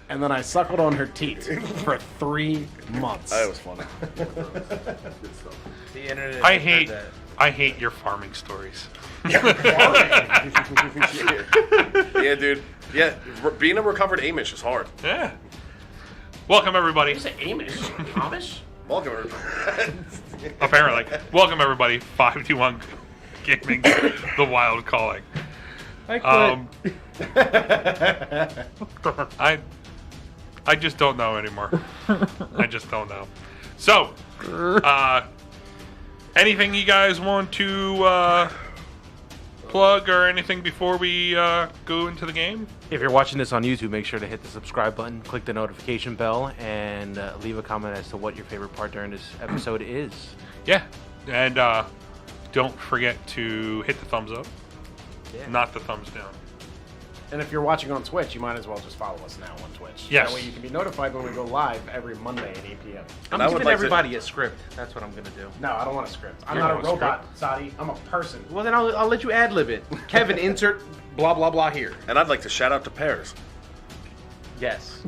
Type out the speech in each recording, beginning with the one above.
And then I suckled on her teats for 3 months. That was funny. The internet. I hate your farming stories. Yeah, dude. Yeah, being a recovered Amish is hard. Yeah. Welcome everybody. You say Amish? Amish? Welcome, everybody. Apparently. Welcome everybody. 521 Gaming, the Wild Calling. I just don't know anymore. I just don't know. So, anything you guys want to plug or anything before we go into the game? If you're watching this on YouTube, make sure to hit the subscribe button, click the notification bell, and leave a comment as to what your favorite part during this episode is. Yeah, and don't forget to hit the thumbs up, not the thumbs down. And if you're watching on Twitch, you might as well just follow us now on Twitch. Yes. That way you can be notified when we go live every Monday at 8 p.m. I'm giving everybody a script. That's what I'm going to do. No, I don't want a script. I'm You not a don't want a robot, Sadi. I'm a person. Well, then I'll let you ad-lib it. Kevin, insert blah, blah, blah here. And I'd like to shout out to Pears. Yes.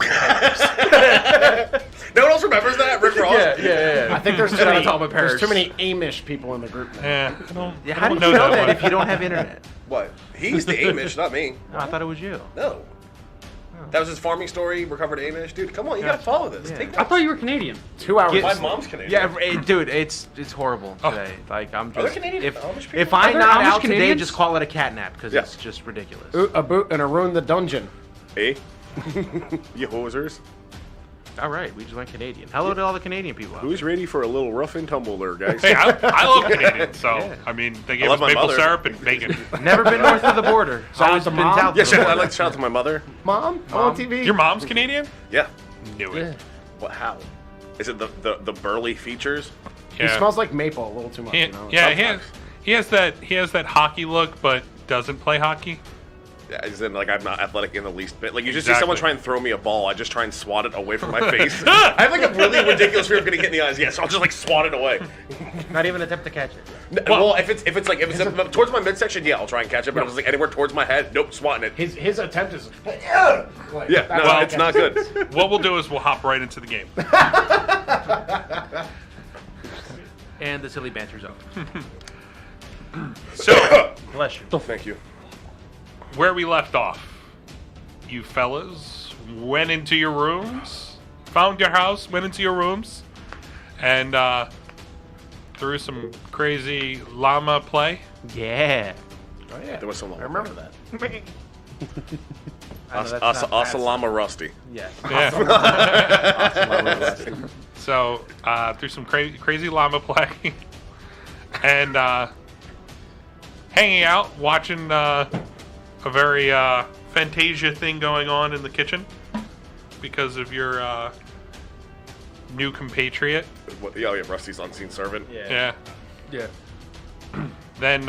No one else remembers that? Rick Ross? Yeah. I think there's too Shout out many, to all my there's too parents. many Amish people in the group now. Yeah, I don't. Yeah, I how do don't you know that one. if you don't have internet? What? He's the Amish, not me. No, I thought it was you. No. That was his farming story, recovered Amish. Dude, come on, you gotta follow this. Yeah. Take I thought you were Canadian. 2 hours. My mom's Canadian. Yeah, dude, it's horrible today. Like I'm Are there just Canadian Amish people? if I'm Are there not Amish out today, Canadians? just call it a catnap because Yeah. it's just ridiculous. A boot and a ruin the dungeon. Hey? You hosers. All right, we just went Canadian. Hello to all the Canadian people. Who's ready for a little rough and tumble there, guys? Hey, I love Canadians, so Yeah. I mean they gave love us my maple mother. syrup and bacon. Never been north of the border. It's always the been mom? south. Yeah, of the I'd border. like to shout out to my mother. Mom? I'm on TV. Your mom's Canadian? Yeah. Knew it. Yeah. What? How? Is it the burly features? He smells like maple a little too much. He, You know? yeah, Sometimes. he has that hockey look, but doesn't play hockey. Yeah, as in, like, I'm not athletic in the least bit. Like, you just see someone Exactly. try and throw me a ball, I just try and swat it away from my face. I have, like, a really ridiculous fear of getting hit in the eyes. Yeah, so I'll just, like, swat it away. Not even attempt to catch it. Well, if it's towards my midsection, yeah, I'll try and catch it. But if it's, like, anywhere towards my head, nope, swatting it. His attempt is. Like, Yeah, that's no, how I it's catch not it. good. What we'll do is we'll hop right into the game. And the silly banter's over. So, Bless you. Thank you. where we left off, you fellas went into your rooms, found your house, went into your rooms, and threw some crazy llama play. Yeah. Oh, yeah. There was some I remember that. I know that's not- Asalama Rusty. Yeah. Yeah. So through some crazy llama play, and hanging out, watching a very Fantasia thing going on in the kitchen because of your new compatriot. What, yeah, Rusty's unseen servant. Yeah. Yeah. Then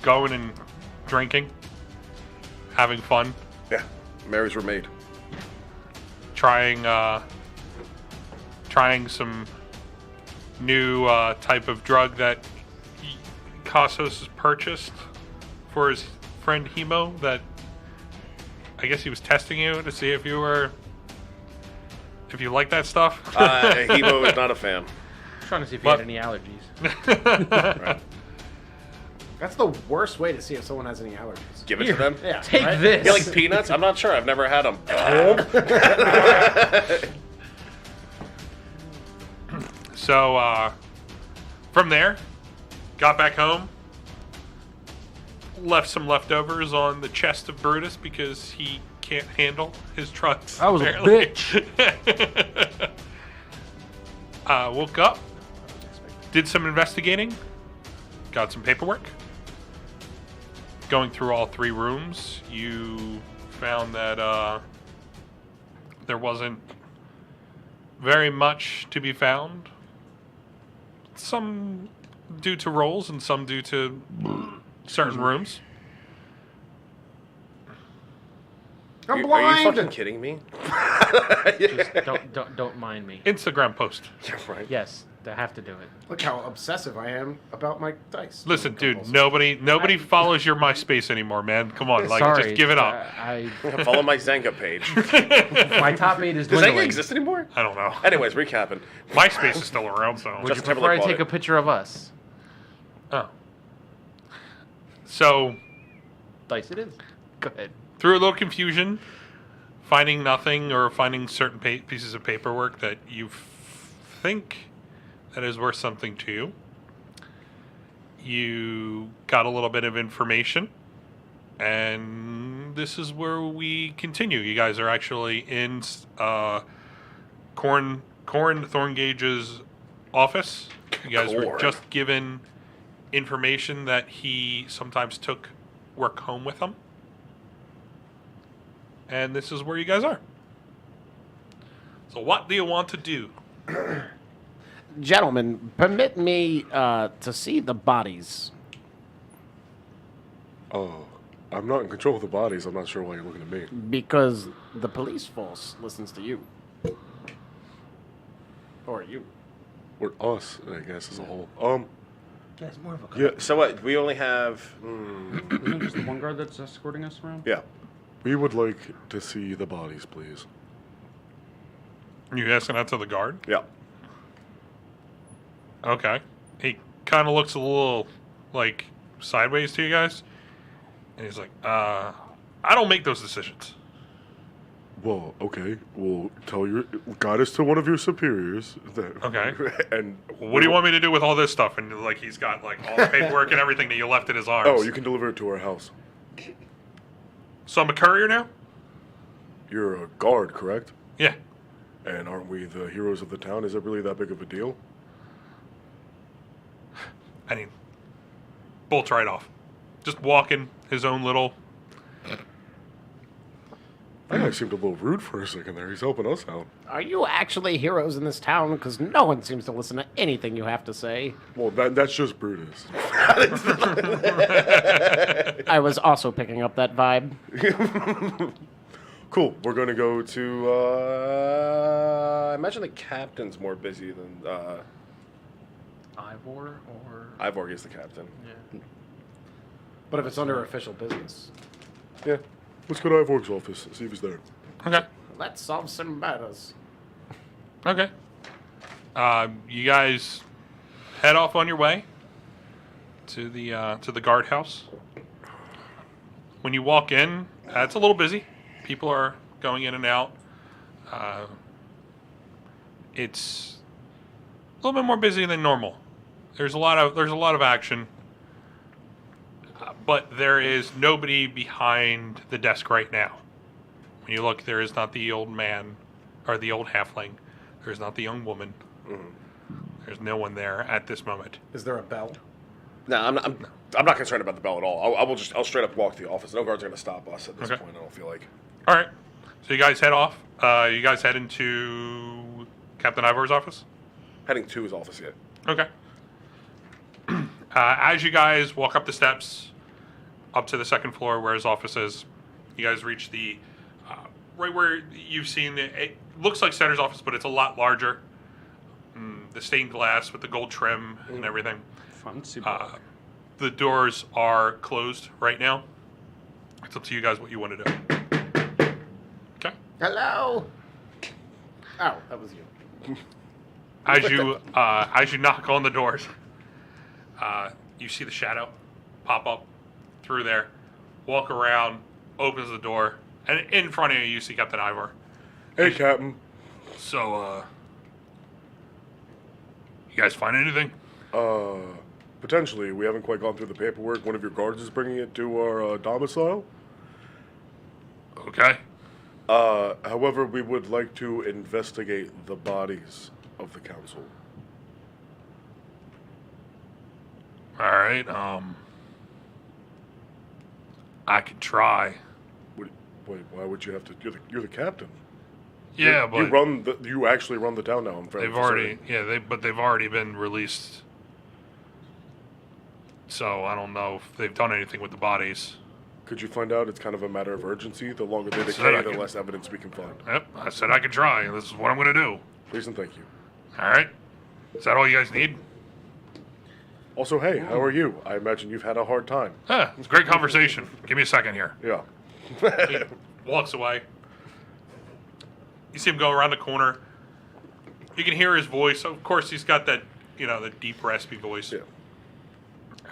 going and drinking, having fun, Yeah, Marys were made. trying some new type of drug that Kossos has purchased for his friend Hemo. That I guess he was testing you to see if you like that stuff. Hebo is not a fan. Trying to see if you What? had any allergies. Right. That's the worst way to see if someone has any allergies. Give it to them. Yeah. Take right? this. Yeah, like peanuts? I'm not sure. I've never had them. So from there, got back home, left some leftovers on the chest of Brutus because he can't handle his trucks. I was a apparently. bitch. Woke up, did some investigating, got some paperwork. Going through all three rooms, you found that there wasn't very much to be found. Some due to rolls and some due to certain rooms. I'm Are you blind. fucking kidding me? Just don't mind me. Instagram post. Yeah, right. Yes, I have to do it. Look how obsessive I am about my dice. Listen, dude, Compulsive. nobody follows your MySpace anymore, man. Come on, like, Sorry, just give it up. Follow my Zanga page. My top 8 is Does Zanga dwindling. exist anymore? I don't know. Anyways, recapping. MySpace is still around, so. Would you Justin prefer I Timberlake bought take a it. picture of us? Oh. So, Dice it is. Go ahead. through a little confusion, finding nothing or finding certain pieces of paperwork that you think that is worth something to you, you got a little bit of information, and this is where we continue. You guys are actually in Corrin Throngage's office. You guys were Corrin. just given information that he sometimes took work home with him. And this is where you guys are. So what do you want to do? Gentlemen, permit me to see the bodies. Oh, I'm not in control of the bodies. I'm not sure why you're looking at me. Because the police force listens to you. Or you. Or us, I guess, as a whole. Yeah, it's more of a Yeah, So what? We only have. Isn't it just the one guard that's escorting us around? Yeah. we would like to see the bodies, please. You asking that to the guard? Yeah. Okay. He kind of looks a little, like, sideways to you guys. And he's like, I don't make those decisions. Well, okay. Well, guide us to one of your superiors. Okay. And What do you want me to do with all this stuff? And, like, he's got, like, all the paperwork and everything that you left in his arms. Oh, you can deliver it to our house. So I'm a courier now? You're a guard, correct? Yeah. And aren't we the heroes of the town? Is it really that big of a deal? I mean, bolts right off. Just walking his own little... That guy seemed a little rude for a second there. He's helping us out. Are you actually heroes in this town? Because no one seems to listen to anything you have to say. Well, that's just Brutus. I was also picking up that vibe. Cool. We're going to go to, I imagine the captain's more busy than. Ivor or... Ivor is the captain. Yeah. But if it's under official business, yeah. Let's go to Ivor's office, see if he's there. Okay. let's solve some matters. Okay. You guys head off on your way to the guardhouse. When you walk in, it's a little busy. People are going in and out. It's a little bit more busy than normal. There's a lot of action, but there is nobody behind the desk right now. When you look, there is not the old man or the old halfling. There's not the young woman. There's no one there at this moment. Is there a bell? No, I'm not concerned about the bell at all. I'll straight up walk to the office. No guards are going to stop us at this Okay. point. I don't feel like. All right. So you guys head off. You guys head into Captain Ivor's office. Heading to his office yet. Okay. As you guys walk up the steps, up to the second floor where his office is, you guys reach the right where you've seen it. It looks like Setter's office, but it's a lot larger. The stained glass with the gold trim and everything. Fancy. The doors are closed right now. It's up to you guys what you want to do. Okay. Hello? Oh, that was you. As you knock on the doors, you see the shadow pop up through there, walk around, opens the door, and in front of you, you see Captain Ivor. Hey, Captain. So, you guys find anything? Potentially. We haven't quite gone through the paperwork. One of your guards is bringing it to our domicile. Okay. However, we would like to investigate the bodies of the council. All right. I could try. Wait, why would you have to? You're the captain. Yeah, but You actually run the town now. I'm they've already been released. So I don't know if they've done anything with the bodies. Could you find out? It's kind of a matter of urgency. The longer they Said I decay, the could. less evidence we can find. Yep, I said I could try. This is what I'm going to do. Please and thank you. All right. Is that all you guys need? Also, hey, how are you? I imagine you've had a hard time. It's a great conversation. Give me a second here. Yeah. He walks away. You see him go around the corner. You can hear his voice. Of course, he's got that, the deep, raspy voice. Yeah.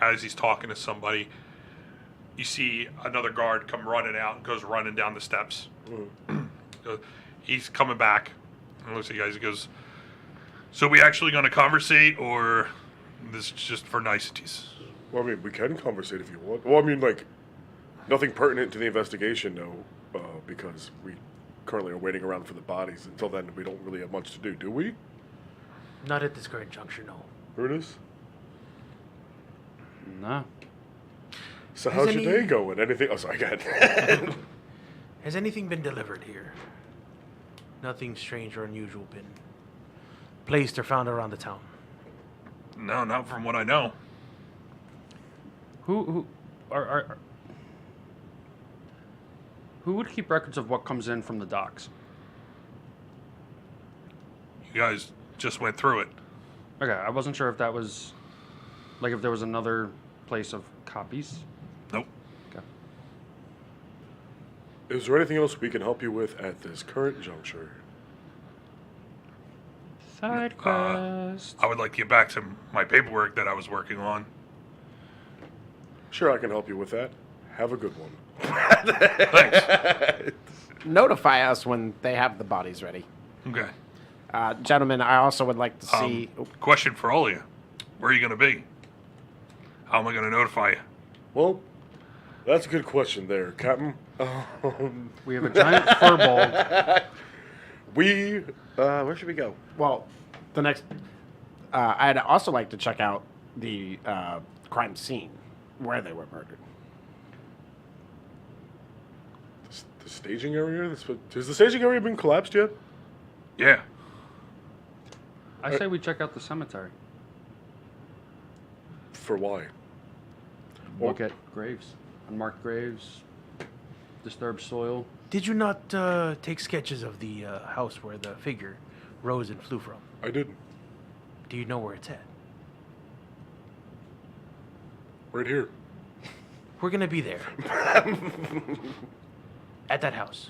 As he's talking to somebody, you see another guard come running out and goes running down the steps. He's coming back and looks at you guys. He goes, "So we actually going to conversate, or this is just for niceties?" Well, I mean, we can conversate if you want. Well, I mean, like, nothing pertinent to the investigation, no, because we currently are waiting around for the bodies. Until then, we don't really have much to do we? Not at this current juncture, no. Brutus? No. So Has how's your any- day going? Anything? Oh, sorry, go ahead. Has anything been delivered here? Nothing strange or unusual been placed or found around the town? No, not from what I know. Who would keep records of what comes in from the docks? You guys just went through it. Okay, I wasn't sure if that was, like, if there was another place of copies. Nope. Okay. Is there anything else we can help you with at this current juncture? Side quest. I would like to get back to my paperwork that I was working on. Sure, I can help you with that. Have a good one. Thanks. Notify us when they have the bodies ready. Okay. Gentlemen, I also would like to see... Question for all of you. Where are you going to be? How am I going to notify you? Well, that's a good question there, Captain. We have a giant fur ball. Where should we go? Well, the next... I'd also like to check out the crime scene where they were murdered. The staging area? Has the staging area been collapsed yet? Yeah. I say we check out the cemetery. For why? Look at graves. Unmarked graves. Disturbed soil. Did you not take sketches of the house where the figure rose and flew from? I didn't. Do you know where it's at? Right here. We're gonna be there. At that house.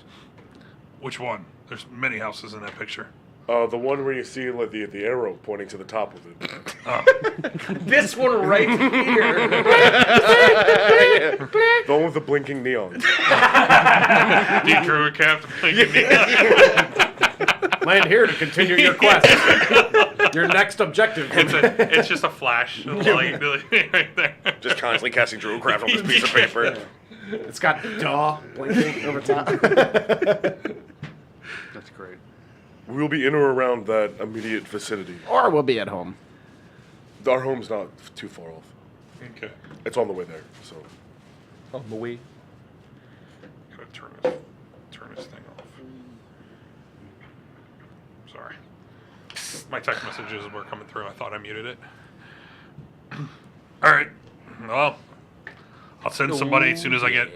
Which one? There's many houses in that picture. The one where you see like the arrow pointing to the top of it. This one right here. The one with the blinking neon. Deep Druid Captain thinking me. Land here to continue your quest. Your next objective. It's just a flash of light right there. Just constantly casting Druidcraft on this piece of paper. It's got DAW blinking over top. That's great. We will be in or around that immediate vicinity. Or we'll be at home. Our home's not too far off. Okay. It's on the way there, so. Oh, but we. Gotta turn this thing off. Sorry. My text messages were coming through. I thought I muted it. All right. Well, I'll send somebody as soon as I get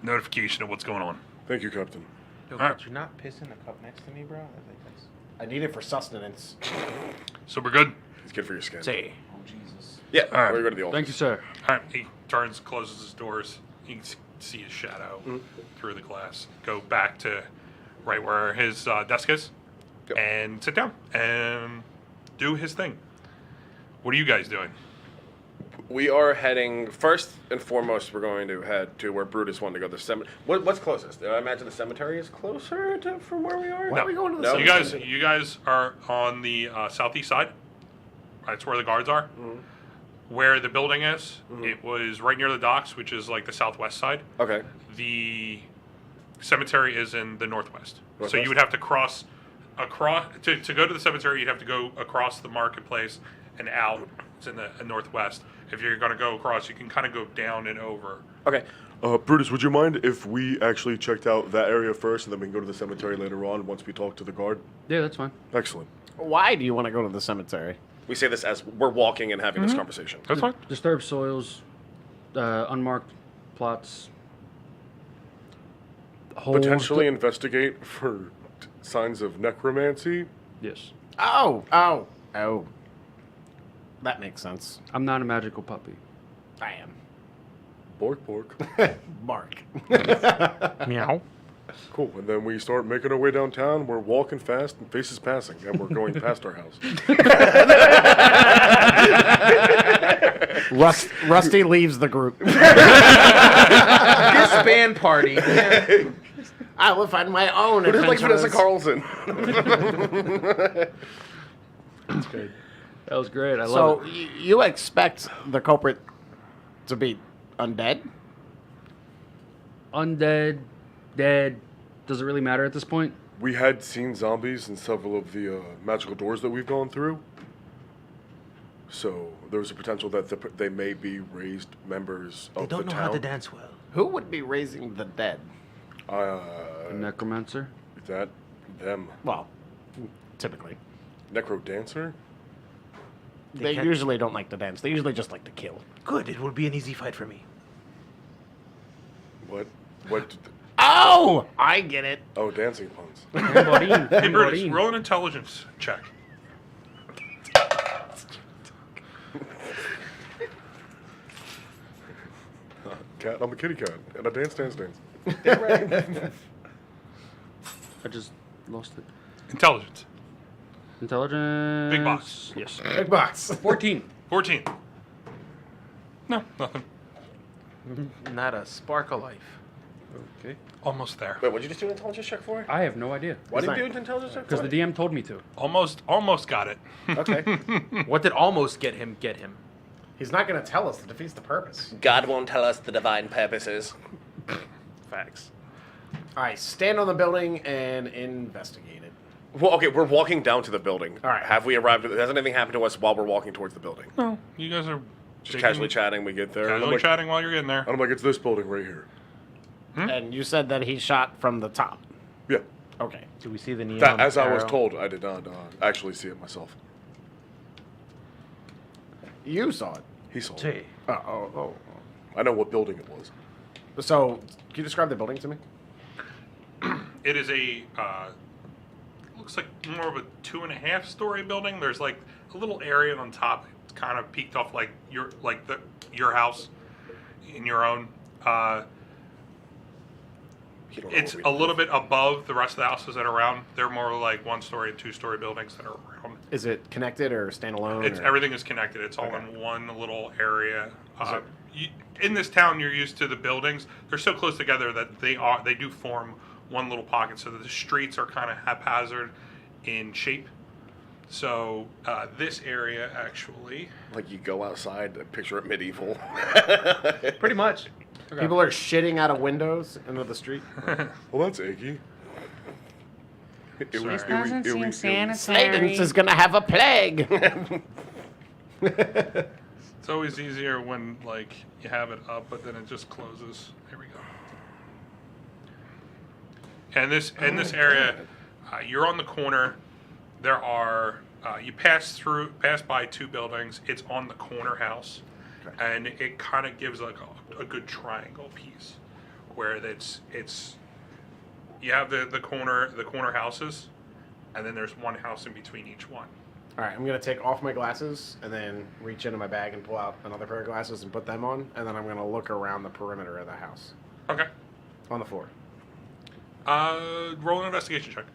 notification of what's going on. Thank you, Captain. Yo, Alright. but you're not pissing the cup next to me, bro? I think that's... I need it for sustenance. So we're good? It's good for your skin. Say, Yeah. All right. We're going to the office. Thank you, sir. All right. He turns, closes his doors. You can see his shadow through the glass. Go back to right where his desk is Yep. and sit down and do his thing. What are you guys doing? We are heading, first and foremost, we're going to head to where Brutus wanted to go, the cemetery. What's closest? I imagine the cemetery is closer from where we are? Why are we going to the No. cemetery? You guys are on the southeast side. That's where the guards are. Where the building is, it was right near the docks, which is like the southwest side. Okay. The cemetery is in the northwest. So Northwest? you would have to cross across to go to the cemetery. You'd have to go across the marketplace and out. It's in the northwest. If you're going to go across, you can kind of go down and over. Okay. Brutus, would you mind if we actually checked out that area first and then we can go to the cemetery later on once we talk to the guard? Yeah, that's fine. Excellent. Why do you want to go to the cemetery? We say this as we're walking and having this conversation. That's fine. Disturbed soils, unmarked plots, whole Potentially investigate for signs of necromancy. Yes. Oh. That makes sense. I'm not a magical puppy. I am. Bork, bork. Mark. Meow. Cool. And then we start making our way downtown. We're walking fast and faces passing, and we're going past our house. Rusty leaves the group. Disband party. I will find my own. Who does like Vanessa adventures. Carlson? That's good. That was great. I So love it. you expect the culprit to be undead? Undead, dead. Does it really matter at this point? We had seen zombies in several of the magical doors that we've gone through. So there's a potential that they may be raised members They of don't the know town. how to dance well. Who would be raising the dead? A necromancer? Them. Well, typically. Necro dancer? They can't- usually don't like to dance. They usually just like to kill. Good. It will be an easy fight for me. What? Oh! I get it. Oh, dancing puns. Hey, Brutus, roll an intelligence check. Cat, I'm a kitty cat, and I dance. I just lost it. Intelligence. Intelligence. Big box. Yes. Big box. 14. 14. No, nothing. Not a spark of life. Okay. Almost there. Wait, what'd you just do an intelligence check for? I have no idea. Why did you Design. do an intelligence check Because for? the DM told me to. Almost got it. Okay. What did almost get him? He's not going to tell us. It defeats the purpose. God won't tell us the divine purposes. Facts. All right, stand on the building and investigate it. Well, okay, we're walking down to the building. All right. Have we arrived? Has anything happened to us while we're walking towards the building? No, you guys are Just casually chatting. We get there. and I'm Casually like, chatting while you're getting there. And I'm like, it's this building right here. And you said that he shot from the top. Yeah. Okay. Do we see the neon? That, as I was arrow? told, I did not actually see it myself. You saw it. He saw it. Hey. Oh. I know what building it was. So, can you describe the building to me? It is a looks like more of a 2.5 story building. There's like a little area on top. It's kind of peaked off like your house in your own. you don't know It's what a we little live. bit above the rest of the houses that are around. They're more like 1-story and 2-story buildings that are around. Is it connected or standalone? It's or? everything is connected. It's all in one little area. In this town, you're used to the buildings. They're so close together that they do form one little pocket. So that the streets are kind of haphazard in shape. So this area actually, Like you go outside and picture it medieval. Pretty much. People are shitting out of windows into the street. Well, that's achy. Sorry. Sladens is gonna have a plague. It's always easier when like you have it up, but then it just closes. There we go. And this area, you're on the corner. There are you pass by 2 buildings. It's on the corner house, and it kind of gives like a good triangle piece, where it's you have the corner houses, and then there's one house in between each one. All right, I'm gonna take off my glasses and then reach into my bag and pull out another pair of glasses and put them on, and then I'm gonna look around the perimeter of the house Okay. on the floor. Roll an investigation check.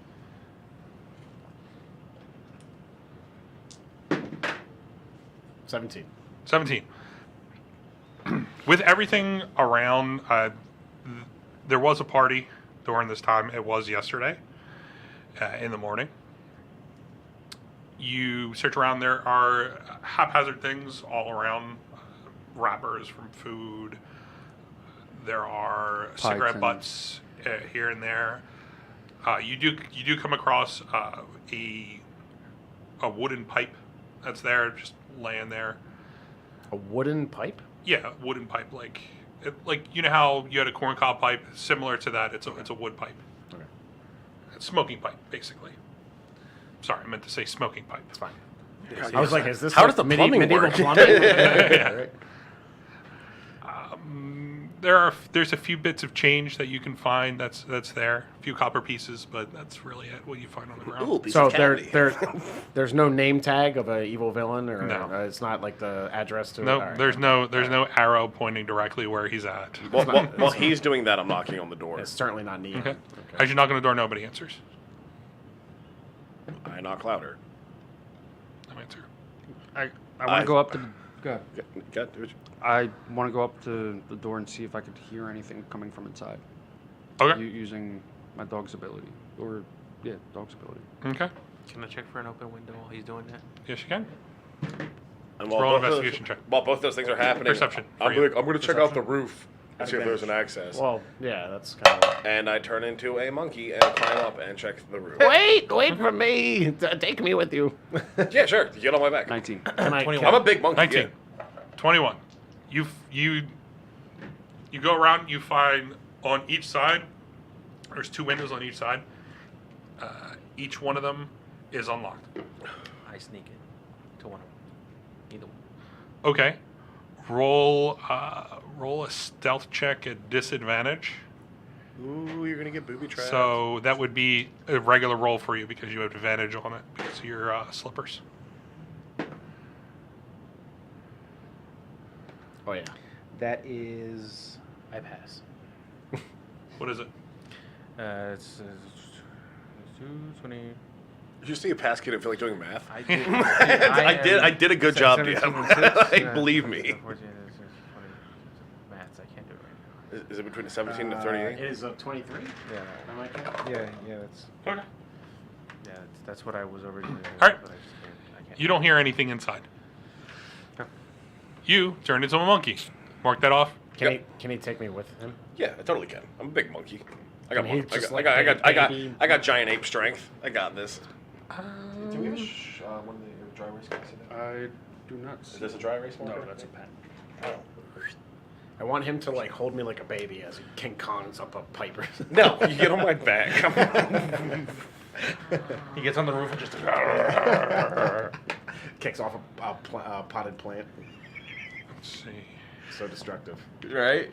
17. 17. With everything around, there was a party during this time. It was yesterday in the morning. You search around, there are haphazard things all around, wrappers from food. There are Pie cigarette tins. butts here and there. You do come across a wooden pipe that's there, just laying there. A wooden pipe? Yeah, wooden pipe, like you know how you had a corncob pipe, similar to that. It's a wood pipe. Okay, It's smoking pipe, basically. Sorry, I meant to say smoking pipe. it's fine. I was like, is this How like does the plumbing medieval work? plumbing? Yeah. Right. there's a few bits of change that you can find. That's there. A few copper pieces, but that's really it. What you find on the ground. Ooh, piece So of candy. there's no name tag of an evil villain, or No. it's not like the address to. No, All right. there's no arrow pointing directly where he's at. While he's doing that, I'm knocking on the door. It's certainly not neat. Okay. As you knock on the door, nobody answers. I knock louder. No answer. I want to go up to. Go ahead. I want to go up to the door and see if I could hear anything coming from inside. Okay. Using my dog's ability, or dog's ability. Okay. Can I check for an open window while he's doing that? Yes, you can. And Roll an both those- investigation check. While both those things are happening, Perception. I'm for you. gonna check out the roof and see if there's an access. Well, yeah, that's kind of. and I turn into a monkey and climb up and check the roof. Wait for me. Take me with you. Yeah, sure. Get on my back. 19. Can I? 21. I'm a big monkey. 19. Yeah. 21. You go around. You find on each side. There's 2 windows on each side. Each one of them is unlocked. I sneak in to one of them. Either one. Okay. Roll a stealth check at disadvantage. Ooh, you're gonna get booby trapped. So that would be a regular roll for you because you have advantage on it because of your slippers. Oh yeah. That is. I pass. What is it? It's 220. Did you see a pass kid and feel like doing math? I did. I did a good job, DM. Believe me. 14, 20. Maths, I can't do it right Is it between 17 to 38? It is 23. now. Am I correct? Yeah, that's. Okay. Yeah, that's what I was originally. All right. But I can't. You don't hear anything inside. Okay. You turned into a monkey. Mark that off. Can he take me with him? Yeah, I totally can. I'm a big monkey. I got, Can he mon- just, I like, got giant ape strength. I got this. Do we have one of the dry erase guys in there? I do not see. Is this a dry erase marker? No, that's a pen. Oh. I want him to like hold me like a baby as he King Kongs up a piper. No, you get on my back. He gets on the roof and just. Kicks off a potted plant. Let's see. So destructive. Right?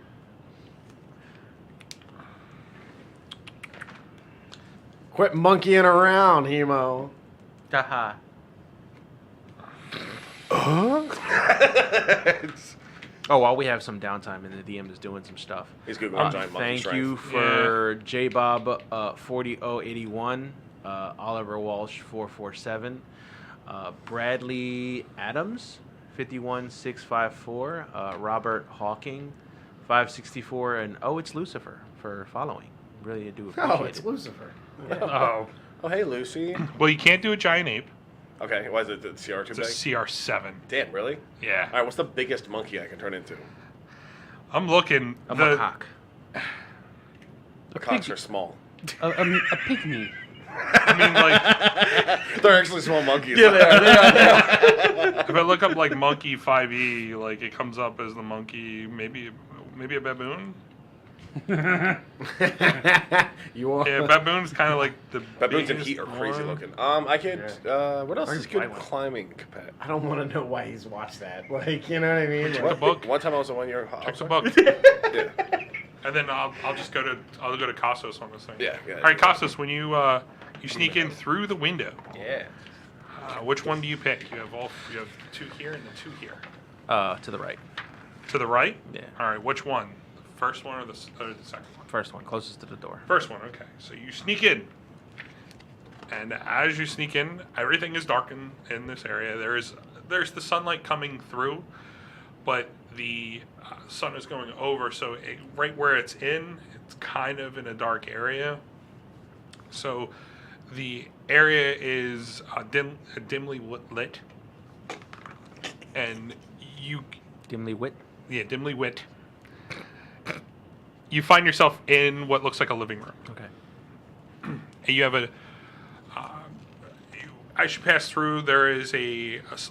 Quit monkeying around, Hemo. Haha. Oh, while we have some downtime and the DM is doing some stuff. He's Googling giant monkey Thank strength. you for JBob 40081, Oliver Walsh 447, Bradley Adams 51654, Robert Hawking 564, and it's Lucifer for following. Really do appreciate Oh, it's it. Lucifer. Oh. Oh, hey, Lucy. Well, you can't do a giant ape. Okay, why is it the CR too It's big? a CR7. Damn, really? Yeah. All right, what's the biggest monkey I can turn into? I'm looking. A macaque. The cocks are small. A pygmy. I mean, like, They're actually small monkeys. Yeah, they are. if I look up like monkey 5e, like it comes up as the monkey, maybe a baboon. You are. Yeah, baboon's kind of like the Baboons in biggest heat are crazy one. looking. I could. What else Or is you good buy one. climbing capacity? I don't want to know why he's watched that. Like, you know what I mean? Check Like, the book. One time I was a 1 year. Check the book. Yeah. And then I'll just go to Costos on this thing. Yeah, yeah. All right, Costos, when you sneak in through the window, Yeah. which one do you pick? You have 2 here and the 2 here. To the right. To the right. Yeah. All right, which one? The first one or the second one? First one, closest to the door. First one. Okay. So you sneak in, and as you sneak in, everything is dark in this area. There's the sunlight coming through, but the sun is going over, so right where it's kind of in a dark area. So the area is dimly lit, and you Dimly wit. dimly lit. You find yourself in what looks like a living room. Okay. And you have as you pass through, there is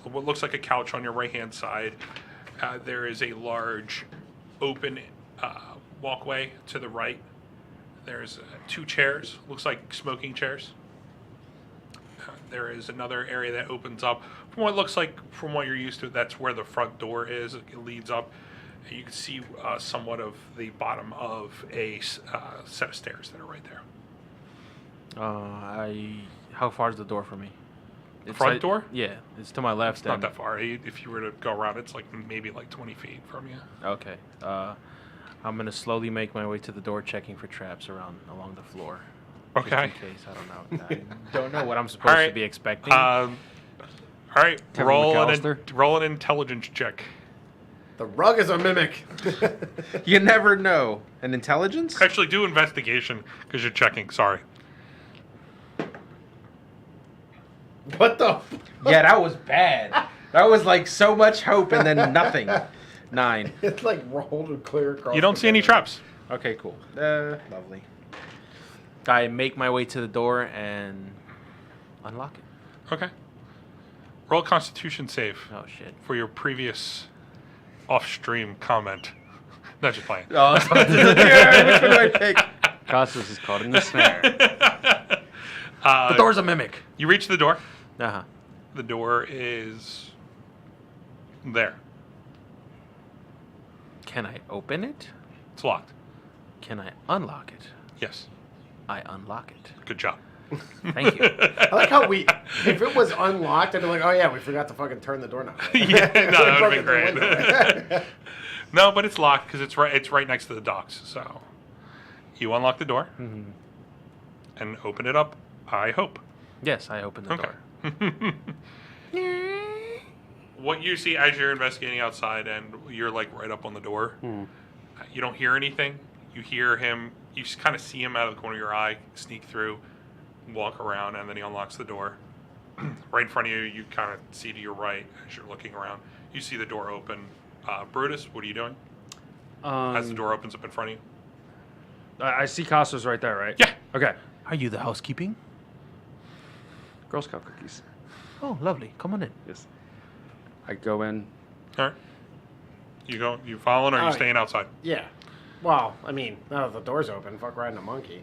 what looks like a couch on your right hand side. There is a large open walkway to the right. There's 2 chairs, looks like smoking chairs. There is another area that opens up from what looks like, from what you're used to, that's where the front door is. It leads up, And you can see somewhat of the bottom of a set of stairs that are right there. How far is the door from me? The front door? Yeah, it's to my left. It's not that far. If you were to go around, it's like maybe like 20 feet from you. Okay. I'm gonna slowly make my way to the door, checking for traps along the floor. Okay. Just in case, I don't know. I don't know what I'm supposed to be expecting. All right. Kevin Roll an intelligence check. The rug is a mimic. You never know. An intelligence? Actually, do investigation because you're checking. Sorry. What the? Yeah, that was bad. That was like so much hope and then nothing. 9. It's like rolled and clear across. You don't see any traps. Okay, cool. Lovely. I make my way to the door and unlock it. Okay. Roll a Constitution save Oh shit. for your previous off-stream comment. Not just playing. Oh, which one do I pick? Costas is caught in the snare. The door's a mimic. You reach the door. Uh-huh. The door is there. Can I open it? It's locked. Can I unlock it? Yes. I unlock it. Good job. Thank you. I like how if it was unlocked, I'd be like, oh yeah, we forgot to fucking turn the doorknob. Yeah, no, that would have been Broken the great. No, but it's locked because it's right next to the docks. So you unlock the door and open it up. I hope. Yes, I open the door. What you see as you're investigating outside and you're like right up on the door, you don't hear anything. You hear him. You kind of see him out of the corner of your eye sneak through, walk around, and then he unlocks the door. Right in front of you, you kind of see to your right as you're looking around. You see the door open. Brutus, what are you doing as the door opens up in front of you? I see Costas right there, right? Yeah. Okay. Are you the housekeeping? Girl Scout cookies. Oh, lovely. Come on in. Yes. I go in. All right. You following or are you staying outside? Yeah. Well, I mean, now that the door's open, fuck riding a monkey.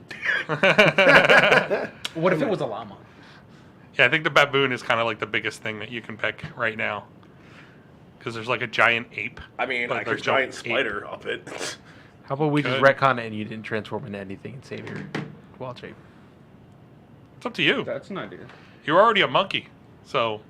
What if it was a llama? Yeah, I think the baboon is kind of like the biggest thing that you can pick right now. Because there's like a giant ape. I mean, but I could there's no giant ape. spider up it. How about we just Good. retcon it and you didn't transform into anything and save your wild shape? It's up to you. That's an idea. You're already a monkey. So,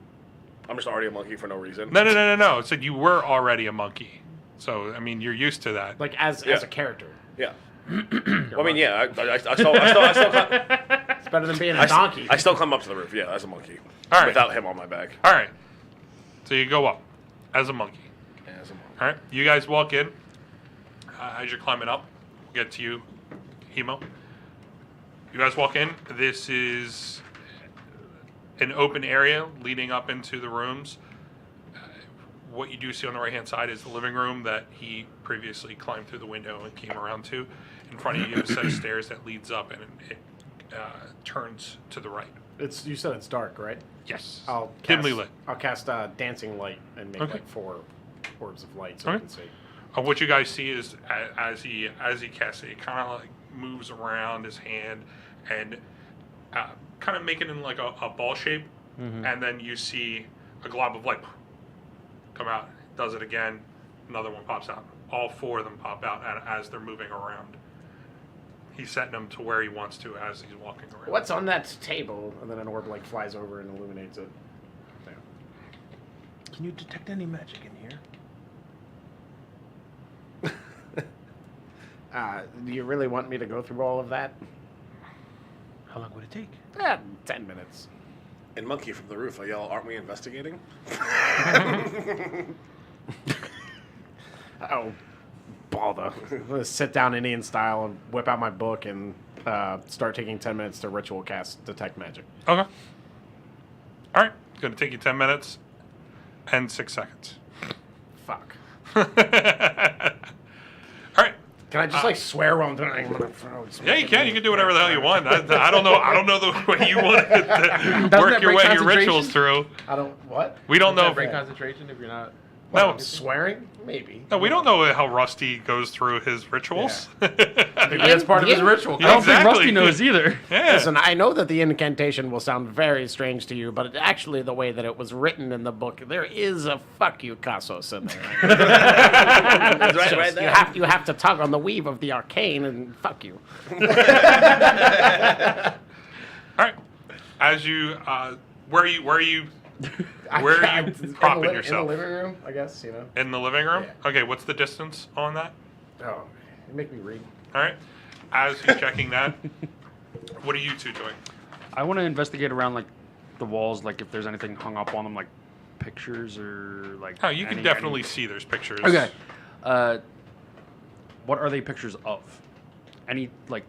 I'm just already a monkey for no reason. no. It said you were already a monkey. So, I mean, you're used to that. Like as a character. Yeah. Well, I mean, yeah. I still It's better than being a donkey. I still climb up to the roof. Yeah, as a monkey. All right. Without him on my back. All right. So you go up as a monkey. As a monkey. All right. You guys walk in. As you're climbing up, we'll get to you, Hemo. You guys walk in. This is an open area leading up into the rooms. What you do see on the right-hand side is the living room that he previously climbed through the window and came around to. In front of you, you have a set of stairs that leads up and it turns to the right. You said it's dark, right? Yes. Dimly lit. I'll cast dancing light and make like 4 orbs of light so you can see. What you guys see is as he casts it, kind of like moves around his hand and kind of making it in like a ball shape, and then you see a glob of light come out. Does it again, another one pops out. All 4 of them pop out as they're moving around. He's setting them to where he wants to as he's walking around. What's on that table? And then an orb like flies over and illuminates it. There. Can you detect any magic in here? Do you really want me to go through all of that? How long would it take? 10 minutes. And monkey from the roof. I yell, aren't we investigating? Oh, bother. I'm going to sit down Indian style and whip out my book and start taking 10 minutes to ritual cast Detect Magic. Okay. All right. It's going to take you 10 minutes and 6 seconds. Fuck. All right. Can I just like swear while I'm doing it? Yeah, you can. You can do whatever the hell you want. I don't know. I don't know the way you want to work your way your rituals through. I don't. What? We don't know. Break concentration if you're not. No. Swearing? Maybe. No, we don't know how Rusty goes through his rituals. Maybe that's part of his ritual. Yeah, I don't think exactly. Rusty knows either. Yeah. Listen, I know that the incantation will sound very strange to you, but actually the way that it was written in the book, there is a fuck you, Cassos, in there. That's right there. You have to tug on the weave of the arcane and fuck you. All right. As you, where are you Where are you propping yourself? In the living room, I guess, you know. In the living room? Yeah. Okay, what's the distance on that? Oh, you make me read. All right. As you're checking that, what are you two doing? I want to investigate around like the walls, like if there's anything hung up on them, like pictures or like. Oh, you can definitely see there's pictures. Okay. What are they pictures of? Any like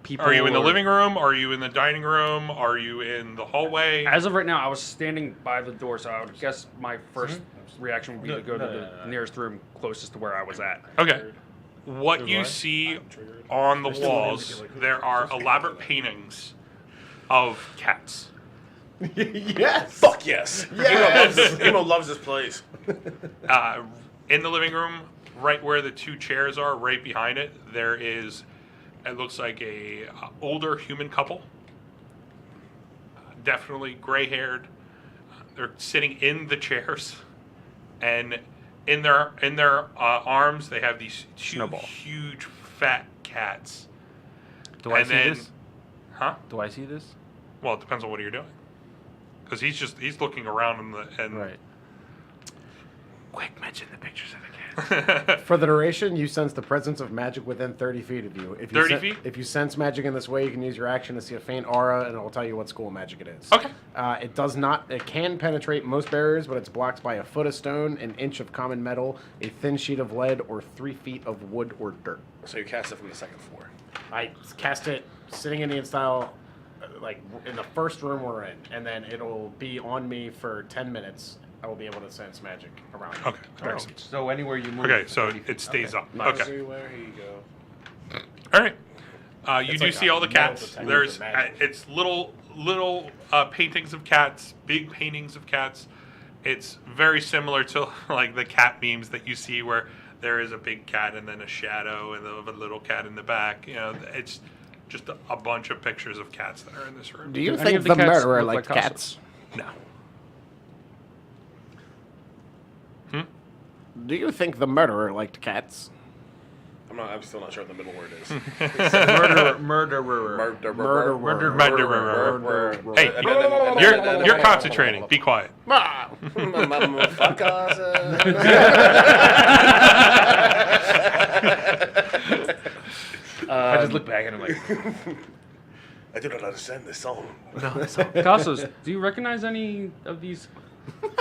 people? Are you in the or- living room? Are you in the dining room? Are you in the hallway? As of right now, I was standing by the door, so I would guess my first reaction would be to go to the nearest room closest to where I was at. Okay. What you see on the walls, there are elaborate paintings of cats. Yes. Fuck yes. Emo loves this place. In the living room, right where the two chairs are, right behind it, there is, it looks like a older human couple. Definitely gray-haired. They're sitting in the chairs, and in their arms they have these two Snowball. huge fat cats. Do I And see then- this? Huh? Do I see this? Well, it depends on what you're doing. Because he's looking around and Right. Quick, mention the pictures of the cats. For the duration, you sense the presence of magic within 30 feet of you. If you 30 feet? If you sense magic in this way, you can use your action to see a faint aura, and it will tell you what school magic it is. Okay. It does not. It can penetrate most barriers, but it's blocked by a foot of stone, an inch of common metal, a thin sheet of lead, or 3 feet of wood or dirt. So you cast it from the second floor. I cast it sitting Indian style, like in the first room we're in, and then it'll be on me for 10 minutes. I will be able to sense magic around me. Okay. All right. So anywhere you move. Okay, so it stays up. Okay. Everywhere you go. All right. You It's do like see a all the metal cats. detector There's for magic. it's little paintings of cats, big paintings of cats. It's very similar to like the cat memes that you see where there is a big cat and then a shadow and a little cat in the back. You know, it's just a bunch of pictures of cats that are in this room. Do you Do any think of the the cats murderer look liked like cats? No. Do you think the murderer liked cats? I'm still not sure what the middle word is. Murderer. Murderer. Hey, you're concentrating. Be quiet. I just look back at him like, I do not understand this song. no, it's all- Cassos, do you recognize any of these?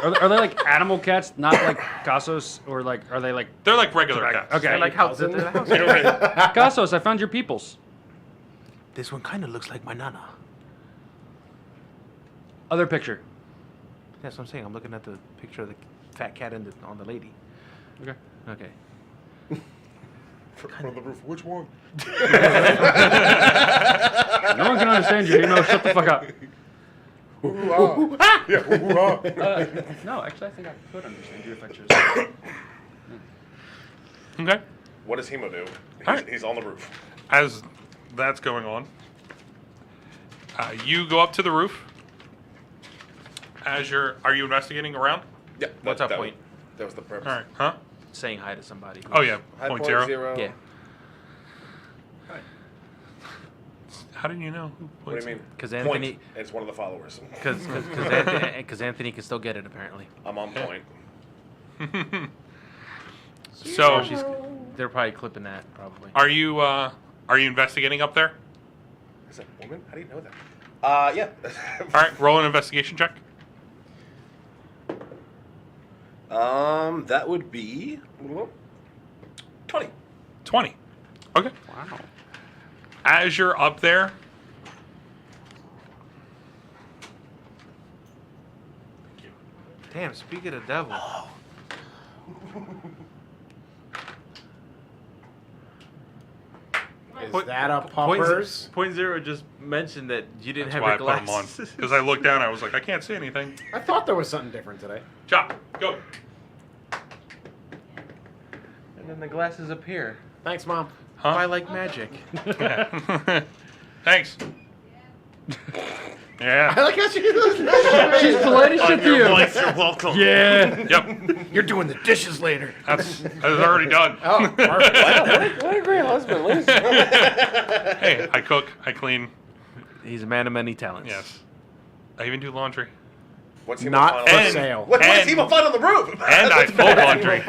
Are they like animal cats, not like Cassos, or like are they like? They're like regular cats. Okay, they're like house. They're the house. Cassos, I found your peoples. This one kind of looks like my nana. Other picture. That's what I'm saying. I'm looking at the picture of the fat cat on the lady. Okay. Okay. On the roof. Which one? No one can understand you. You know, shut the fuck up. Ooh-ah. Yeah, ooh-ah. No, actually, I think I could understand your pictures. Okay. What does Hemo do? Alright. He's on the roof. As that's going on, you go up to the roof. Are you investigating around? Yeah. What's our point? That was the purpose. All right. Huh? Saying hi to somebody. Oh yeah. High Point zero. Yeah. How did you know? What do you mean? Because Anthony, Point. It's one of the followers. because Anthony can still get it apparently. I'm on point. So, They're probably clipping that probably. are you investigating up there? Is that a woman? How do you know that? Yeah. All right. Roll an investigation check. That would be 20. 20. Okay. Wow. As you're up there, Damn. Speaking of devil. Is that a puppers? Point zero just mentioned that you didn't that's have why I your put them on. glasses. Because I looked down, I was like, I can't see anything. I thought there was something different today. Chop. Go. And the glasses appear. Thanks, Mom. Huh? I like magic. Thanks. Yeah. I like how she does She's polite as shit to you. You're welcome. Yeah. Yep. You're doing the dishes later. That's already done. Oh, perfect. What a great husband, Liz. Hey, I cook, I clean. He's a man of many talents. Yes. I even do laundry. What's he Not find for on the sale. What's he find on the roof? And I fold laundry.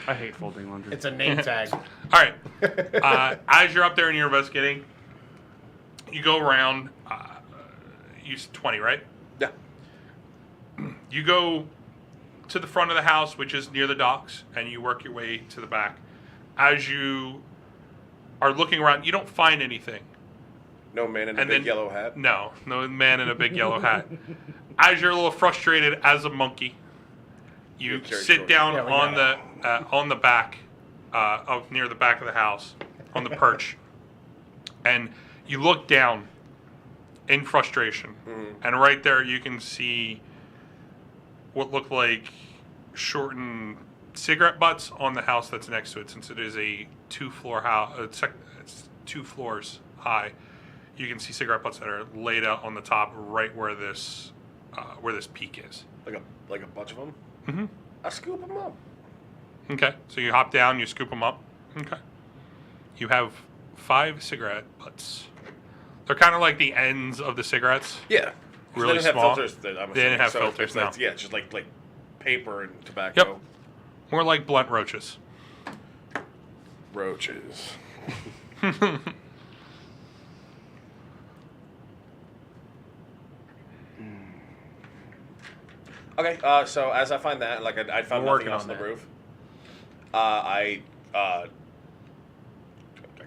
I hate folding laundry. It's a name tag. All right. As you're up there and you're investigating, you go around. You 20, right? Yeah. You go to the front of the house, which is near the docks, and you work your way to the back. As you are looking around, you don't find anything. No man in a big yellow hat. No man in a big yellow hat. As you're a little frustrated as a monkey, you sit down on the back, near the back of the house, on the perch, and you look down in frustration, and right there you can see what look like shortened cigarette butts on the house that's next to it, since it is a 2-floor house. It's 2 floors high. You can see cigarette butts that are laid out on the top, right where this peak is. Like a bunch of them. Mm-hmm. I scoop them up. Okay, so you hop down, you scoop them up. Okay, you have 5 cigarette butts. They're kind of like the ends of the cigarettes. Yeah. Really they didn't small. Have filters. They didn't have filters. No. Yeah, just like paper and tobacco. Yep. More like blunt roaches. Roaches. Okay, so as I find that, like I found We're nothing working else on on the that. roof, I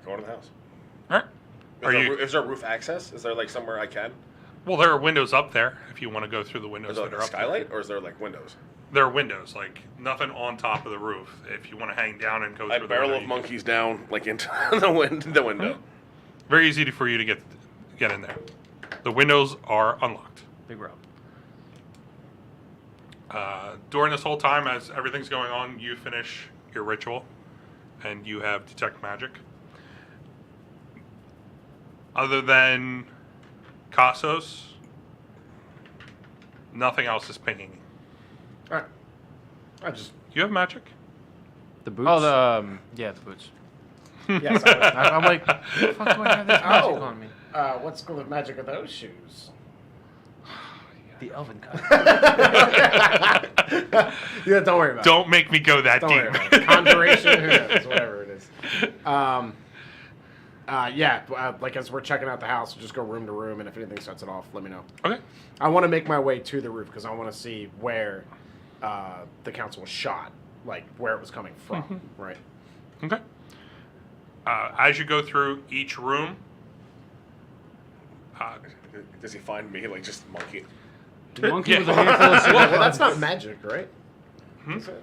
go into the house. All right. Is there roof access? Is there like somewhere I can? Well, there are windows up there if you want to go through the windows Is there that like are a up skylight, or is there like windows? there. There are windows, like nothing on top of the roof. If you want to hang down and go I through barrel the of window, monkeys down like into the window. very easy for you to get in there. The windows are unlocked. Big Rob. During this whole time, as everything's going on, you finish your ritual, and you have detect magic. Other than Cassos, nothing else is pinging. All right. I just You have magic? The boots. Oh, the boots. yes. I'm like, what the fuck do I have this magic on me? What's the magic of those shoes? The elven kind. Yeah, don't worry about it. Don't make me go that Don't worry deep. about it. Conjuration, who knows, whatever it is. Like as we're checking out the house, we'll just go room to room, and if anything sets it off, let me know. Okay. I want to make my way to the roof because I want to see where the council was shot, like where it was coming from, right? Okay. As you go through each room, Does he find me like just monkey? The monkey Yeah. with a handful of Well, cigarettes. that's not magic, right? Is it?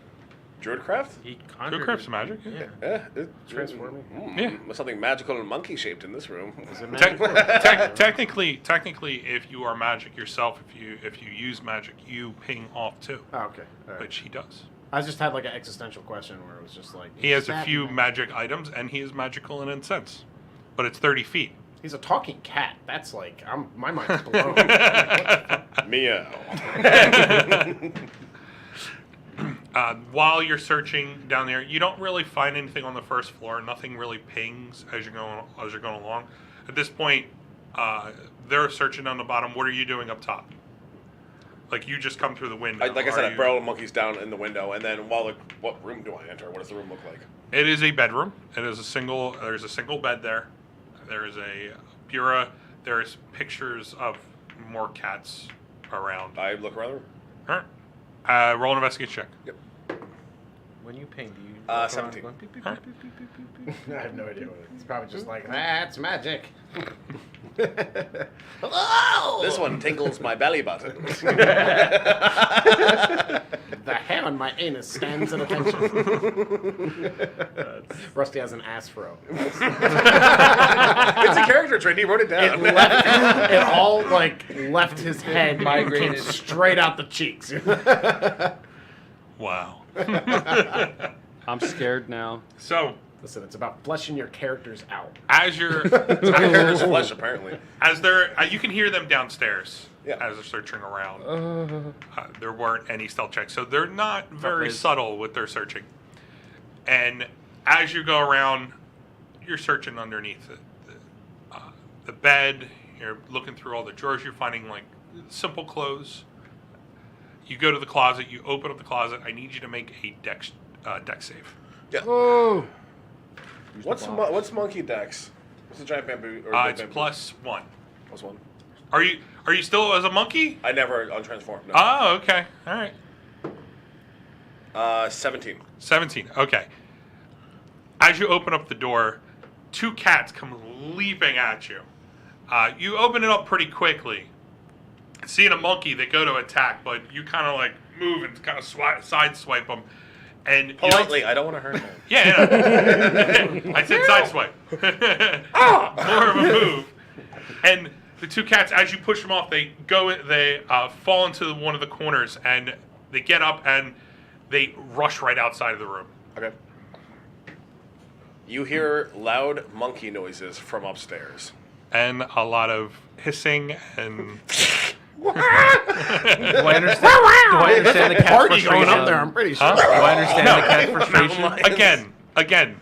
Druidcraft? He go conjured craft some magic. Yeah. Yeah, Transforming. Yeah. Something magical and monkey shaped in this room. Is it magic? Technically, if you are magic yourself, if you use magic, you ping off too, Oh, okay. All right. which he does. I just had like an existential question where it was just like He has a that- few magic items, and he is magical in a sense, but it's 30 feet. He's a talking cat. That's like my mind's blown. Like, what the Meow. While you're searching down there, you don't really find anything on the first floor. Nothing really pings as you're going along. At this point, they're searching on the bottom. What are you doing up top? Like you just come through the window. Like I said, Are I you- barrel of monkeys down in the window, and then what room do I enter? What does the room look like? It is a bedroom. There's a single bed there. There is a bureau. There's pictures of more cats around. I look around the room. All right. Roll an investigation check. Yep. When you ping, do you walk around 17. going beep, beep, Huh? beep, beep, beep, beep, beep, beep? I have no idea what it is. It's probably just like, that's magic. Hello! This one tinkles my belly button. The hair on my anus stands at attention. Rusty has an ass fro. It's a character trait. He wrote it down. It all like left his head, Migrated. came straight out the cheeks. Wow. I'm scared now. So, Listen, it's about fleshing your characters out. as you're, There's flesh, apparently. as they're, you can hear them downstairs Yeah. as they're searching around. There weren't any stealth checks, so they're not very subtle with their searching. And as you go around, you're searching underneath the bed. You're looking through all the drawers. You're finding like simple clothes. You go to the closet. You open up the closet. I need you to make a deck save. Yeah. Oh. What's monkey dex? What's the giant bamboo? Or It's bamboo? +1. +1. Are you still as a monkey? I never untransformed. No. Oh, okay. All right. 17. 17. Okay. As you open up the door, 2 cats come leaping at you. You open it up pretty quickly. Seeing a monkey, they go to attack, but you kind of like move and kind of sideswipe them. And you don't- Politely, I don't want to hurt them. Yeah. I said sideswipe. More of a move. And the 2 cats, as you push them off, they fall into one of the corners, and they get up and they rush right outside of the room. Okay. You hear loud monkey noises from upstairs. And a lot of hissing and Do I understand the cat's Party frustration? going up there, I'm pretty sure. Huh? Do I understand the cat's frustration? again,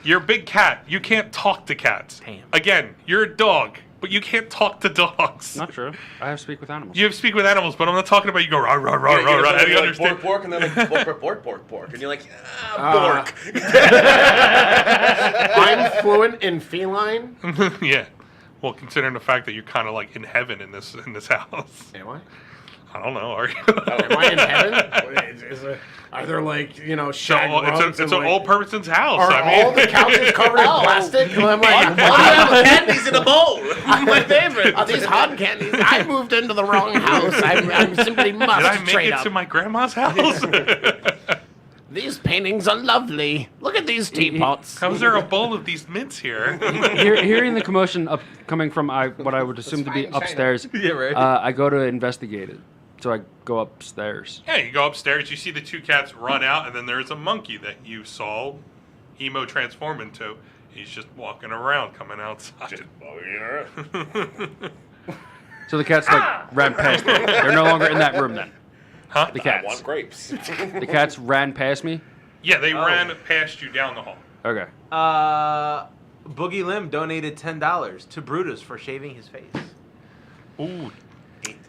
you're a big cat. You can't talk to cats. Damn. Again, you're a dog, but you can't talk to dogs. Not true. I have speak with animals. You have to speak with animals, but I'm not talking about you go rah rah rah rah rah. And you understand? Bork, and then like bork, and you're like, bork. I'm fluent in feline. Yeah. Well, considering the fact that you're kind of like in heaven in this house. Am I? I don't know. Are you? Am I in heaven? Are there like, shag rugs? It's an old person's house. Are I mean, all the couches covered in plastic? And I'm like, Candies in a bowl. my favorite. Are these hot candies? I moved into the wrong house. I simply must did I make trade it up. to my grandma's house? These paintings are lovely. Look at these teapots. How is there a bowl of these mints here? Hearing the commotion coming from what I would assume to be upstairs, Yeah, right. I go to investigate it. So I go upstairs. Yeah, you go upstairs, you see the 2 cats run out, and then there's a monkey that you saw Emo transform into. He's just walking around, coming outside. So the cats ran past me. They're no longer in that room then. Huh? The I want cats. grapes. The cats ran past me. Yeah, they ran past you down the hall. Okay. Boogie Lim donated $10 to Brutus for shaving his face. Ooh.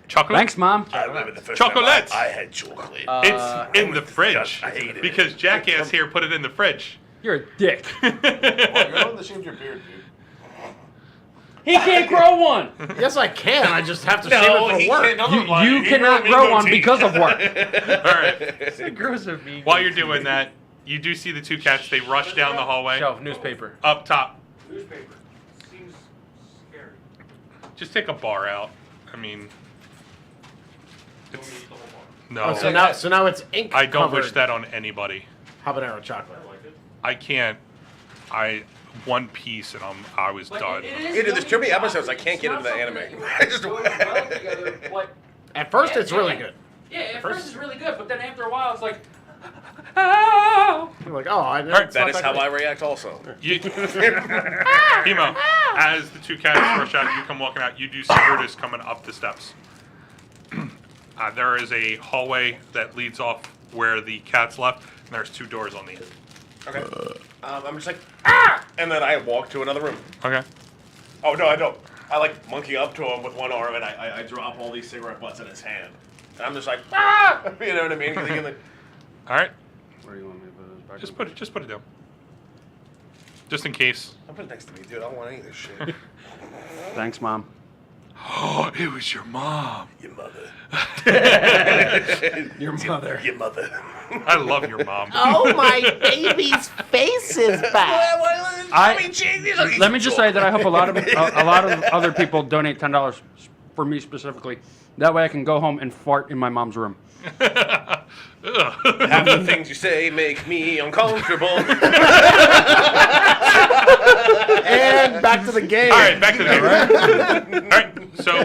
Chocolate? Thanks, Mom. I remember the first Chocolate. time I had chocolate. It's in the fridge. I hated it. Because Jackass here put it in the fridge. You're a dick. You're the one that shaved your beard, dude. He can't grow one. Yes, I can. I just have to shave it for work. You cannot grow one because of work. All right. It grows a mean. While you're doing that, you do see the 2 cats. They rush down the hallway. Shelf, newspaper. Up top. Newspaper. Seems scary. Just take a bar out. I mean, it's no. Oh, so now it's ink I don't covered wish that on anybody. habanero chocolate. I can't. One piece and I was done. There's too many episodes. I can't get into the anime. I just. At first, it's really good. Yeah, at first it's really good, but then after a while it's like, oh. You're like, oh, I know. Alright, That is how I react. Also. Emo, as the 2 cats rush out, you come walking out. You do see Brutus coming up the steps. There is a hallway that leads off where the cats left, and there's 2 doors on the end. Okay. I'm just like, and then I walk to another room. Okay. Oh no, I don't. I like monkey up to him with one arm, and I drop all these cigarette butts in his hand. And I'm just like, you know what I mean? 'Cause he can, like, All right. Where do you want me to put this back? Just put it down. Just in case. I'll put it next to me, dude. I don't want any of this shit. Thanks, Mom. Oh, it was your mom. Your mother. Your mother. Your mother. I love your mom. Oh, my baby's face is back. Let me just say that I hope a lot of other people donate $10 for me specifically. That way I can go home and fart in my mom's room. Half the things you say make me uncomfortable. And back to the game. All right, back to the game. All right, so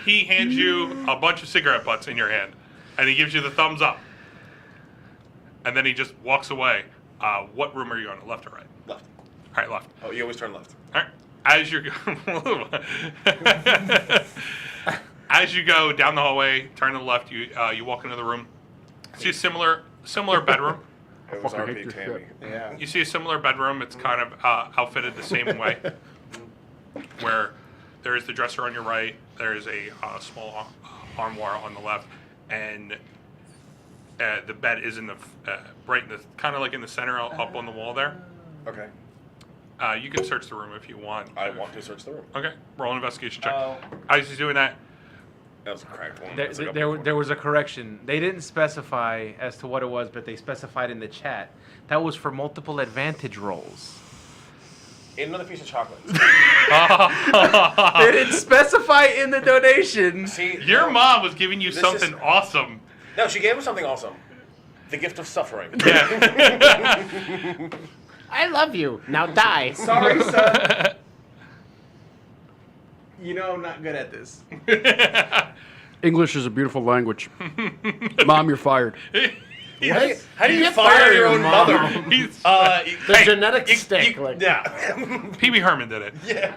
he hands you a bunch of cigarette butts in your hand, and he gives you the thumbs up. and then he just walks away. What room are you on, left or right? Left. All right, left. Oh, you always turn left. All right. As you go, as you go down the hallway, turn to the left. You walk into the room. See a similar bedroom. It was Fucking hate RP your Tammy. Yeah. You see a similar bedroom. It's kind of outfitted the same way, where there is the dresser on your right. There is a small armoire on the left, and the bed is in the right in the kind of like in the center, up on the wall there. Okay. You can search the room if you want. I want to search the room. Okay, roll an investigation check. Oh. As he's doing that, That was a cracked one. There, That's like up there, before. there was a correction. They didn't specify as to what it was, but they specified in the chat. That was for multiple advantage rolls. Ate another piece of chocolate. They didn't specify in the donation. See, your mom was giving you This something is- awesome. No, she gave us something awesome. The gift of suffering. Yeah. I love you. Now die. Sorry, son. You know I'm not good at this. English is a beautiful language. Mom, you're fired. How do you fire your own mother? He's, The Hey, genetic stick. like, Yeah. Pee-wee Herman did it. Yeah.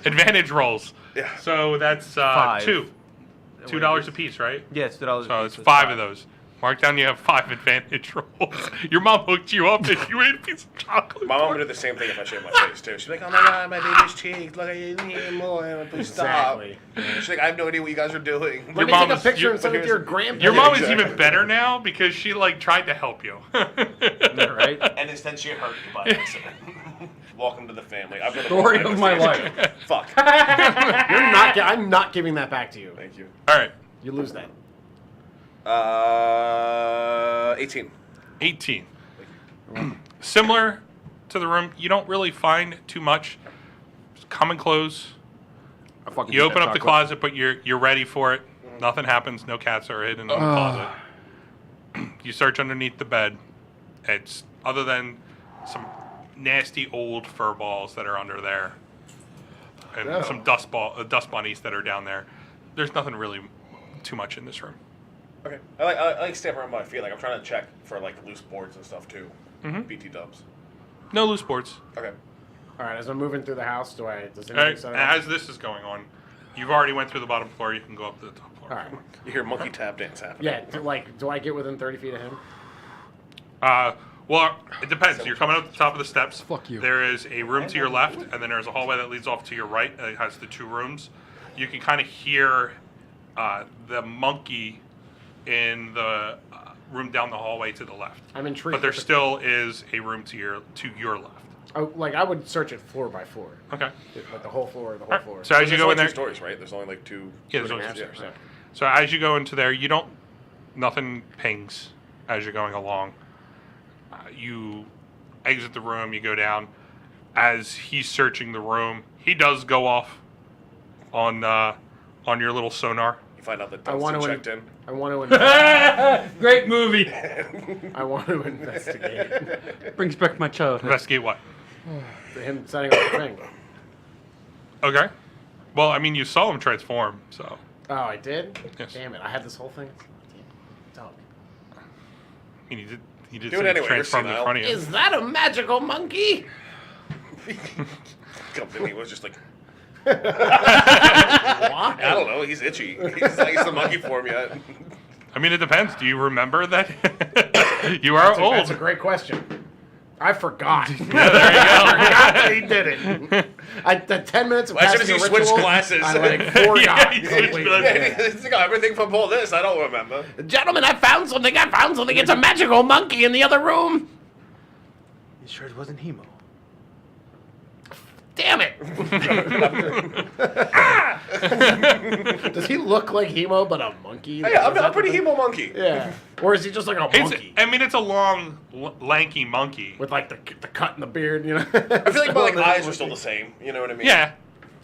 Advantage rolls. Yeah. So that's Five. $2 a piece, right? Yeah, it's $2. So it's 5 of those. Mark down, you have 5 advantage rolls. Your mom hooked you up and you ate a piece of chocolate. My mom would do the same thing if I shaved my face too. She'd be like, "Oh my god, my baby's cheeks! Look at you, more! Please stop!" Exactly. She's like, "I have no idea what you guys are doing." Let me mom take a is- picture and send it to your grandparents. Your mom is exactly. even better now because she like tried to help you. Right? And instead, she hurt you by accident. Welcome to the family. I've been Story of my life. Fuck. I'm not giving that back to you. Thank you. All right, You lose that. 18. 18. Similar to the room, you don't really find too much. Common clothes. I fucking You hate open that up the chocolate. closet, but you're ready for it. Nothing happens. No cats are hidden in the closet. You search underneath the bed. It's other than some nasty old fur balls that are under there, and Oh. some dust bunnies that are down there. There's nothing really too much in this room. Okay. I like step around by feet. Like I'm trying to check for like loose boards and stuff too. Mhm. BT dubs. No loose boards. Okay. All right, as I'm moving through the house, does All anything right. set up? As this is going on, you've already went through the bottom floor. You can go up to the top floor. All right. You hear monkey tap dance happening. Yeah, do I get within 30 feet of him? Well, it depends. You're coming up the top of the steps. Fuck you. There is a room to your left, and then there's a hallway that leads off to your right. It has the 2 rooms. You can kind of hear the monkey in the room down the hallway to the left. I'm intrigued. But there still is a room to your left. I would search it floor by floor. Okay. Like the whole floor, the whole Alright, floor. So as you There's go only in there, 2 stories, right? There's only like 2. Yeah, there's two only and a half 2 stairs. so as you go into there, nothing pings as you're going along. You exit the room, you go down. As he's searching the room, he does go off on your little sonar. You find out that I want Dunstan to checked in. I want to. Great movie. I want to investigate Brings back my childhood. Investigate what? him setting up the thing. Okay. Well, I mean, you saw him transform, so. Oh, I did. Yes. Damn it! I had this whole thing. Dog. I mean, he did Do it say anyway, you're transform in senile. front of you. Is that a magical monkey? Comes in, he was just like, Why? I don't know, he's itchy. He's like, he's the monkey form yet. I mean, it depends. Do you remember that? You are old. That's a great question. I forgot. Yeah, there you go. I forgot that he did it. The 10 minutes of As soon passing as the he switched ritual, glasses. I like forgot. Yeah, he switched completely. glasses. It's like, everything from all this, I don't remember. Gentlemen, I found something. It's a magical monkey in the other room. You sure it wasn't Hemo? Damn it. Does he look like Hemo, but a monkey? Hey, I'm Is that a pretty the thing? hemo monkey. Yeah. Or is he just like a monkey? I mean, it's a long, lanky monkey. With like the cut in the beard, you know? I feel like my eyes are still the same. You know what I mean? Yeah.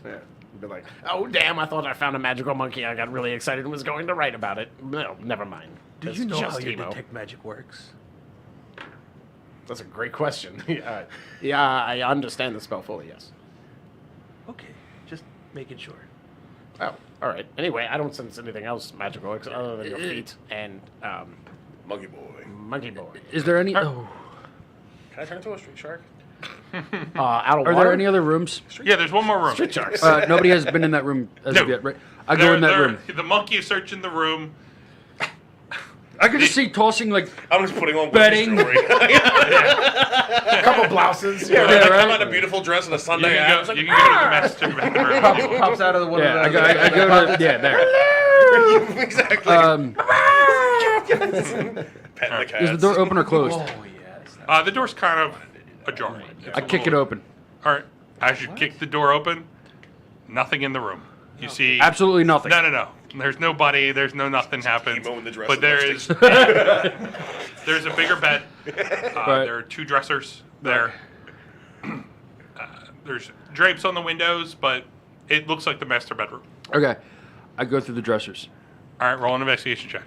Yeah. You'd be like, oh, damn, I thought I found a magical monkey. I got really excited and was going to write about it. No, never mind. Do It's you know just how your Hemo. detect magic works? That's a great question. Yeah, I understand the spell fully, yes. Okay, just making sure. Oh, all right. Anyway, I don't sense anything else magical other than your feet and Monkey boy. Monkey boy. Is there any? Oh. Can I turn into a street shark? Out of Are water? there any other rooms? Yeah, there's one more room. Street sharks. Nobody has been in that room as of No. yet, right? I go in that room. The monkey is searching the room. I could just see tossing like I'm just putting on Bedding. Jewelry. A couple blouses. Yeah, Yeah, right. right. I'm on a beautiful dress and a You Sunday can hat. go, It's like, you can go to the master bedroom. Pops out of the one yeah. of I go to there. exactly. Petting the cats. Is the door open or closed? The door's kind of ajar. I kick it open. All right. As you kick the door open, nothing in the room. You see Absolutely nothing. No. There's nobody. There's no nothing happens. Emo in the dress But of there lipstick. is. There's a bigger bed. Right. There are 2 dressers there. There's drapes on the windows, but it looks like the master bedroom. Okay. I go through the dressers. All right. Roll an investigation check.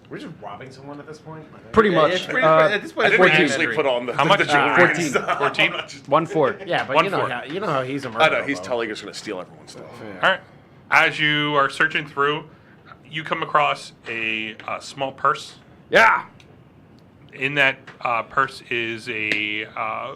We're just robbing someone at this point. Pretty much. It's pretty, at this point, I it's didn't 14. actually put on the, How much? the jewelry. 14. and stuff. 14? I'm not just- 1-4. Yeah, but 1-4. you know how he's a I murderer. know, he's though. totally just going to steal everyone's stuff. All right. As you are searching through, you come across a small purse. Yeah. In that purse is a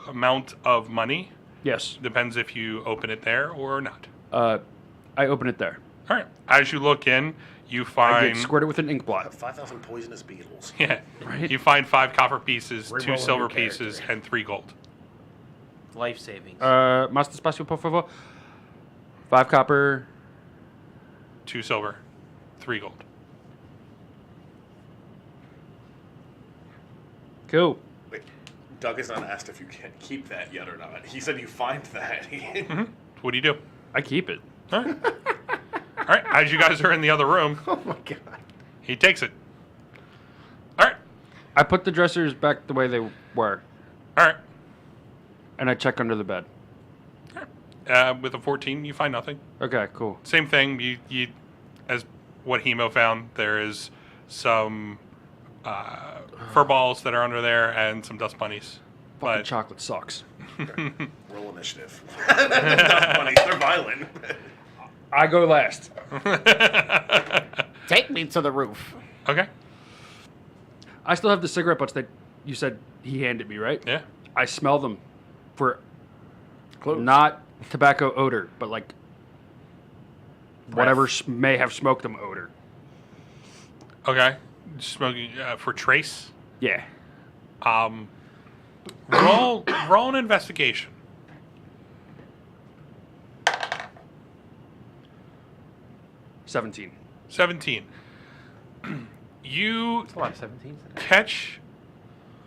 amount of money. Yes. Depends if you open it there or not. I open it there. All right. As you look in, you I find get squirted with an ink blot. 5,000 poisonous beetles. yeah, Right. you find 5 copper pieces, Rerolling 2 your silver character. pieces, and 3 gold. Life savings. Más despacio, por favor. 5 copper. 2 silver, 3 gold. Cool. Wait, Doug has not asked if you can keep that yet or not. He said you find that. What do you do? I keep it. All right. All right. As you guys are in the other room, Oh my god. he takes it. All right. I put the dressers back the way they were, All right. and I check under the bed. With a 14, you find nothing. Okay, cool. Same thing. You as what Hemo found, there is some fur balls that are under there and some dust bunnies. Fucking But chocolate sucks. Roll initiative. That's funny. They're violent. I go last. Take me to the roof. okay. I still have the cigarette butts that you said he handed me, right? Yeah. I smell them for Close. not tobacco odor, but like whatever may have smoked them odor. Okay. Smoking for trace. Yeah. Roll an investigation. 17. 17. You That's a lot of 17s. catch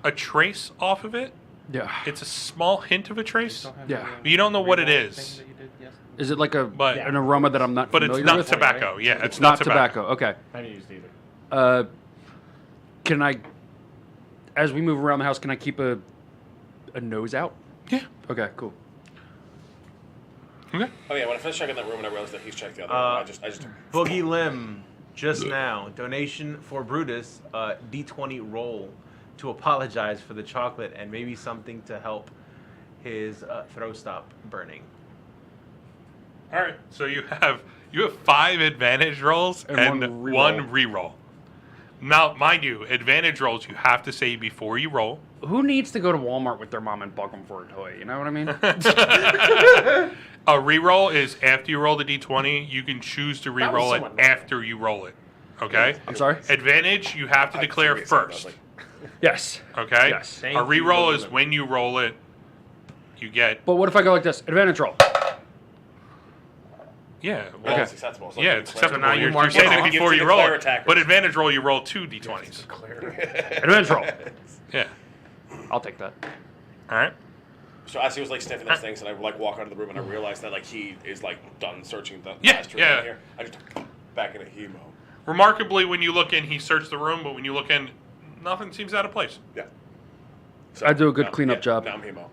a trace off of it. Yeah. It's a small hint of a trace. Yeah. You don't know what it is, Is it like a But- an aroma that I'm not but familiar it's not with? tobacco. Yeah, it's It's not tobacco. Okay. I haven't used either. Can I, as we move around the house, can I keep a nose out? Yeah. Okay, cool. Okay. Oh yeah, when I finished checking that room and I realized that he's checked the other room, I just Boogie Lim, just now, donation for Brutus, D20 roll to apologize for the chocolate and maybe something to help his throw stop burning. All right. So you have 5 advantage rolls And and, one one reroll. reroll. Now, mind you, advantage rolls you have to say before you roll. Who needs to go to Walmart with their mom and bug them for a toy? You know what I mean? A reroll is after you roll the d20, you can choose to That was reroll somewhat it normal. after you roll it. Okay? I'm sorry? Advantage you have to I declare see what you're saying, first. but I was Yes. Okay? Yes. A Thank you, reroll Boogie is Lim. when you roll it, you get. But what if I go like this? Advantage roll. Yeah. like, Well, it's acceptable. So yeah, you it's declare- acceptable. now you You're mark saying it it off. before You you roll declare it. attackers. But advantage roll, you roll 2 d20s. Advantage roll. Yeah. I'll take that. All right. So as he was like sniffing those things, and I like walk out of the room, and I realized that like he is like done searching the Yeah, last room yeah. in here. I just back into Hemo. Remarkably, when you look in, he searched the room, but when you look in, nothing seems out of place. Yeah. So, I do a good now- cleanup yeah, job. Now I'm Hemo.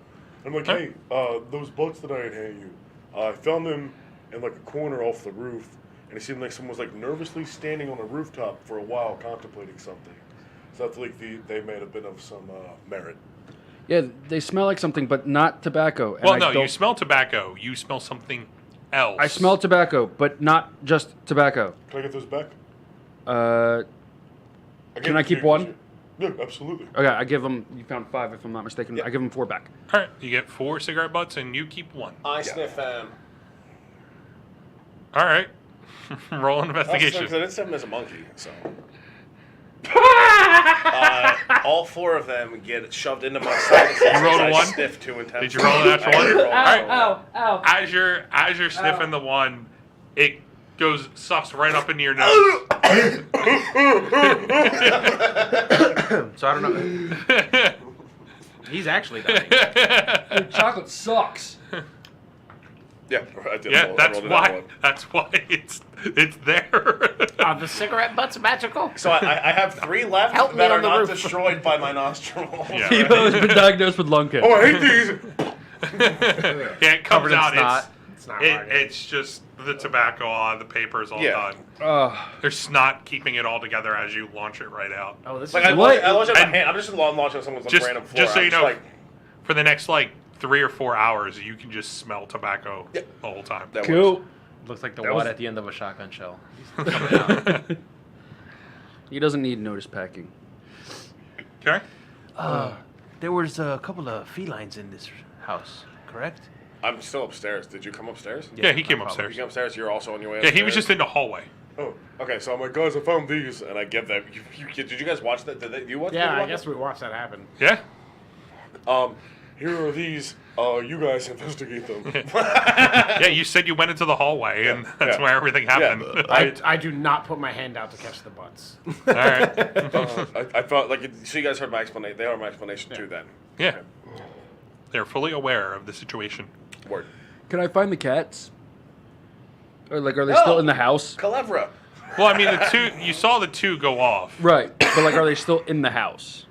I'm like, hey, those butts that I had handed you, I found them in like a corner off the roof, and it seemed like someone was like nervously standing on a rooftop for a while contemplating something. So I feel like they may have been of some merit. Yeah, they smell like something, but not tobacco. And Well, I no, you don't- smell tobacco. You smell something else. I smell tobacco, but not just tobacco. Can I get those back? Can I keep one? Yeah, absolutely. Okay, I give him. You found 5, if I'm not mistaken. I give him 4 back. All right, you get 4 cigarette butts, and you keep 1. I sniff them. All right. Roll an Because investigation. I didn't sniff him as a monkey, so. All 4 of them get shoved into my sinuses. You rolled a as I 1? Sniff too intensely. Did you roll an natural 1? I did roll a All right. Ow! Ow! As you're sniffing the 1, it sucks right up into your nose. So I don't know. He's actually dying. Dude, chocolate sucks. Yeah, I did. Yeah, I that's rolled a why. natural 1. That's why it's there. Are the cigarette butts magical? So I have 3 left Help me that on are the not roof. destroyed by my nostril. Yeah. Tebow has been diagnosed with lung cancer. Oh, I hate these. Yeah, it comes Covered in out. snot. It's not right. It's just the tobacco on the paper's all Yeah. done. There's snot keeping it all together as you launch it right out. Oh, this Like is I What? launched it with my And- hand. I'm just launching someone's like, Just, random floor. just so I'm you know, like, for the next like 3 or 4 hours, you can just smell tobacco Yeah. the whole time. that Cool. works. Looks like the That wad was- at the end of a shotgun shell. He doesn't need notice packing. Okay. There was a couple of felines in this house, correct? I'm still upstairs. Did you come upstairs? Yeah, he came no problem. upstairs. You came upstairs. You're also on your way. Yeah, he was upstairs? just in the hallway. Oh, okay. So I'm like, guys, I found these. And I give them. Did you guys watch that? Did you watch? Yeah, did you I watch guess we watched that happen. Yeah. Here are these. You guys investigate them. Yeah, you said you went into the hallway, and that's Yeah. where everything happened. I do not put my hand out to catch the butts. All right. I felt like so. You guys heard my explanation. They heard my explanation too. Then. Yeah. They're fully aware of the situation. Word. Can I find the cats? Or like, are they still in the house? Calevra. Well, I mean, you saw the 2 go off. Right, but like, are they still in the house?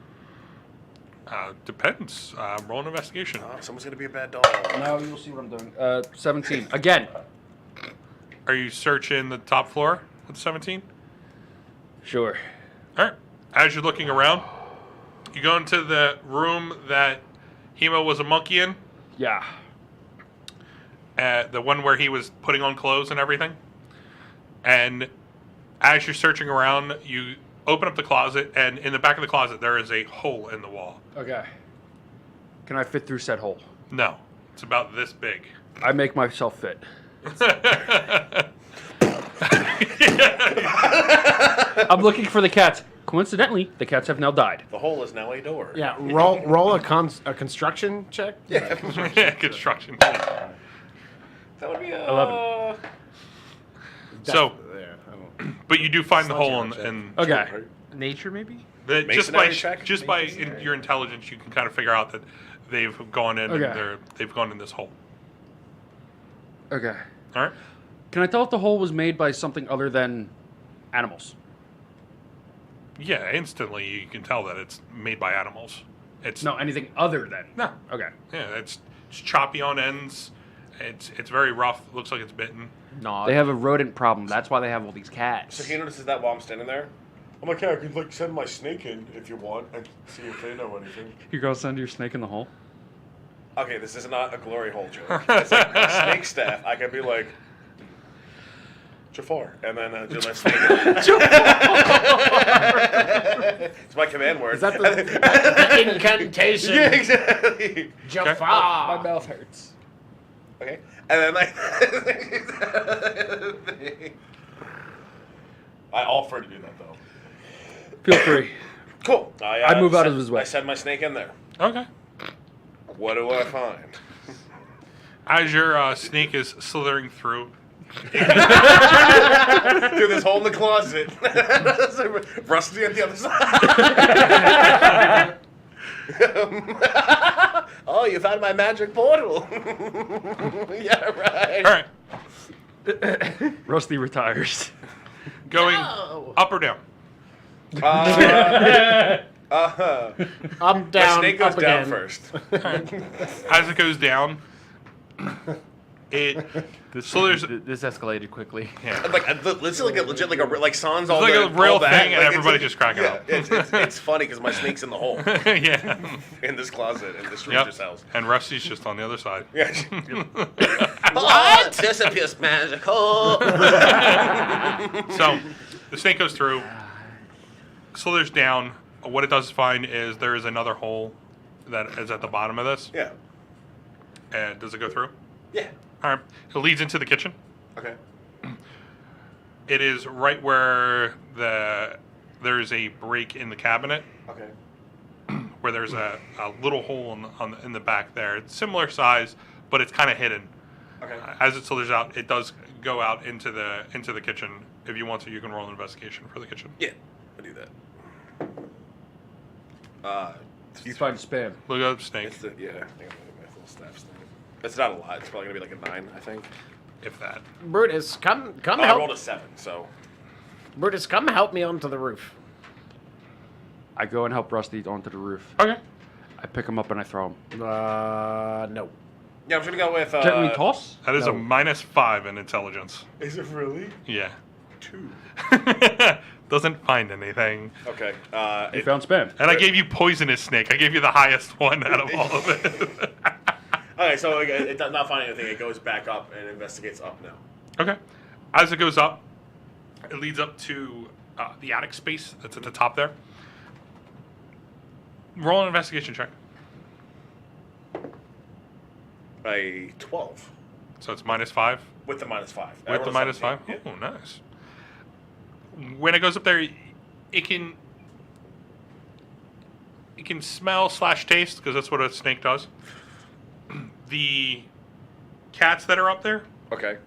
Depends. Roll an investigation. Oh, someone's gonna be a bad dog. No, you'll see what I'm doing. 17. Again. Are you searching the top floor with 17? Sure. All right. As you're looking around, you go into the room that Hemo was a monkey in, Yeah. the one where he was putting on clothes and everything. And as you're searching around, you open up the closet, and in the back of the closet, there is a hole in the wall. Okay. Can I fit through said hole? No, it's about this big. I make myself fit. I'm looking for the cats. Coincidentally, the cats have now died. The hole is now a door. Yeah, roll a construction check. Yeah. Yeah, construction. That would be 11. So, Yeah, I don't. but you do find the Sledgehammer hole, check. and Okay. Nature, maybe? Masonry check? just by your intelligence, you can kind of figure out that they've gone in Okay. and they've gone in this hole. Okay. All right. Can I tell if the hole was made by something other than animals? Yeah, instantly you can tell that it's made by animals. It's No, anything other than. no. Okay. Yeah, it's choppy on ends. It's very rough. Looks like it's bitten. No. They have a rodent problem. That's why they have all these cats. So he notices that while I'm standing there. I'm like, yeah, I could like send my snake in if you want and see if they know anything. You go send your snake in the hole? Okay, this is not a glory hole joke. It's like a snake staff. I could be like, Jafar, and then do my snake. It's my command word. Is that the incantation? Yeah, exactly. Jafar. My mouth hurts. Okay, and then like, I offer to do that though. Feel free. Cool. I move out of his way. I send my snake in there. Okay. What do I find? As your snake is slithering through, Through this hole in the closet. Rusty at the other side. Oh, you found my magic portal. Yeah, right. all right, Rusty retires. going No. up or down. Up, down, My snake goes up down again. first. As it goes down, it slithers. This escalated quickly. Yeah. Like this is like a legit like sans all It's like the, a real all that. thing, and Like, everybody it's just cracking yeah, up. It's funny because my snake's in the hole Yeah. in this closet in this Yep. stranger's house. And Rusty's just on the other side. Yeah. What? This appears magical. So the snake goes through, slithers down. What it does find is there is another hole that is at the bottom of this. Yeah. And does it go through? Yeah. All right. It leads into the kitchen. Okay. It is right where there's a break in the cabinet Okay. where there's a little hole in the back there. It's similar size, but it's kind of hidden. Okay. As it slithers out, it does go out into the kitchen. If you want to, you can roll an investigation for the kitchen. Yeah. I'll do that. You find spam. Look up snake, It's the, yeah. I think I'm gonna my full staff snake. It's not a lot. It's probably gonna be like a 9, I think. if that. Brutus, come I help. rolled a 7, so. Brutus, come help me onto the roof. I go and help Rusty onto the roof. Okay. I pick him up and I throw him. No. Yeah, I'm just gonna go with. Gently toss? That is No. a -5 in intelligence. Is it really? Yeah. 2. Doesn't find anything. Okay. You found spam. And I gave you poisonous snake. I gave you the highest one out of all of it. Okay, so it does not find anything. It goes back up and investigates up now. Okay. As it goes up, it leads up to the attic space that's at the top there. Roll an investigation check. A 12 So it's -5 with the -5. I with the rolled a -5. 17, yeah. Oh, nice. When it goes up there, it can smell/taste because that's what a snake does. The cats that are up there, Okay.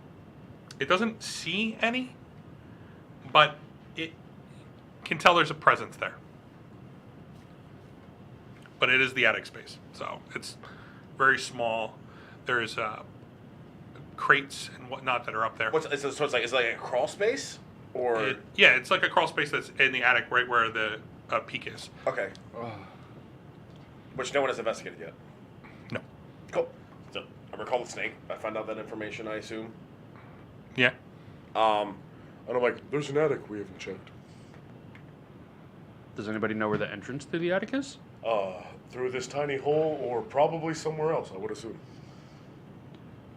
it doesn't see any, but it can tell there's a presence there. But it is the attic space, so it's very small. There's crates and whatnot that are up there. So it's like a crawl space, or Yeah, it's like a crawl space that's in the attic, right where the peak is. okay, which no one has investigated yet. No. Cool. So I recall the snake. I found out that information. I assume. Yeah. And I'm like, there's an attic we haven't checked. Does anybody know where the entrance to the attic is? Through this tiny hole, or probably somewhere else, I would assume.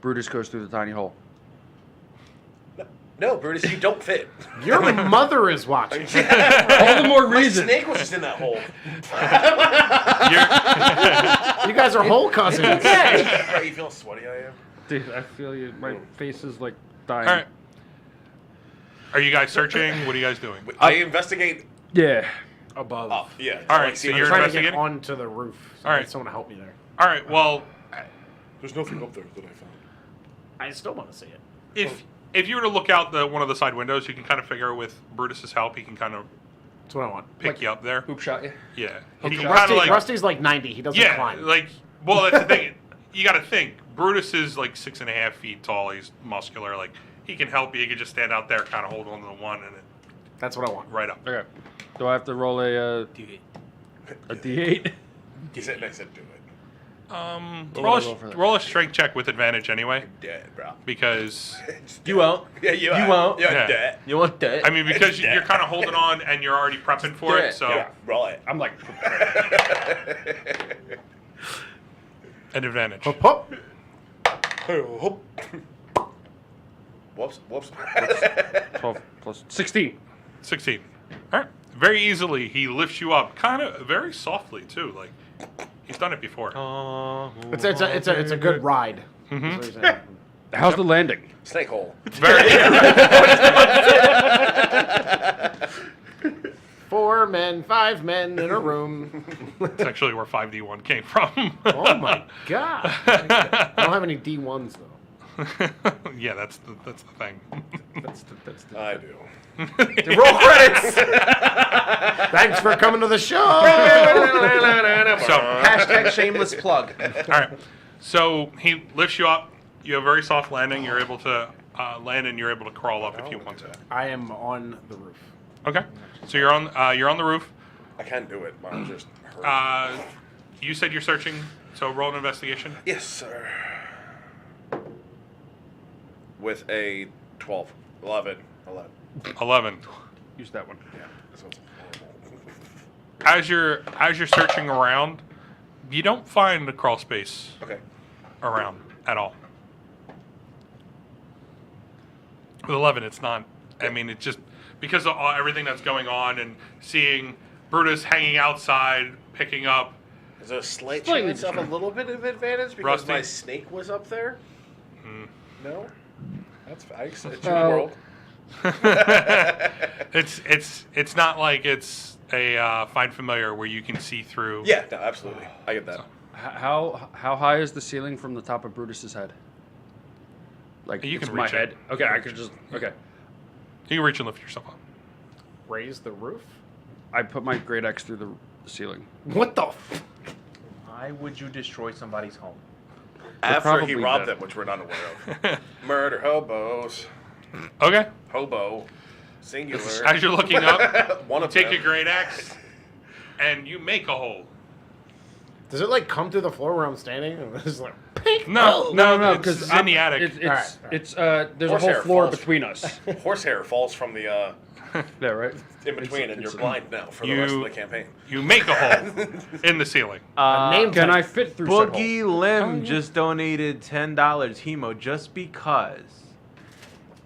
Brutus goes through the tiny hole. No, Brutus, you don't fit. Your mother is watching. All the more My reason. snake was just in that hole. You guys are whole cousins. Right, you feel how sweaty I am? Dude, I feel you. My face is like dying. All right. Are you guys searching? What are you guys doing? I investigate Yeah. Above. up. Yeah. All right, Like, so see, you're I'm trying to get investigating? onto the roof. So All I right. need someone to help me there. All right. Well, There's nothing up there that I found. I still want to see it. if you were to look out one of the side windows, you can kind of figure with Brutus's help, he can kind of That's what I want. pick you up there. Hoop shot you. Yeah. He can Rusty, kind of like Rusty's like 90. He doesn't yeah, climb. like well, that's the thing. You got to think. Brutus is like 6.5 feet tall. He's muscular. Like he can help you. He can just stand out there, kind of hold on to the one, and it That's what I want. right up. Okay. Do I have to roll a D8? He said next to do it. What would Roll I roll for that? roll a strength check with advantage anyway, Dead, bro. because You won't. Yeah, you won't. You're Yeah. dead. You want that? I mean because Yeah. you're kind of holding on and you're already prepping for Yeah, it. So Yeah, roll it. I'm like, an advantage. Hop, hop. Hey, hop. Whoops. 12 plus 16. 16. All right. Very easily, he lifts you up, kind of very softly too. Like he's done it before. It's a good ride. That's what he's saying. How's the landing? Snake hole. Very. 4 men, 5 men in a room. That's actually where 5D1 came from. Oh my god! I don't have any D1s though. Yeah, that's the thing. I do. Roll credits. Thanks for coming to the show. So, Hashtag shameless plug. all right. So he lifts you up. You have a very soft landing. You're able to land and you're able to crawl up if you want to. I am on the roof. Okay. So you're on the roof. I can do it. Mine just hurt. You said you're searching. So roll an investigation. Yes, sir. With a 12. 11. 11. Use that one. Yeah, this one's horrible. As you're searching around, you don't find a crawl space Okay. around at all. With 11, it's not. I mean, it's just because of everything that's going on and seeing Brutus hanging outside, picking up. Is there a slight Slightly chance of a little bit of advantage because Rusty? my snake was up there? No? That's facts. It's your Oh. world. It's not like it's a Find Familiar where you can see through. Yeah, no, absolutely. I get that. How high is the ceiling from the top of Brutus's head? Like You it's can my reach it. head. Okay, I could just okay. You can reach and lift yourself up. Raise the roof? I put my great axe through the ceiling. What the f... Why would you destroy somebody's home? After he probably robbed dead. them, which we're not aware of. Murder hobos. Okay. Hobo. Singular. As you're looking up, One you of take them. your great axe and you make a hole. Does it like come through the floor where I'm standing? And it's like, No, No, it's because in the attic. It's Alright. it's there's a whole Horsehair floor falls. between us. Horsehair falls from the Yeah, right. in between, and it's- you're blind now for the rest of the campaign. You make a hole in the ceiling. name Can tag. I fit through said hole? Boogie Lim just donated $10 Hemo just because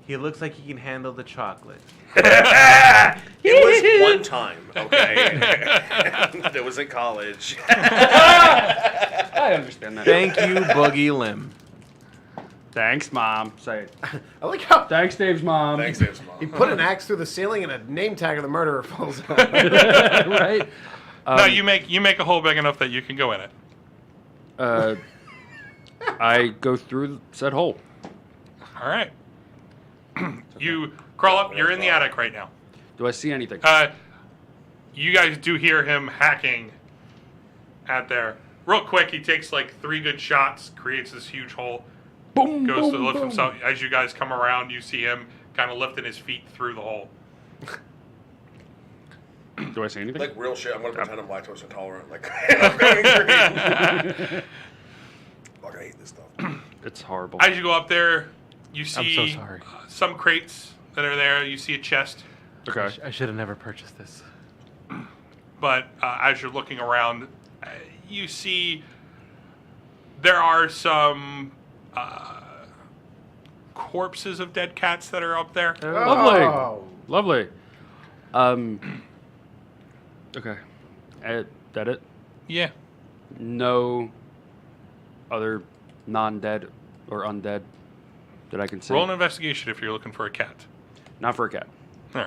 he looks like he can handle the chocolate. It was one time, okay? It was in college. I understand that. Thank you, Boogie Lim. Thanks, Mom. Say it. I like how Thanks, Dave's mom. Thanks, Dave's he mom. put an axe through the ceiling and a name tag of the murderer falls out. Right? No, you make a hole big enough that you can go in it. I go through said hole. All right. You crawl up. You're in the attic right now. Do I see anything? You guys do hear him hacking at there. Real quick, he takes like 3 good shots, creates this huge hole, Boom. goes to boom, lift boom. himself. As you guys come around, you see him kind of lifting his feet through the hole. Do I see anything? Like real shit, I'm gonna pretend I'm lactose intolerant. Like, I'm going green. Fuck, I hate this stuff. It's horrible. As you go up there, you see so sorry. Some crates that are there. You see a chest. Okay. I should have never purchased this. But as you're looking around, you see there are some corpses of dead cats that are up there. Lovely. Oh. Lovely. Okay. That it? Yeah. No other non-dead or undead that I can see. Roll an investigation if you're looking for a cat. Not for a cat. All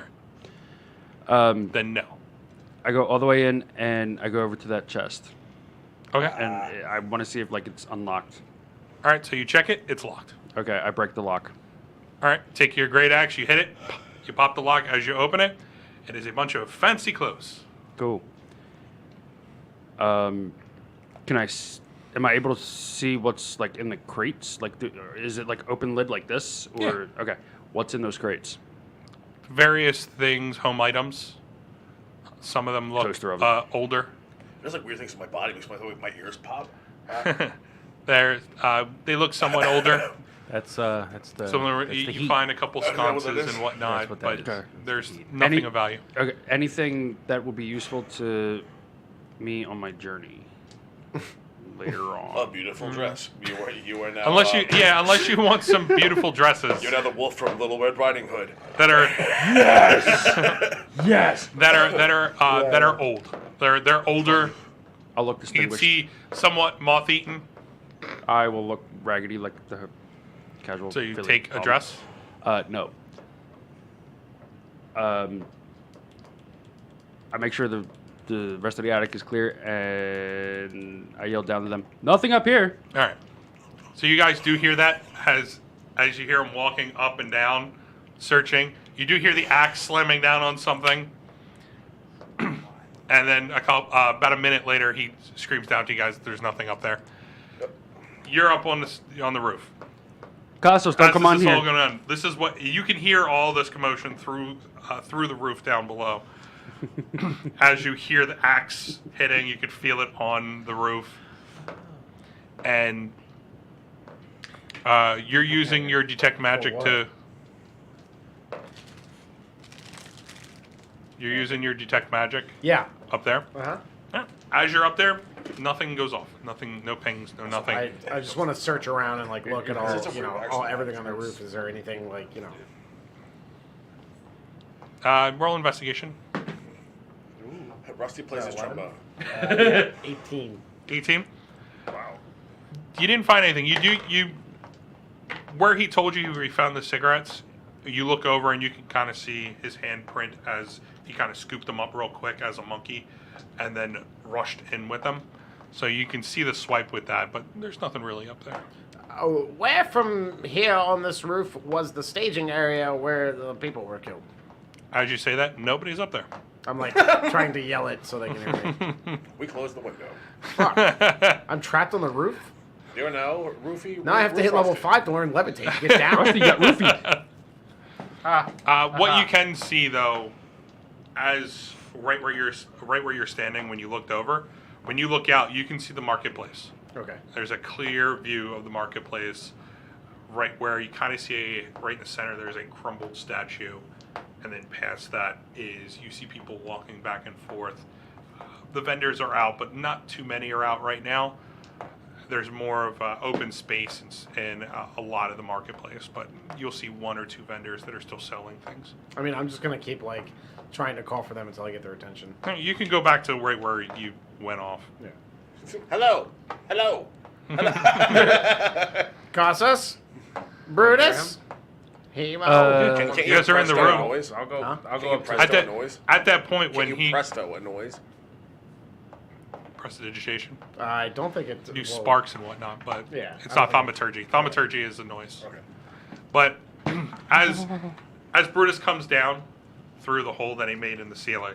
right. Then no. I go all the way in and I go over to that chest Okay. and I want to see if like it's unlocked. All right. So you check it. It's locked. Okay, I break the lock. All right. Take your great axe. You hit it. You pop the lock. As you open it, it is a bunch of fancy clothes. Cool. Can I? Am I able to see what's like in the crates? Like, is it like open lid like this, or okay? What's in those crates? Various things, home items. Some of them look Toaster oven. older. There's like weird things in my body. Makes my ears pop. They look somewhat older. That's the. Some of them, that's you the heat. find a couple Is that what sconces that is? and whatnot, That's what that but is. there's nothing Any- of value. Okay, anything that will be useful to me on my journey later A on. beautiful dress. You are now. Unless you want some beautiful dresses You're now the wolf from Little Red Riding Hood. that are Yes. that are old. They're older. I'll look You can distinguished. see somewhat moth-eaten. I will look raggedy like the casual. So you Philly take a column. dress. No. I make sure the rest of the attic is clear, and I yell down to them, "Nothing up here." All right. So you guys do hear that as you hear him walking up and down, searching. You do hear the axe slamming down on something, and then about a minute later, he screams down to you guys, "There's nothing up there." You're up on the roof. Costos, don't As come this on is here. all going on, this is what you can hear all this commotion through the roof down below. As you hear the axe hitting, you could feel it on the roof, and you're using your detect magic to. You're using your detect magic Yeah. up there. Uh-huh. Yeah. As you're up there, nothing goes off. Nothing, no pings, no nothing. I just want to search around and like look at all, It's a you know, weird all accent. everything on the roof. Is there anything like, you know? Roll investigation. Rusty plays his 11? trombone. 18. 18. Wow. You didn't find anything. You where he told you where he found the cigarettes. You look over and you can kind of see his handprint as he kind of scooped them up real quick as a monkey, and then rushed in with them. So you can see the swipe with that, but there's nothing really up there. Oh, where from here on this roof was the staging area where the people were killed? As you say that, nobody's up there. I'm like trying to yell it so they can hear me. We closed the window. Fuck. I'm trapped on the roof? You know, Roofy. Now I have to hit level 5 to learn levitate. Get down. Rusty got roofied. What you can see though, as right where you're standing when you looked over, when you look out, you can see the marketplace. Okay. There's a clear view of the marketplace, right where you kind of see right in the center. There's a crumbled statue, and then past that is you see people walking back and forth. The vendors are out, but not too many are out right now. There's more of open space in a lot of the marketplace, but you'll see 1 or 2 vendors that are still selling things. I mean, I'm just going to keep, like, trying to call for them until I get their attention. You can go back to right where you went off. Yeah. Hello. Hello. Casas? Brutus? Hemo? Can You guys are in the presto a room. Noise? I'll go. Huh? I'll Can go you up to presto At that, a noise? at that point Can when you he presto a noise? prestidigitation, I don't think it... do well, sparks and whatnot, but Yeah, it's I not don't thaumaturgy. Thaumaturgy is a noise. Okay. But as Brutus comes down through the hole that he made in the ceiling,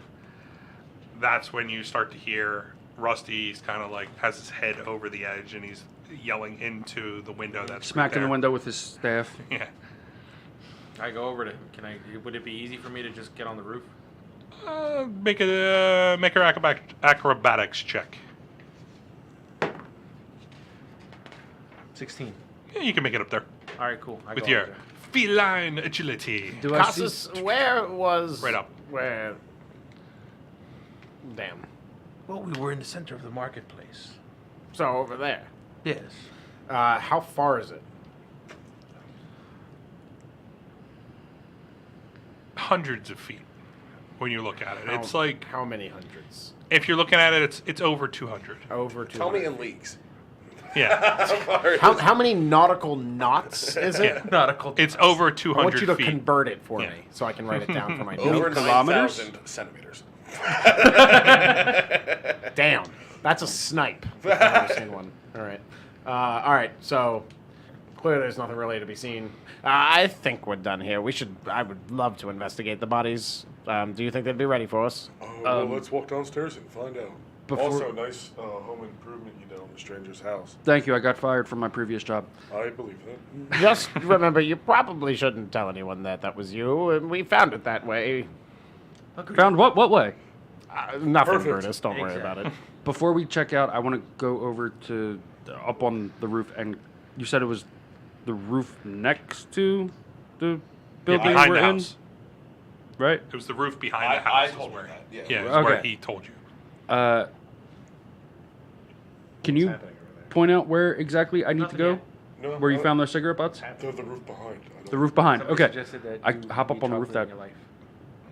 that's when you start to hear Rusty's kind of like has his head over the edge and he's yelling into the window that's Smacking the right window with his staff. there. Yeah. I go over to him. Would it be easy for me to just get on the roof? Make her acrobatics check. 16. Yeah, you can make it up there All right, cool. I with go your up there. feline agility. Do I see? Casas, where was... Right up. Where... Damn. Well, we were in the center of the marketplace. So, over there. Yes. How far is it? Hundreds of feet when you look at it. It's like How many hundreds? if you're looking at it, it's over 200. Over 200. Tell me in leagues. Yeah, How many nautical knots is it? Yeah. Nautical. it's over I want 200 you to feet. convert it for Yeah. me so I can write it down for my Over notes. Kilometers? 9,000 centimeters. Damn. That's a snipe. If I've ever seen one. All right. All right. So clearly there's nothing really to be seen. I think we're done here. I would love to investigate the bodies. Do you think they'd be ready for us? Well, let's walk downstairs and find out. Before- Also, nice home improvement you did on the stranger's house. Thank you. I got fired from my previous job. I believe that. Just remember, you probably shouldn't tell anyone that was you, and we found it that way. Found what? What way? Nothing, Perfect. Brutus. Don't worry about it. Before we check out, I want to go over to up on the roof, and you said it was the roof next to the building behind we're the in, house. right? It was the roof behind the house. I is told where, her that. Yeah. Yeah, is where Okay. he told you. Can you point out where exactly I need to go? No, Where you found those cigarette butts? the roof behind. I don't The roof behind. Somebody Okay. suggested that I you hop up need on the roof chocolate that in your life.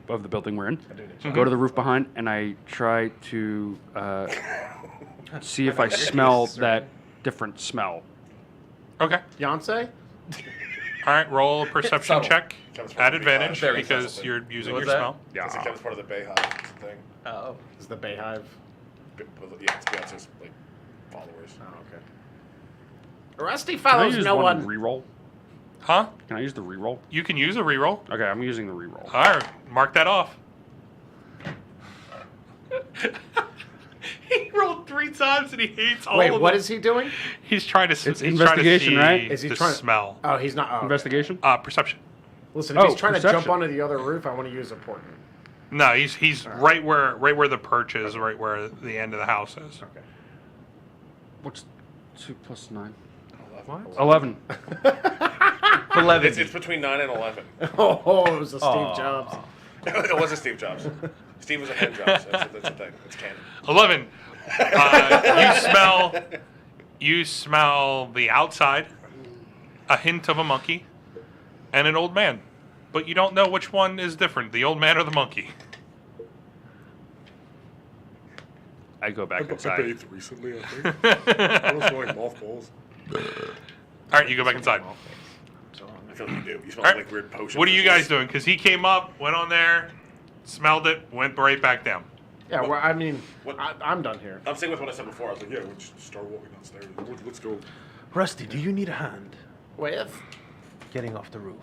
of the building we're in. Go to the roof behind, and I try to see if I smell that different smell. Okay. Beyonce? All right. Roll a perception Subtle. check Comes from at the advantage Very because subtle. you're using What's your that? smell. Because it comes part of the Bayhive thing. Oh. Is the Bayhive? Yeah, it's Beyonce's like followers. Oh, okay. Rusty Can I follows use no one one. reroll? Huh? Can I use the reroll? You can use a reroll. Okay, I'm using the reroll. All right. Mark that off. He rolled 3 times and he hates all Wait, of what them. is he doing? He's trying to. It's he's investigation, trying to see right? Is he the trying- smell? Oh, he's not. Oh, okay. Investigation? Perception. Listen, if he's Oh, trying to perception. jump onto the other roof, I want to use a portent. No, he's right where the perch is, right where the end of the house is. Okay. What's 2 plus 9? What? 11. 11. It's between 9 and 11. Oh, it was a Steve Jobs. It wasn't Steve Jobs. Steve was a hand Jobs. That's the thing. It's canon. 11. You smell the outside, a hint of a monkey, and an old man. but you don't know which one is different, the old man or the monkey. I go back I inside. bathed recently, I think. I was like mothballs. All right, you go back inside. I feel like you do. You smell All right. like weird potion. What are you guys doing? Because he came up, went on there, smelled it, went right back down. Yeah, well, I mean, What- I'm done here. I'm saying with what I said before. I was like, Yeah, we'll just start walking downstairs. Let's go. Rusty, do you need a hand With? getting off the roof?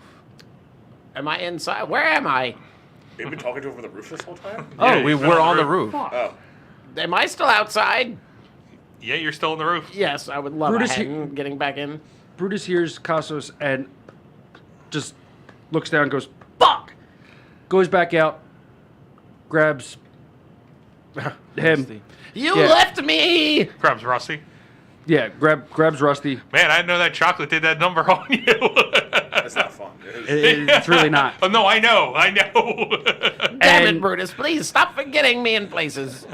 Am I inside? Where am I? you've been talking to over the roof this whole time? Oh, Yeah, we you've been were on on the the roof. Oh. Am I still outside? Yeah, you're still on the roof. Yes, I would love Brutus, a hand getting back in. Brutus hears Cassos and just looks down and goes, fuck! Goes back out, grabs him. You Yeah. left me! Grabs Rusty. Yeah, grabs Rusty. Man, I didn't know that chocolate did that number on you. That's not fun. It's really not. Oh, no, I know. Damn And- it, Brutus, please stop forgetting me in places.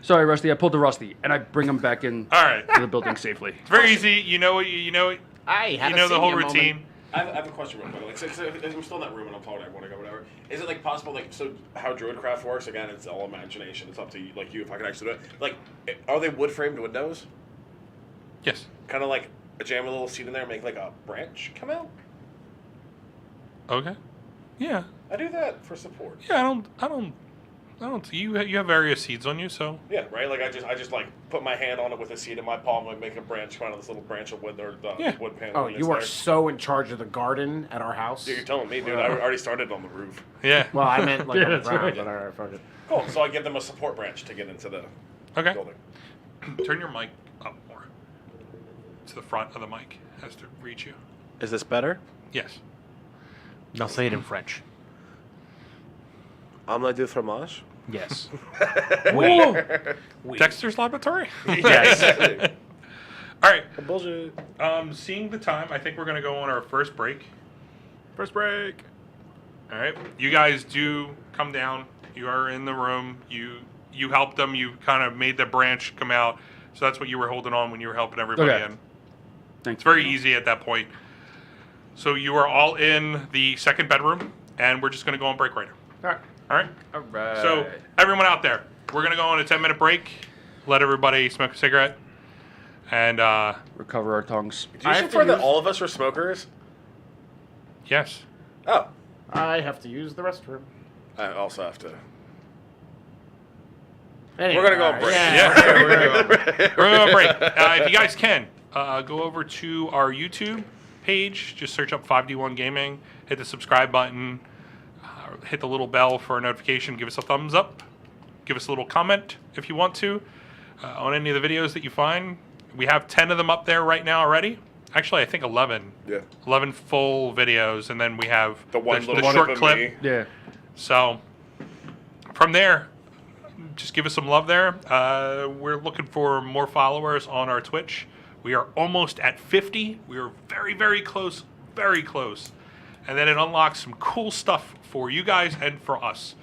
Sorry, Rusty. I pulled the Rusty, and I bring him back in All right. to the building safely. It's very easy. You know I had you a know the whole senior routine. moment. I have a question real quick. Like, so I'm still in that room and I'm talking to everyone, like, whatever. Is it like possible, like, so how Druidcraft works? Again, it's all imagination. It's up to you, like you, if I can actually do it. Like, are they wood framed windows? Yes. Kind of like jam a little seat in there and make like a branch come out. Okay. Yeah. I do that for support. Yeah. I don't. You have various seeds on you, so. Yeah, right. Like I just like put my hand on it with a seed in my palm and make a branch come out of this little branch of wood or the Yeah. wood panel. Oh, and you are it's so in charge of the garden at our house. there. You're telling me, dude. I already started on the roof. Yeah. Well, I meant like Yeah, on the that's ground, right. but all right, fuck it. Cool. So I give them a support branch to get into the Okay. building. Turn your mic up more. To the front of the mic has to reach you. Is this better? Yes. Now say it in French. Omelette du fromage. Yes. Dexter's Laboratory? Yes. All right. Bullshit. Seeing the time, I think we're going to go on our first break. First break. All right. You guys do come down. You are in the room. You helped them. You kind of made the branch come out. So that's what you were holding on when you were helping everybody Okay. in. Thanks. It's very easy at that point. So you are all in the second bedroom, and we're just going to go on break right now. All right. All right? All right. So everyone out there, we're going to go on a 10-minute break. Let everybody smoke a cigarette. And, Recover our tongues. Do you I have to prefer that use- all of us are smokers? yes. Oh. I have to use the restroom. I also have to. Anyway, We're gonna go on all break. Yeah, we're going to go on break. If you guys can, go over to our YouTube page. Just search up 5D1 Gaming. Hit the subscribe button. Hit the little bell for a notification. Give us a thumbs up. Give us a little comment if you want to on any of the videos that you find. We have 10 of them up there right now already. Actually, I think 11. Yeah. 11 full videos, and then we have The one the little short clip of clip. me. Yeah. So from there, just give us some love there. We're looking for more followers on our Twitch. We are almost at 50. We are very, very close, very close. And then it unlocks some cool stuff for you guys and for us.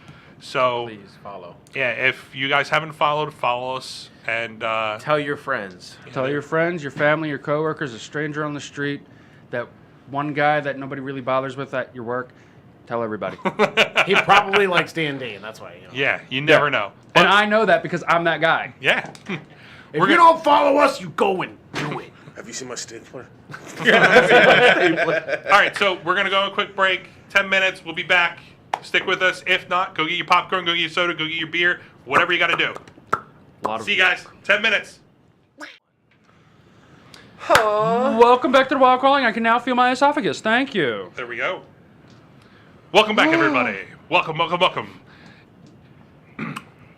So Please follow. yeah, if you guys haven't followed, follow us. And Tell your friends. Tell your friends, your family, your coworkers, a stranger on the street, that one guy that nobody really bothers with at your work. Tell everybody. He probably likes D&D, and that's why. You know. yeah, you never know. And I know that because I'm that guy. Yeah. If you don't follow us, you go and do it. Have you seen my stapler? All right, so we're going to go on a quick break. 10 minutes. We'll be back. Stick with us. If not, go get your popcorn, go get your soda, go get your beer, whatever you got to do. See you guys. 10 minutes. Welcome back to the Wild Calling. I can now feel my esophagus. Thank you. There we go. Welcome back, everybody. Welcome, welcome, welcome.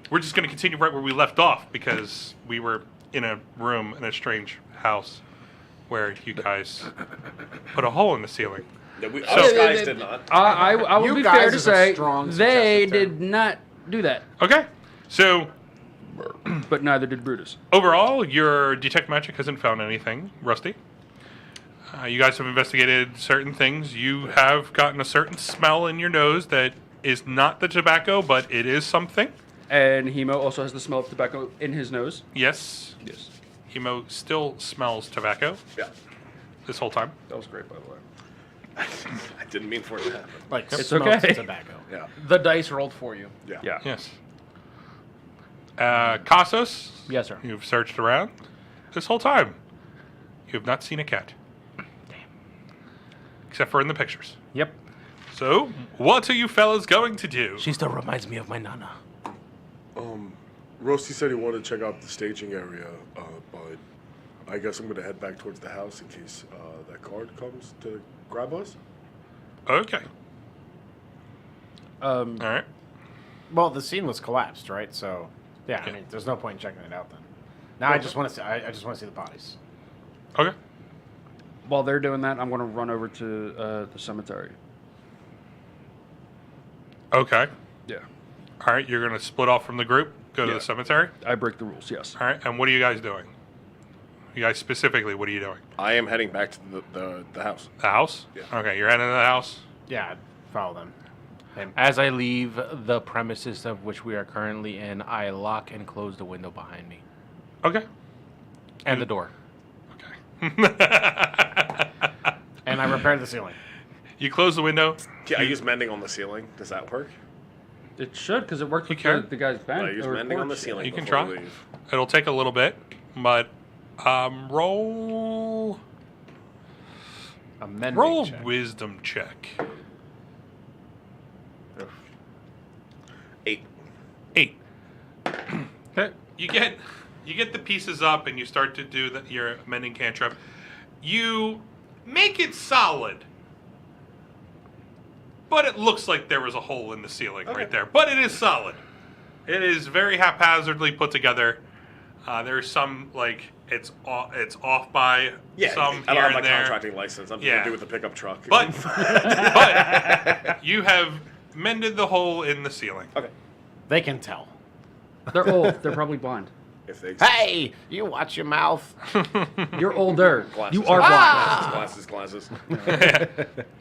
We're just going to continue right where we left off because we were in a room in a strange house where you guys put a hole in the ceiling. Yeah, we, So- us guys did not. I will You be guys fair to is a say strong they suggestive term. did not do that, Okay, so but neither did Brutus. overall, your detect magic hasn't found anything, Rusty. You guys have investigated certain things. You have gotten a certain smell in your nose that is not the tobacco, but it is something. And Hemo also has the smell of tobacco in his nose. Yes. Yes. Hemo still smells tobacco Yeah. this whole time. That was great, by the way. I didn't mean for it to happen. Like It's smoked okay. tobacco. Yeah. The dice rolled for you. Yeah. Yeah. Yes. Cassos, Yes, sir. you've searched around this whole time. You have not seen a cat. Except for in the pictures. Yep. So, what are you fellas going to do? She still reminds me of my nana. Rusty said he wanted to check out the staging area, but I guess I'm gonna head back towards the house in case that guard comes to grab us. Okay. All Um, right. Well, the scene was collapsed, right? So, yeah, I mean, there's no point in checking it out then. Now I just want to see. I just want to see the bodies. Okay. while they're doing that, I'm going to run over to the cemetery. Okay. Yeah. All right. You're going to split off from the group, go to Yeah. the cemetery. I break the rules, yes. All right. And what are you guys doing? You guys specifically, what are you doing? I am heading back to the house. The house? Yeah. Okay. You're heading to the house. Yeah, I'd follow them. As I leave the premises of which we are currently in, I lock and close the window behind me Okay. and the door. Okay. And I repaired the ceiling. You close the window. Yeah, I use mending on the ceiling. Does that work? It should, because it worked with can. the guy's bench. I use mending on the ceiling. You can before try. we leave. It'll take a little bit, but roll Amendment a check. wisdom check. 8. 8. Okay. You get the pieces up and you start to do your mending cantrip. You make it solid. But it looks like there was a hole in the ceiling right there. But it is solid. It is very haphazardly put together. There's some it's off by Yeah, some I don't here have my and there. contracting license. I'm Yeah. going to do with the pickup truck. But you have mended the hole in the ceiling. okay. They can tell. They're old. They're probably blind. If they Hey, you watch your mouth. You're older. Glasses. You are blind. Glasses.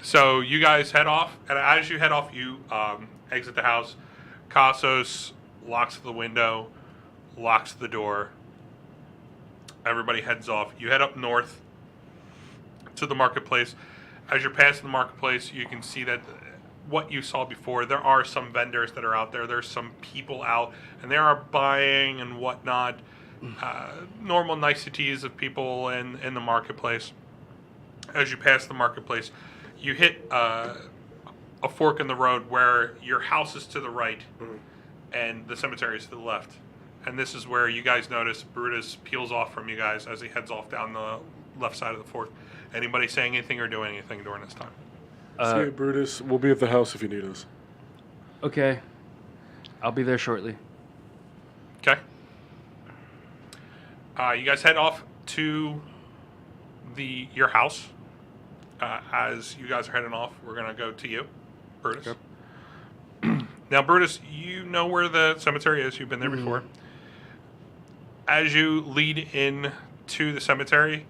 So you guys head off, and as you head off, you exit the house. Cassos locks the window, locks the door. Everybody heads off. You head up north to the marketplace. As you're passing the marketplace, you can see that what you saw before, there are some vendors that are out there. There's some people out, and they are buying and whatnot. Normal niceties of people in the marketplace. As you pass the marketplace, you hit a fork in the road where your house is to the right and the cemetery is to the left. And this is where you guys notice Brutus peels off from you guys as he heads off down the left side of the fork. Anybody saying anything or doing anything during this time? See you, Brutus. We'll be at the house if you need us. Okay. I'll be there shortly. Okay. You guys head off to your house. As you guys are heading off, we're gonna go to you, Brutus. Now, Brutus, you know where the cemetery is. You've been there before. As you lead in to the cemetery,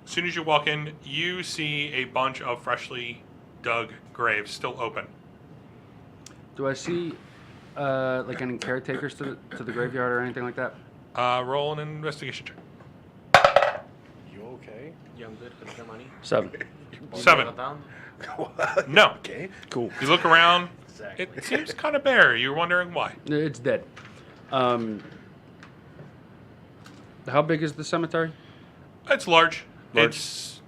as soon as you walk in, you see a bunch of freshly dug graves still open. Do I see any caretakers to the graveyard or anything like that? Roll an investigation check. You okay? Yeah, I'm good. Can I get money? 7. 7. Down? No. Okay. Cool. You look around. It seems kind of bare. You're wondering why. It's dead. How big is the cemetery? It's large. Large. It's.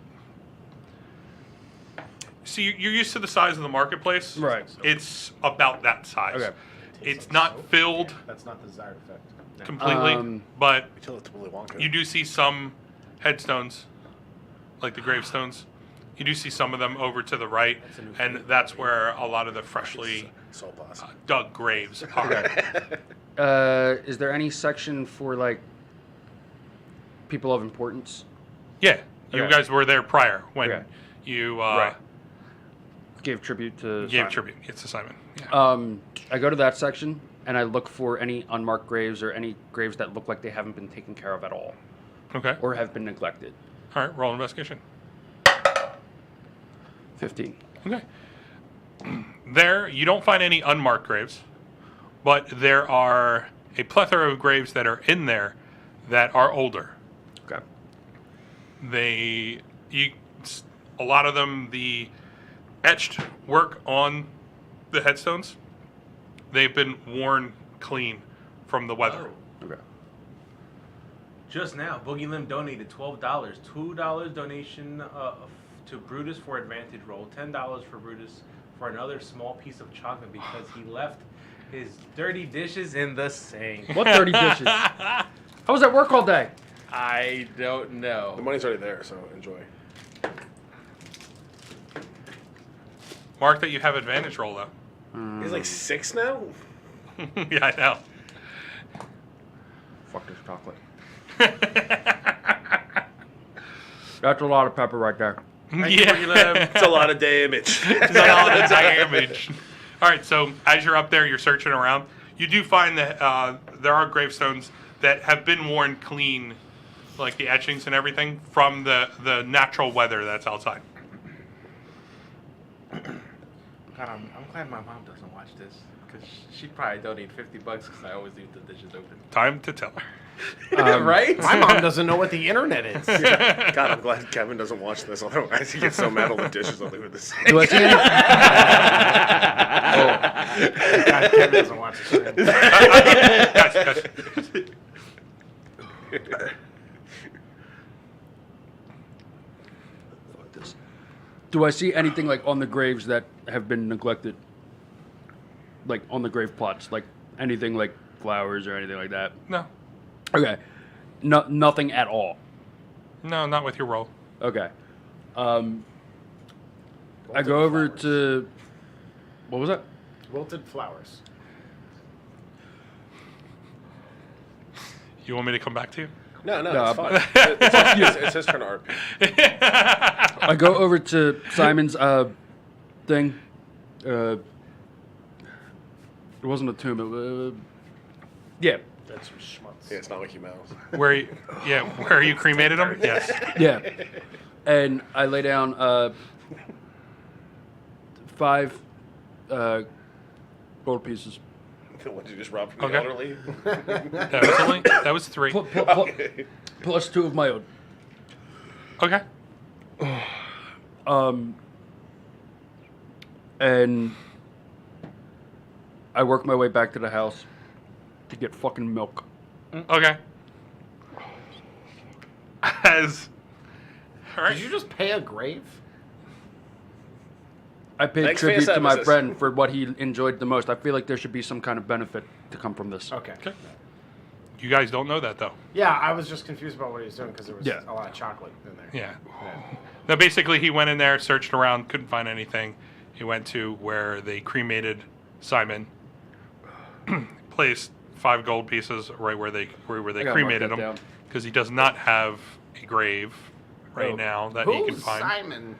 See, you're used to the size of the marketplace. Right. It's about that size. Okay. It's not filled That's not the desired effect. completely, but We tell it to Willy Wonka. you do see some headstones, like the gravestones. You do see some of them over to the right, and that's where a lot of the freshly Soul boss. dug graves are. Is there any section for people of importance? Yeah, you Okay. guys were there prior when Okay. you Gave tribute to gave Simon. tribute. It's to Simon. Yeah. I go to that section and I look for any unmarked graves or any graves that look like they haven't been taken care of at all Okay. or have been neglected. All right. Roll investigation. 15. Okay. There, you don't find any unmarked graves, but there are a plethora of graves that are in there that are older. Okay. A lot of them, etched work on the headstones. They've been worn clean from the weather. Okay. Just now, Boogie Lim donated $12. $2 donation to Brutus for advantage roll. $10 for Brutus for another small piece of chocolate because he left his dirty dishes in the sink. What dirty dishes? I was at work all day. I don't The know. money's already there, so enjoy. Mark that you have advantage roll though. He's like 6 now? Yeah, I know. Fuck this chocolate. That's a lot of pepper right there. Yeah. It's a lot of damage. It's a lot of damage. All right, so as you're up there, you're searching around. You do find that there are gravestones that have been worn clean, like the etchings and everything, from the natural weather that's outside. God, I'm glad my mom doesn't watch this because she'd probably donate $50 because I always leave the dishes open. Time to tell her. Right? My mom doesn't know what the internet is. God, I'm glad Kevin doesn't watch this. Otherwise, he gets so mad all the dishes I'll leave at the sink. Do I see any? God, Kevin doesn't watch the stream. Guys. Do I see anything like on the graves that have been neglected? Like on the grave plots, like anything like flowers or anything like that? No, Okay, no, nothing at all. no, not with your roll. Okay, I go over to what was that? Wilted flowers. You want me to come back to you? No, No, it's fine. It's his turn to RP. I go over to Simon's thing. It wasn't a tomb. It was, yeah, That's some schmutz. Yeah, it's not Mickey Mouse. Where are you cremated them? Yes. yeah. And I lay down 5 gold pieces. What, did you just rob from Okay. the elderly? That was 3. Plus 2 of my own. Okay. And I work my way back to the house to get fucking milk. Okay. As all right. Did you just pay a grave? I paid Thanks for your tribute to my services. friend for what he enjoyed the most. I feel like there should be some kind of benefit to come from this. Okay. Okay. You guys don't know that though. Yeah, I was just confused about what he was doing because there was Yeah. a lot of chocolate in there. Yeah. Yeah. No, basically he went in there, searched around, couldn't find anything. He went to where they cremated Simon, placed 5 gold pieces right where they gotta mark cremated that him, down. because he does not have a grave right Oh. now that he can Who's find. Simon?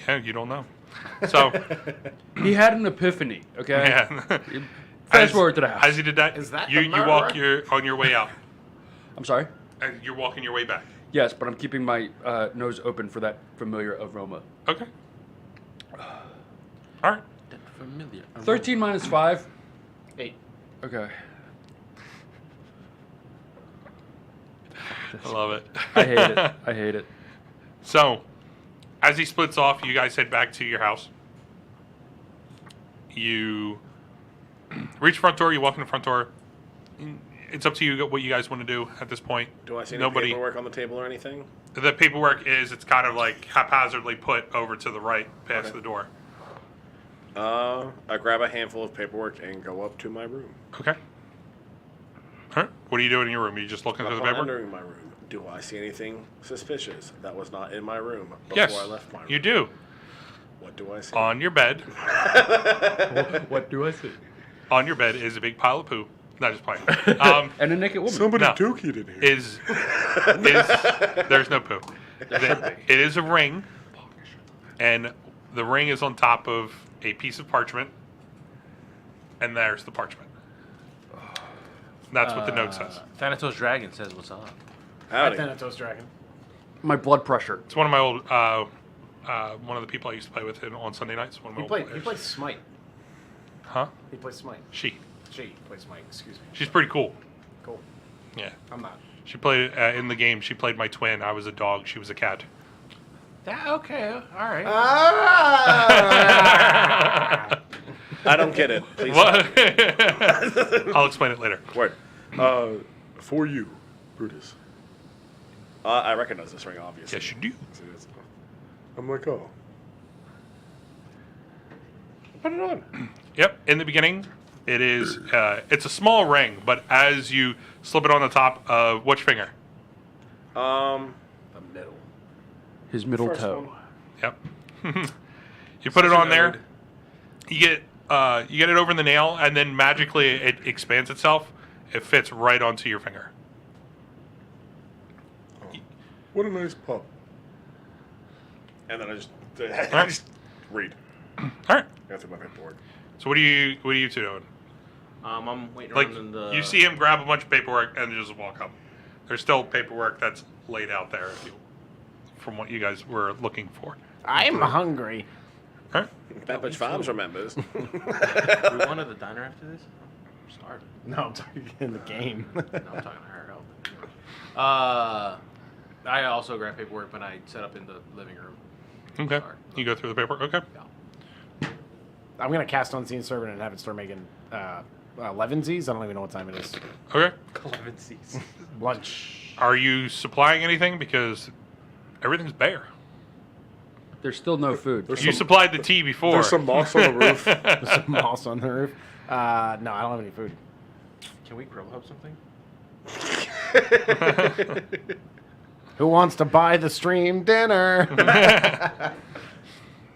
Yeah, you don't know. So He had an epiphany, okay? yeah. Fast forward to the house. As he did that, Is that you the walk murderer? on your way out, I'm sorry? and you're walking your way back. Yes, but I'm keeping my nose open for that familiar aroma. Okay. All right. That familiar. 13 minus 5. 8. Okay. I love it. I hate it. I hate it. So, as he splits off, you guys head back to your house. You reach the front door. You walk in the front door. It's up to you what you guys want to do at this point. Do I see any Nobody. paperwork on the table or anything? The paperwork it's kind of like haphazardly put over to the right past Okay. the door. I grab a handful of paperwork and go up to my room. Okay. All right. What are you doing in your room? Are you just looking through the paperwork? Entering my room. Do I see anything suspicious that was not in my room before Yes, I left my room? you do. What do I see? On your bed. What do I see? On your bed is a big pile of poo. Not just playing. And a naked woman. Somebody No. dookied in here. is there's no poo. It is a ring, and the ring is on top of a piece of parchment, and there's the parchment. That's what the note says. Thanatos Dragon says what's up. Howdy. Thanatos Dragon. My blood pressure. It's one of my old, one of the people I used to play with on Sunday nights. One of my He old plays players. Smite. Huh? He plays Smite. She. She plays Smite. Excuse me. She's pretty cool. Cool. Yeah. I'm not. She played in the game. She played my twin. I was a dog. She was a cat. Okay, all right. I don't get it. Please. What? I'll explain it later. Word. For you, Brutus. I recognize this ring, obviously. Yes, you do. I'm like, oh. Put it on. Yep. In the beginning, it is. It's a small ring, but as you slip it on the top of which finger? The Middle. His middle First toe. one. Yep. You put it on there. You get it over the nail, and then magically it expands itself. It fits right onto your finger. What a nice pup. And then I just read. All right. Go through my paperwork. So what are you two doing? I'm waiting Like around in the. you see him grab a bunch of paperwork and just walk up. There's still paperwork that's laid out there from what you guys were looking for. I'm hungry. All right. Pepperidge Farms remembers. Do we want to the diner after this? I'm starving. No, I'm talking in the game. No, I'm talking to her. I also grab paperwork, but I set up in the living room. Okay. Sorry. You go through the paperwork. Okay. Yeah. I'm gonna cast Unseen Servant and have it start making 11Zs. I don't even know what time it is. Okay. Clemencies. Lunch. Are you supplying anything? Because everything's bare. There's still no food. You supplied the tea before. There's some moss on the roof. There's some moss on the roof. No, I don't have any food. Can we grill up something? Who wants to buy the stream dinner?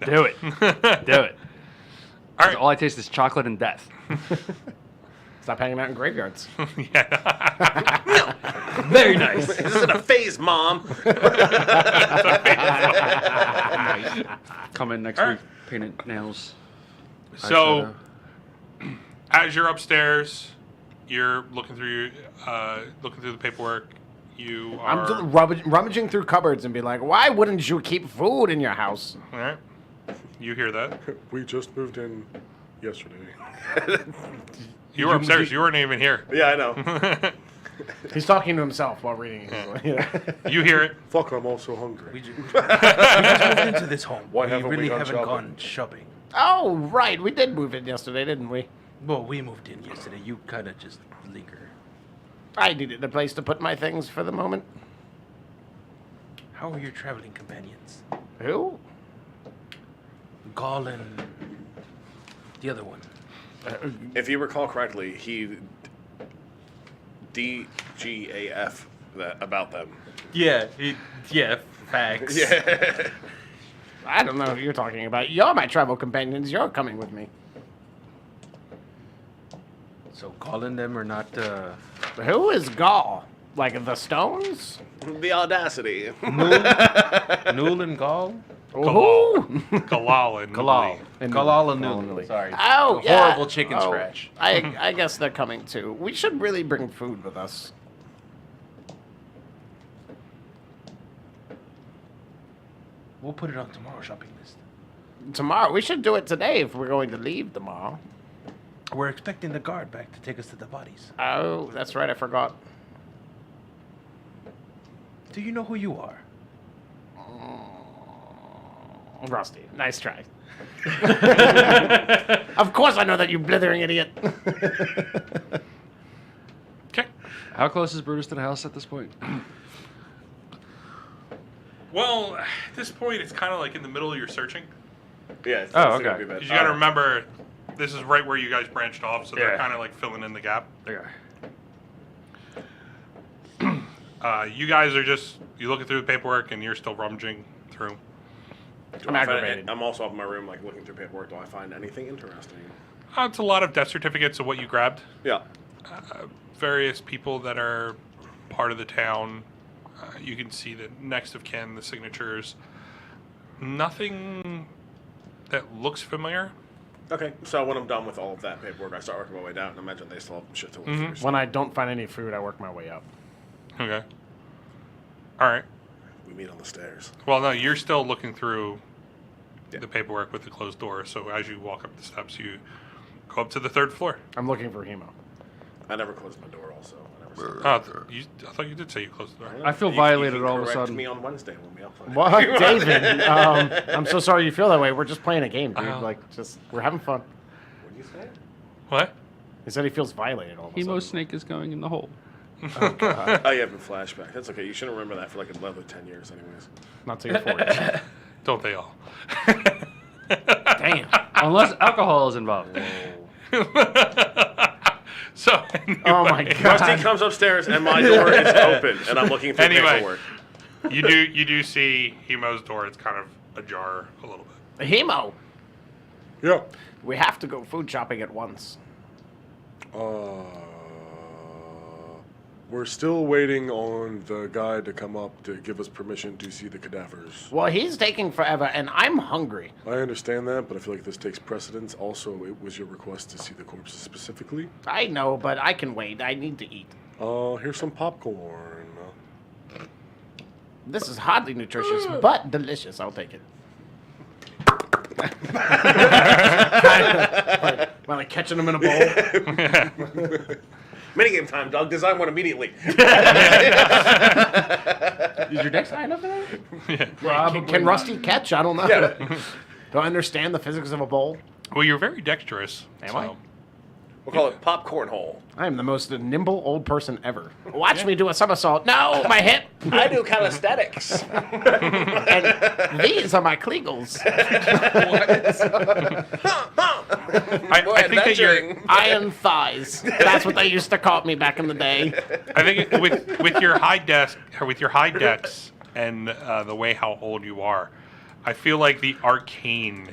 Do it. Do it. All right. All I taste is chocolate and death. Stop hanging out in graveyards. Yeah. Very nice. This isn't a phase, Mom. Come in next All week, painted nails. So, as you're upstairs, you're looking through the paperwork. You are. I'm rummaging through cupboards and be like, why wouldn't you keep food in your house? All right. You hear that? We just moved in yesterday. You were upstairs. You weren't even here. Yeah, I know. He's talking to himself while reading his. You hear it. Fuck, I'm also hungry. We just moved into this home. Why we haven't we really gone haven't shopping? gone shopping. Oh, right. We did move in yesterday, didn't we? Well, we moved in yesterday. You kind of just linger. I needed a place to put my things for the moment. How are your traveling companions? Who? Gall and the other one. If you recall correctly, he DGAF about them. Yeah. Facts. Yeah. I don't know who you're talking about. You're my travel companions. You're coming with me. So Gall and them are not. Who is Gaul? Like the Stones? The audacity. Nul and Gall? Who? Galal and Galal. And Galal and Nul. Nul. Sorry. Oh, A yeah. horrible chicken Oh, scratch. I guess they're coming too. We should really bring food with us. We'll put it on tomorrow's shopping list. Tomorrow. We should do it today if we're going to leave tomorrow. We're expecting the guard back to take us to the bodies. Oh, that's right. I forgot. Do you know who you are? Rusty. Nice try. Of course I know that, you blithering idiot. Okay. How close is Brutus to the house at this point? Well, at this point, it's kind of like in the middle of your searching. Yeah. Oh, it's gonna okay. be bad. You got to remember, this is right where you guys branched off, so they're Yeah. kind of like filling in the gap. Okay. You guys are just looking through the paperwork, and you're still rummaging through. I'm aggravated. I'm also up in my room, like looking through paperwork. Do I find anything interesting? It's a lot of death certificates of what you grabbed. Yeah. Various people that are part of the town. You can see the next of kin, the signatures. Nothing that looks familiar. Okay. So when I'm done with all of that paperwork, I start working my way down. And I imagine they still have shit to look through. So When I don't find any food, I work my way up. Okay. All right. we meet on the stairs. Well, no, you're still looking through Yeah. the paperwork with the closed door. So as you walk up the steps, you go up to the third floor. I'm looking for Hemo. I never closed my door. Also, I never. I thought you did say you closed the door. I feel You violated can all of a correct sudden. me on Wednesday when we upload. What, David? I'm so sorry you feel that way. We're just playing a game, dude. Oh. We're having fun. What did you say? What? He said he feels violated all of a Emo sudden. snake is going in the hole. Oh, God. Oh, you have a flashback. That's okay. You shouldn't remember that for like another 10 years, anyways. Not till you're 40. Don't they all? Damn. Unless alcohol is involved. So Oh, my anyway, God. Rusty comes upstairs and my door is open, and I'm looking for Anyway. paperwork. you do see Hemo's door. It's kind of ajar a little bit. Hemo, Yeah. we have to go food shopping at once. We're still waiting on the guy to come up to give us permission to see the cadavers. Well, he's taking forever, and I'm hungry. I understand that, but I feel like this takes precedence. Also, it was your request to see the corpses specifically. I know, but I can wait. I need to eat. Here's some popcorn. This is hardly nutritious, but delicious. I'll take it. While catching them in a bowl. Minigame time, dog. Design one immediately. Is your deck high enough for that? Yeah. Can Rusty catch? I don't know. Yeah. Do I understand the physics of a bowl? Well, you're very dexterous. Am I? We'll call it popcorn hole. I am the most nimble old person ever. Watch me do a somersault. No, my hip. I do calisthenics. And these are my Kegels. I think that you're. Iron thighs. That's what they used to call me back in the day. I think with your high desk or with your high decks and the way how old you are, I feel like the arcane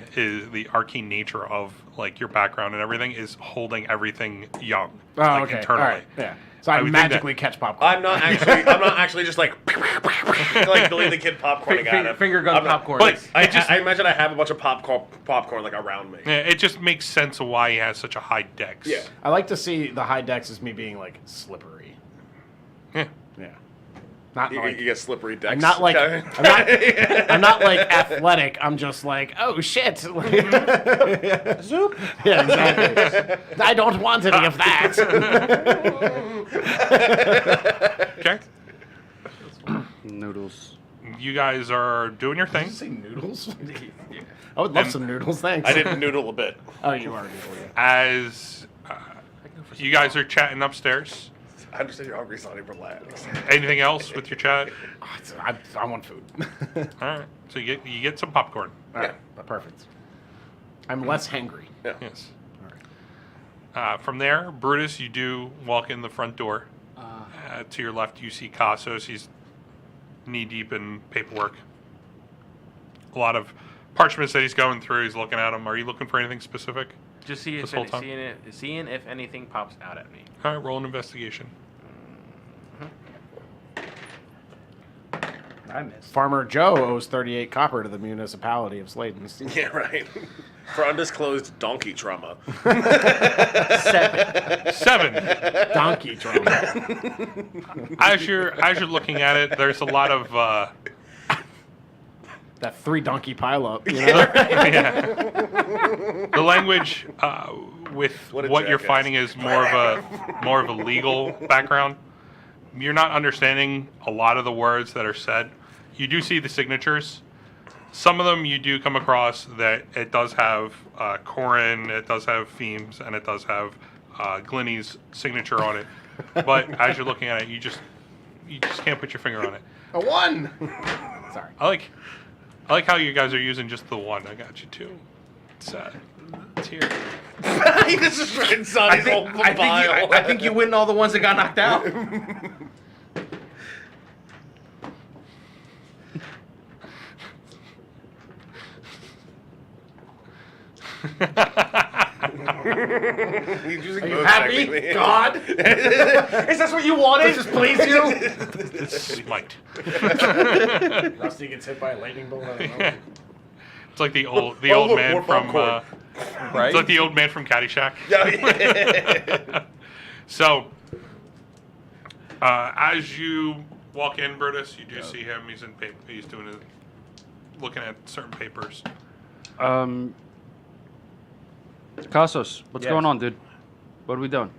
nature of like your background and everything is holding everything young, like internally. All right. Yeah. So I I would think magically catch popcorn. I'm not actually just like Billy the Kid popcorning at him. Finger gun I'm not- popcorn. But I imagine I have a bunch of popcorn like around me. yeah, it just makes sense of why he has such a high dex. Yeah. I like to see the high decks as me being like slippery. Yeah. Yeah. Not You like get slippery decks. I'm not like I'm not like athletic. I'm just like, oh shit. Zoop. Yeah, exactly. I don't want any of that. Okay. Noodles. You guys are doing your Did thing you say noodles? I would love some noodles, thanks. I didn't noodle a bit. Oh, you are a noodle. Yeah. as you guys are chatting upstairs. I understand you're hungry, Sonny. Relax. Anything else with your chat? I want food. All right. So you get some popcorn. All right, perfect. I'm less hangry. Yeah. Yes. From there, Brutus, you do walk in the front door. To your left, you see Cassos. He's knee deep in paperwork. A lot of parchments that he's going through. He's looking at them. Are you looking for anything specific? Just see This if whole time? seeing if anything pops out at me. All right, roll an investigation. I missed. Farmer Joe owes 38 copper to the municipality of Sladen. Yeah, right. For undisclosed donkey trauma. 7. Donkey drama. As you're looking at it, there's a lot of That 3 donkey pileup, you know? yeah. The language with What a what you're jackass. finding is more of a legal background. You're not understanding a lot of the words that are said. You do see the signatures. Some of them you do come across that it does have Corrin, it does have Feems, and it does have Glenny's signature on it. But as you're looking at it, you just can't put your finger on it. A 1! Sorry. I like how you guys are using just the 1. I got you 2. It's here. He just destroyed Sonny's whole file. I think you win all the ones that got knocked out. He's using Are you both happy? technically. God? Is this what you wanted? Does this please you? This might. Rusty gets hit by a lightning bolt. I don't know. It's like the old look, man more from popcorn. Right? it's like the old man from Caddyshack. Yeah. So, as you walk in, Brutus, you do see him. He's in paper. He's looking at certain papers. Cassos, what's Yes. going on, dude? What are we doing?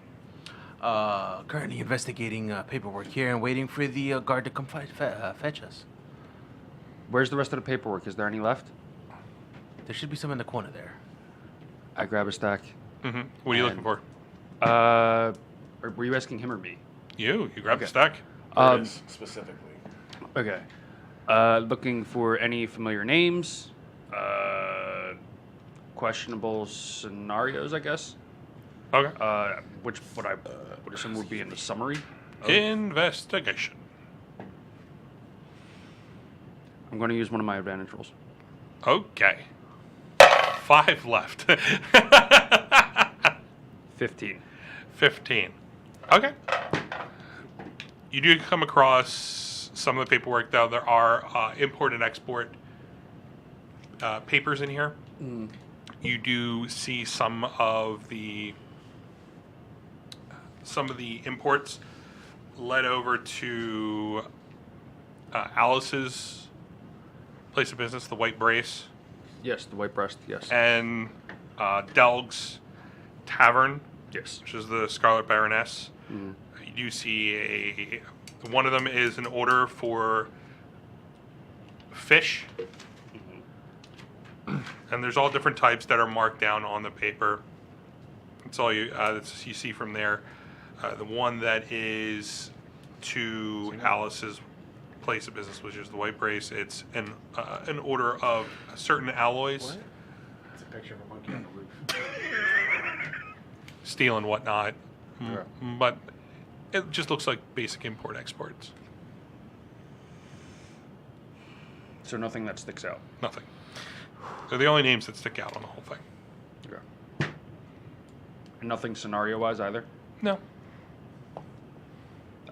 Currently investigating paperwork here and waiting for the guard to come fetch us. Where's the rest of the paperwork? Is there any left? There should be some in the corner there. I grab a stack. Mm-hmm. What are you looking for? Were you asking him or me? You grab the Okay. stack. Brutus, specifically. Okay. Looking for any familiar names, questionable scenarios, I guess. Okay. Which what I would assume would be in the summary. Investigation. I'm going to use one of my advantage rolls. Okay. 5 left. 15. 15. Okay. You do come across some of the paperwork, though. There are import and export papers in here. You do see some of the imports led over to Alice's place of business, the White Brace, Yes, the white breast. Yes. and Delg's Tavern, Yes. which is the Scarlet Baroness. You do see one of them is an order for fish, and there's all different types that are marked down on the paper. That's all you see from there. The one that is to Alice's place of business, which is the White Brace, it's an order of certain alloys, It's a picture of a monkey on the roof. steel and whatnot, Yeah. but it just looks like basic import exports. So nothing that sticks out. Nothing. They're the only names that stick out on the whole thing. Okay. And nothing scenario-wise either. No,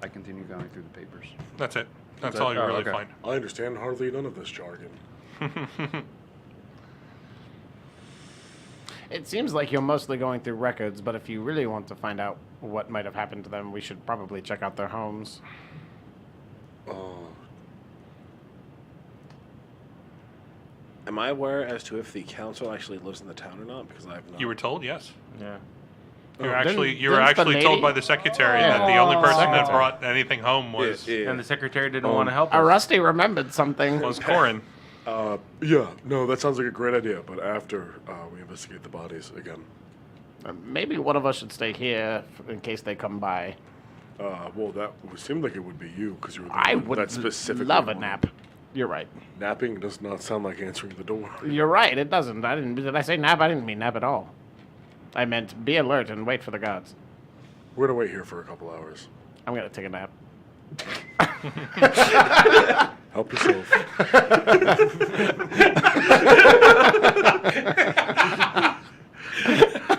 I continue going through the papers. that's it. That's That's all it? you Oh, really okay. find. I understand hardly none of this jargon. It seems like you're mostly going through records, but if you really want to find out what might have happened to them, we should probably check out their homes. Am I aware as to if the council actually lives in the town or not? Because I have not. You were told, yes. Yeah. You were didn't- actually you were didn't the actually told lady- by the secretary Yeah. that the only person that Secretary. brought anything home was And the secretary didn't want to help us. Rusty remembered something. was Corrin. Yeah, no, that sounds like a great idea, but after we investigate the bodies again. Maybe one of us should stay here in case they come by. Well, that seemed like it would be you, because you were the I one would that specifically love a wanted- nap. You're right. Napping does not sound like answering the door. You're right. It doesn't. I didn't. Did I say nap? I didn't mean nap at all. I meant be alert and wait for the gods. We're gonna wait here for a couple hours. I'm gonna take a nap. Help yourself.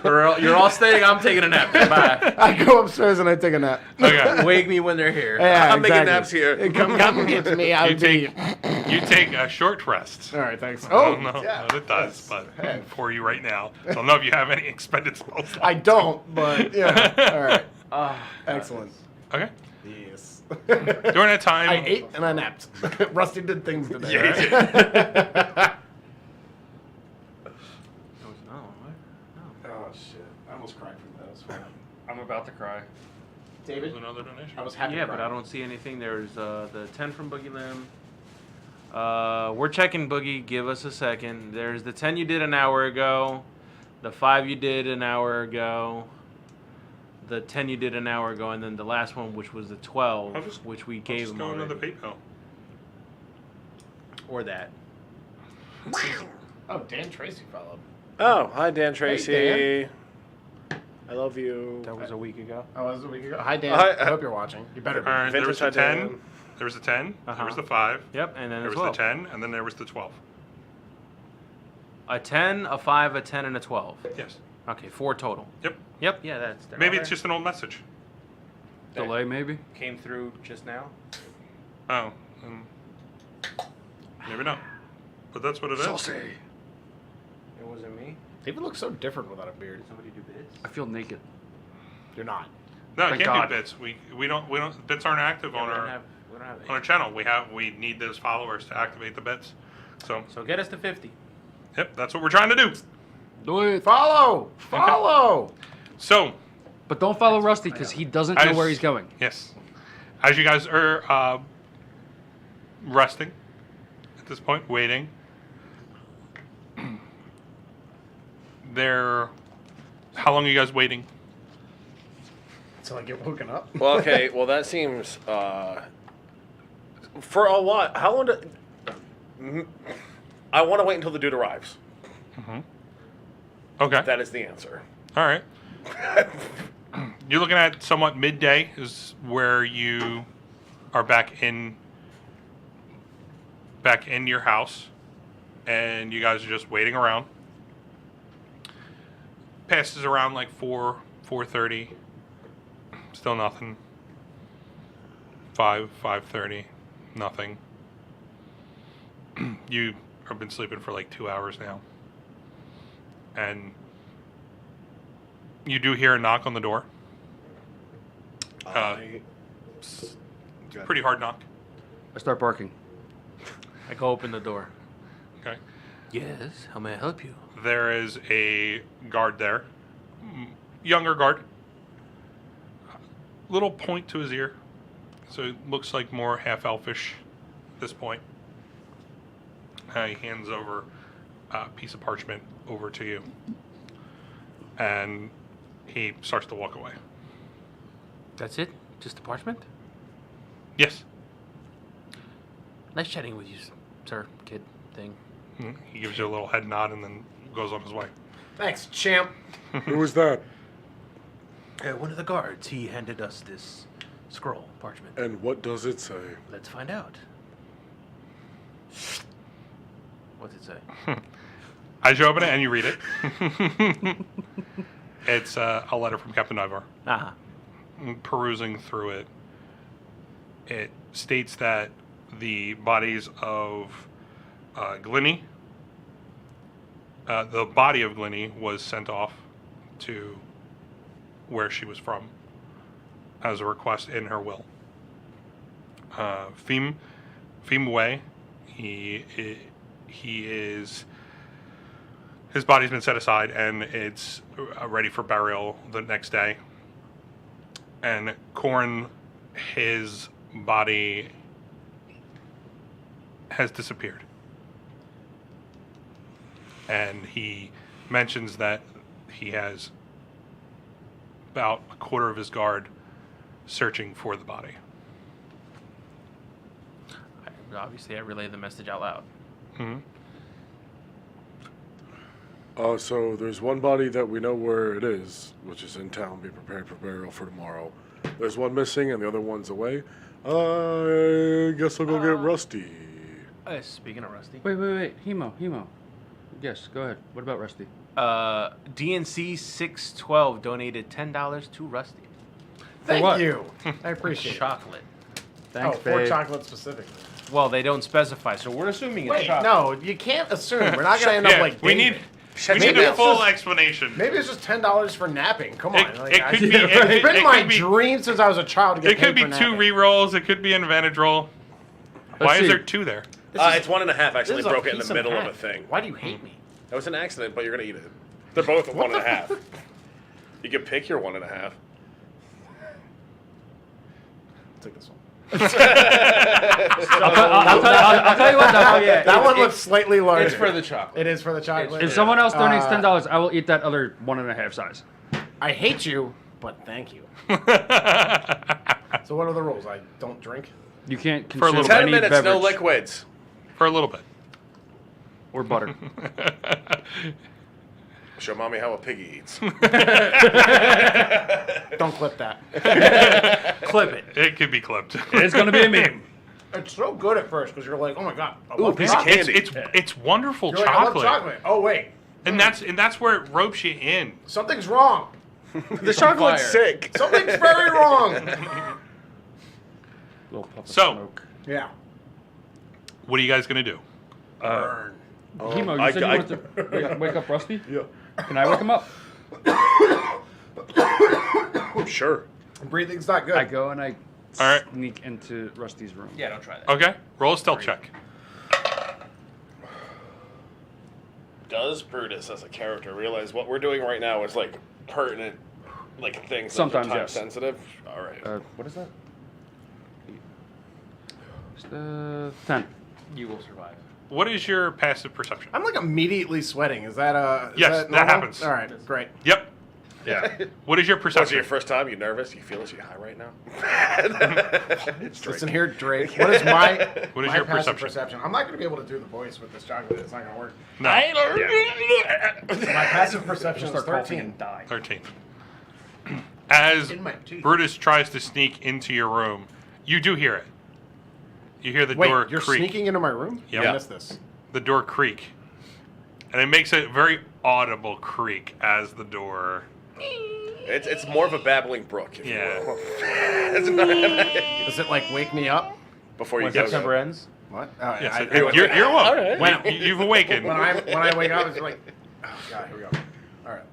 You're all staying. I'm taking a nap. Bye. I go upstairs and I take a nap. Okay. Wake me when they're here. Yeah, I'm making exactly. naps here. Come get me. I'll You be. take a short rest. All right, thanks. I Oh, don't know yeah. what it does, but for you right now. I don't know if you have any expended spells. I don't, but yeah. All right. Excellent. Okay. Yes. During that time, I ate and I napped. Rusty did things today. Yeah, he right? Oh shit! I almost cried from that. That was fun. I'm about to cry. David, another donation. I was happy. Yeah, to but cry. I don't see anything. There's the 10 from Boogie Limb. We're checking Boogie. Give us a second. There's the 10 you did an hour ago. The 5 you did an hour ago. The 10 you did an hour ago, and then the last one, which was the 12, I'll just- which we I'll gave just him go into already. the PayPal. Or that. Oh, Dan Tracy followed. Oh, hi Dan Tracy. Dan. I love you. That was a week ago. Oh, that was a week ago. Hi, Dan. Hi, I hope you're watching. You better be. All right, there was the Vintage 10. Identity. There was the 10. There Uh-huh. was the 5. Yep, and then There the was 12. the 10, and then there was the 12. A 10, a 5, a 10, and a 12. Yes. Okay, 4 total. Yep. Yep, yeah, that's Maybe it's just an old message. Delay, maybe? Came through just now. Oh. Maybe not. But that's what it is. It wasn't me. David looks so different without a beard. Did somebody do bids? I feel naked. You're not. No, I Thank can't God. do bits. We don't bits aren't active on we don't our have on our channel. We need those followers to activate the bits. So So get us to 50. yep, that's what we're trying to do. Do it. Follow. Follow. So But don't follow Rusty because he doesn't know where he's going. Yes. As you guys are resting at this point, waiting, how long are you guys waiting? Until I get woken up. Well, okay. Well, that seems for a lot. How long I want to wait until the dude arrives. Mm-hmm. Okay. That is the answer. All right. You're looking at somewhat midday is where you are back in your house, and you guys are just waiting around. Passes around like 4:30. Still nothing. 5:30. Nothing. You have been sleeping for like 2 hours now. And you do hear a knock on the door. Pretty hard knock. I start barking. I go open the door. Okay. Yes, how may I help you? There is a guard there. Younger guard. Little point to his ear. So it looks like more half-elfish at this point. He hands over a piece of parchment over to you. And he starts to walk away. That's it? Just the parchment? Yes. Nice chatting with you, sir, kid, thing. He gives you a little head nod and then goes on his way. Thanks, champ. Who was that? One of the guards, he handed us this scroll, parchment. And what does it say? Let's find out. What's it say? As you open it and you read it, it's a letter from Captain Ivar. Ah. Perusing through it, it states that the bodies of Glinny, the body of Glinny was sent off to where she was from as a request in her will. Fim Wei, his body's been set aside and it's ready for burial the next day. And Corrin, his body has disappeared. And he mentions that he has about a quarter of his guard searching for the body. Obviously, I relay the message out loud. Mm-hmm. So there's one body that we know where it is, which is in town, be prepared for burial for tomorrow. There's one missing and the other one's away. I guess I'll go get Rusty. Speaking of Rusty. Wait. Hemo. Yes, go ahead. What about Rusty? DNC 612 donated $10 to Rusty. Thank you. I appreciate it. Chocolate. Thanks, for babe. chocolate specifically. Well, they don't specify, so we're assuming it's Wait, chocolate. no, you can't assume. We're not going to end up like we David. need Maybe a it's full just- explanation. Maybe it's just $10 for napping. Come on. It could be. It's been it my could be- dream since I was a child to get It could be paid for two napping. rerolls. It could be an advantage roll. Why is see. there two there? It's 1.5. This Actually is a broke it in piece the middle of hat. a thing. Why do you hate me? That was an accident, but you're gonna eat it. They're both 1.5. You can pick your 1.5. Take this one. I'll tell you what, though. That one looks slightly larger. It's for the chocolate. It is for the chocolate. If someone else donates $10, I will eat that other 1.5 size. I hate you, but thank you. So what are the rules? I don't drink. You can't For a consume little 10 any minutes, beverage no liquids. For a little bit. or butter. Show mommy how a piggy eats. Don't clip that. Clip it. It could be clipped. It's gonna be a meme. It's so good at first because you're like, oh my god, I Ooh, love piece of chocolate. candy. It's wonderful You're like, I love chocolate. chocolate. Oh wait, And that's where it ropes you in. something's wrong. The chocolate's sick. Something's very wrong. Little puff of So- smoke. Yeah. What are you guys gonna do? Burn. Hemo, you I- said you I- wanted to wake up Rusty? Yeah. Can I wake him up? Sure. Breathing's not good. I go and I All right. sneak into Rusty's room. Yeah, don't try that. Okay. Roll a stealth check. Does Brutus, as a character, realize what we're doing right now is like pertinent like things Sometimes, that are time yes. sensitive. All right. What is that? 10. You will survive. What is your passive perception? I'm like immediately sweating. Is that Yes, that normal? happens. All right, great. Yep. Yeah. What is your So perception? it's your first time? You nervous? You feel as you high right now? Listen here, Drake. What is my What is my your passive perception? I'm not going to be able to do the voice with this chocolate. It's not going to work. No. My passive perception is 13. 13. As In my teeth. Brutus tries to sneak into your room, you do hear it. You hear the Wait, door you're creak. sneaking into my room? Yep. I missed this. The door creak. And it makes a very audible creak as the door... It's more of a babbling brook. If Yeah. You will. It's not- Does it like wake me up? Before you When go. September ends, What? Oh, Yes, I- you're woke. right. When- You've awakened. when I wake up, it's like, oh god, here we go. All right.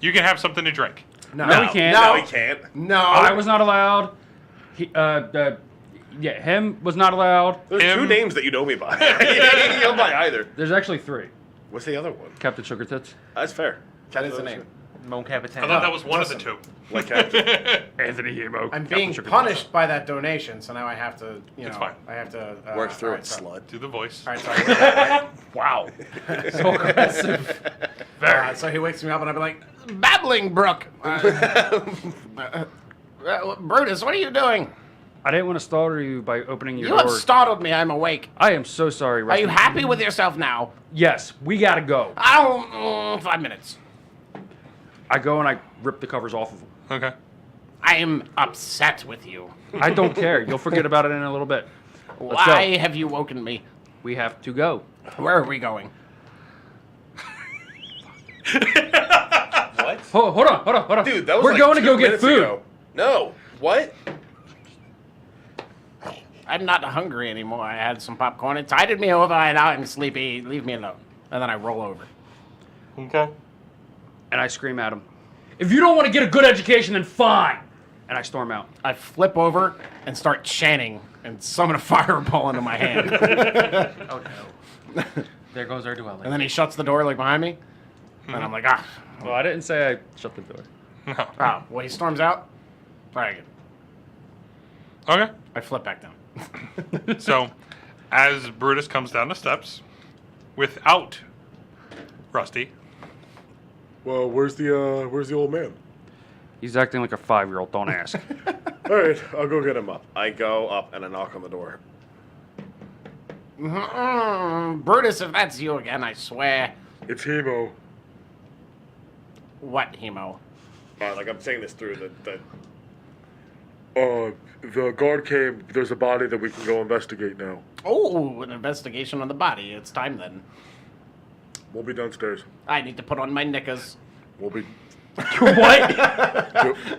You can have something to drink. No, No, we can't. No, No, he can't. no. I was not allowed. He, him was not allowed. There's Him. 2 names that you know me by. You don't by either. There's actually 3. What's the other one? Captain Sugar Tits. That's fair. That is the name. Mon Capitan. I thought that was one of the listen. two. Like Captain. Anthony Hemo. I'm being punished by that donation, so now I have to, you know, It's fine. I have to Work through all it, right, so- slut. Do the voice. All right, sorry. Wow. So aggressive. So he wakes me up and I'll be like, Babbling Brook. Brutus, what are you doing? I didn't want to startle you by opening your You door. have startled me. I'm awake. I am so sorry, Are Rusty. you happy with yourself now? Yes, we gotta go. I don't. 5 minutes. I go and I rip the covers off of them. Okay. I am upset with you. I don't care. You'll forget about it in a little bit. Let's Why go. have you woken me? We have to go. Where are we going? What? Hold on. Dude, that was We're like going to 2 go get minutes food. ago. No. What? I'm not hungry anymore. I had some popcorn. It tided me over, and I'm sleepy. Leave me alone. And then I roll over. Okay. And I scream at him. If you don't want to get a good education, then fine. And I storm out. I flip over and start chanting and summon a fireball into my hand. Oh no. There goes our dwelling. And then he shuts the door like behind me. And I'm like, ah. Well, I didn't say I shut the door. No. Oh, well, he storms out. All right, good. Okay. I flip back down. So, as Brutus comes down the steps, without Rusty, Well, where's the old man? He's acting like a 5-year-old. Don't ask. All right, I'll go get him up. I go up and I knock on the door. Brutus, if that's you again, I swear. It's Hemo. What, Hemo? Like I'm saying this through the The guard came. There's a body that we can go investigate now. Oh, an investigation on the body. It's time then. We'll be downstairs. I need to put on my knickers. We'll be. What?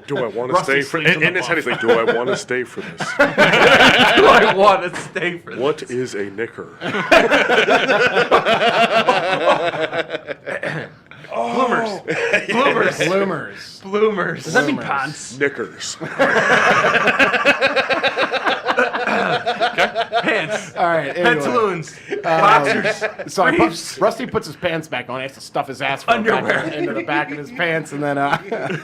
Do I want to Rusty stay for? sleeps in In the his head, he's like, "Do I want to stay for this? I want to stay for What is a knicker?" Bloomers. Bloomers. Bloomers. Does that mean Bloomers. pants? Knickers. Pants. All right. Anyway. Pantaloons. Boxers. So briefs. Rusty puts his pants back on. He has to stuff his ass from Underwear. into the back of his pants, and then yes.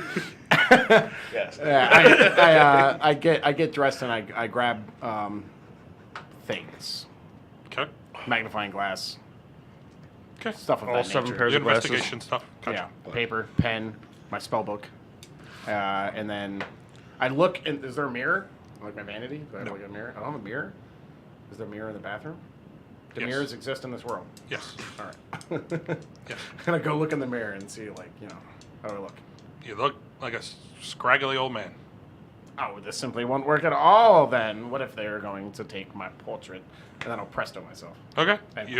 I get dressed and I grab things, okay. magnifying glass, Okay. stuff of All that 7 nature. pairs The of glasses. investigation stuff. Gotcha. Yeah, paper, pen, my spell book, and then I look. Is there a mirror? Like my vanity? Do I have like a mirror? I don't have a mirror. Is there a mirror in the bathroom? Do Yes. mirrors exist in this world? Yes. All right. Yes. I'm gonna go look in the mirror and see, like, you know, how do I look? You look like a scraggly old man. Oh, this simply won't work at all. Then what if they're going to take my portrait and then I'll presto myself? Okay. And- You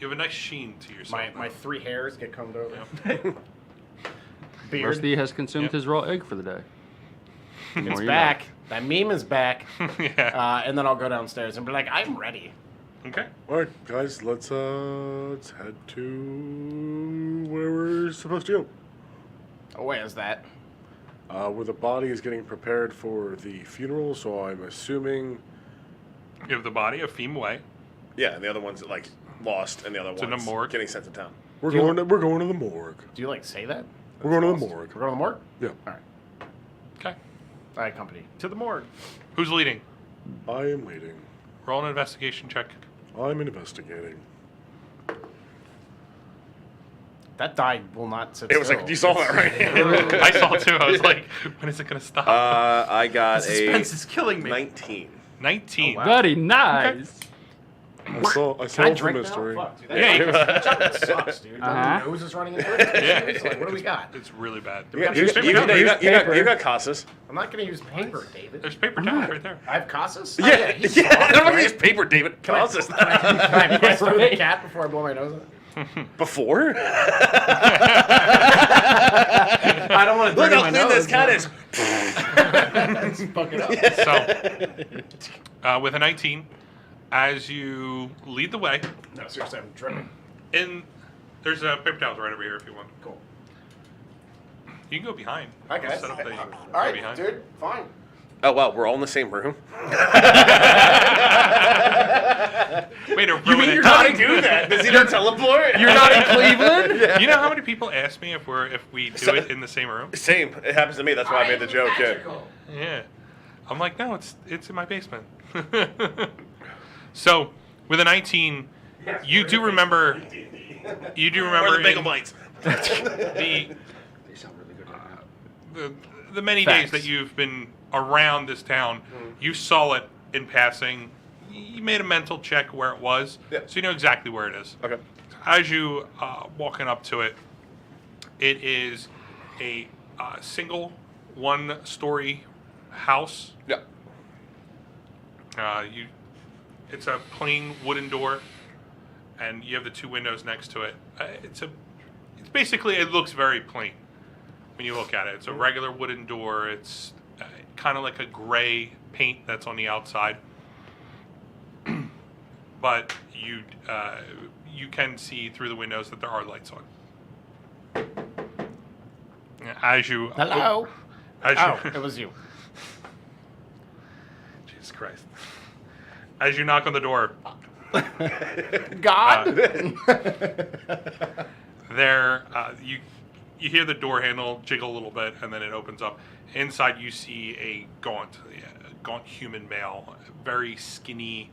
have a nice sheen to yourself. My 3 hairs get combed over. Beard. Rusty has consumed Yep. his raw egg for the day. The more It's you back. That meme is back. Yeah. And then I'll go downstairs and be like, I'm ready. Okay. All right, guys, let's head to where we're supposed to go. Oh, where's that? Where the body is getting prepared for the funeral. So I'm assuming. You have the body of Feme Way. Yeah, and the other one's like lost, and the other in one's the morgue. getting sent to town. We're going to the morgue. Do you, like, say that? We're going to the morgue. We're going to the morgue? Yeah. All right. Okay. I accompany to the morgue. Who's leading? I am leading. Roll an investigation check. I'm investigating. That die will not sit It was still. like you saw that, right? I saw it too. I was like, when is it going to stop? I got The a suspense is killing me. 19. 19. Very nice. I solved Can I the drink now? mystery. Fuck, dude. Yeah, That chocolate sucks, dude. Uh-huh. My nose is running into it. Yeah. It's like, what do we got? It's really bad. You got, There's you got Casas. I'm not going to use paper, David. There's paper towels right there. I have Casas? Yeah, he's yeah. smart, I'm not gonna right? use paper, David. Casas. Can I press through the cat before I blow my nose in it? Before? I don't want to Look dirty how my thin nose. this cat man. is. Let's fuck it up. So, with a 19, as you lead the way, No, seriously, I'm dripping. there's paper towels right over here if you want. Cool. You can go behind. Okay. Set up the, All go right, behind. dude. Fine. Oh wow, we're all in the same room. Wait, You mean you're not do that? Does he not teleport? You're not in Cleveland? You know how many people ask me if we do it in the same room? Same. It happens to me. That's why I made the joke. Yeah. Yeah. I'm like, no, it's in my basement. So, with a 19, you do remember. You do Or remember the bagel in bites. the many Facts. days that you've been around this town, you saw it in passing. You made a mental check where it was, Yeah. so you know exactly where it is. Okay. As you walking up to it, it is a single one-story house. Yeah. It's a plain wooden door, and you have the two windows next to it. It's basically, it looks very plain when you look at it. It's a regular wooden door. It's kind of like a gray paint that's on the outside, but you can see through the windows that there are lights on. As you Hello. as Oh, you, it was you. Jesus Christ. As you knock on the door, God. there you hear the door handle jiggle a little bit, and then it opens up. Inside, you see a gaunt human male, very skinny,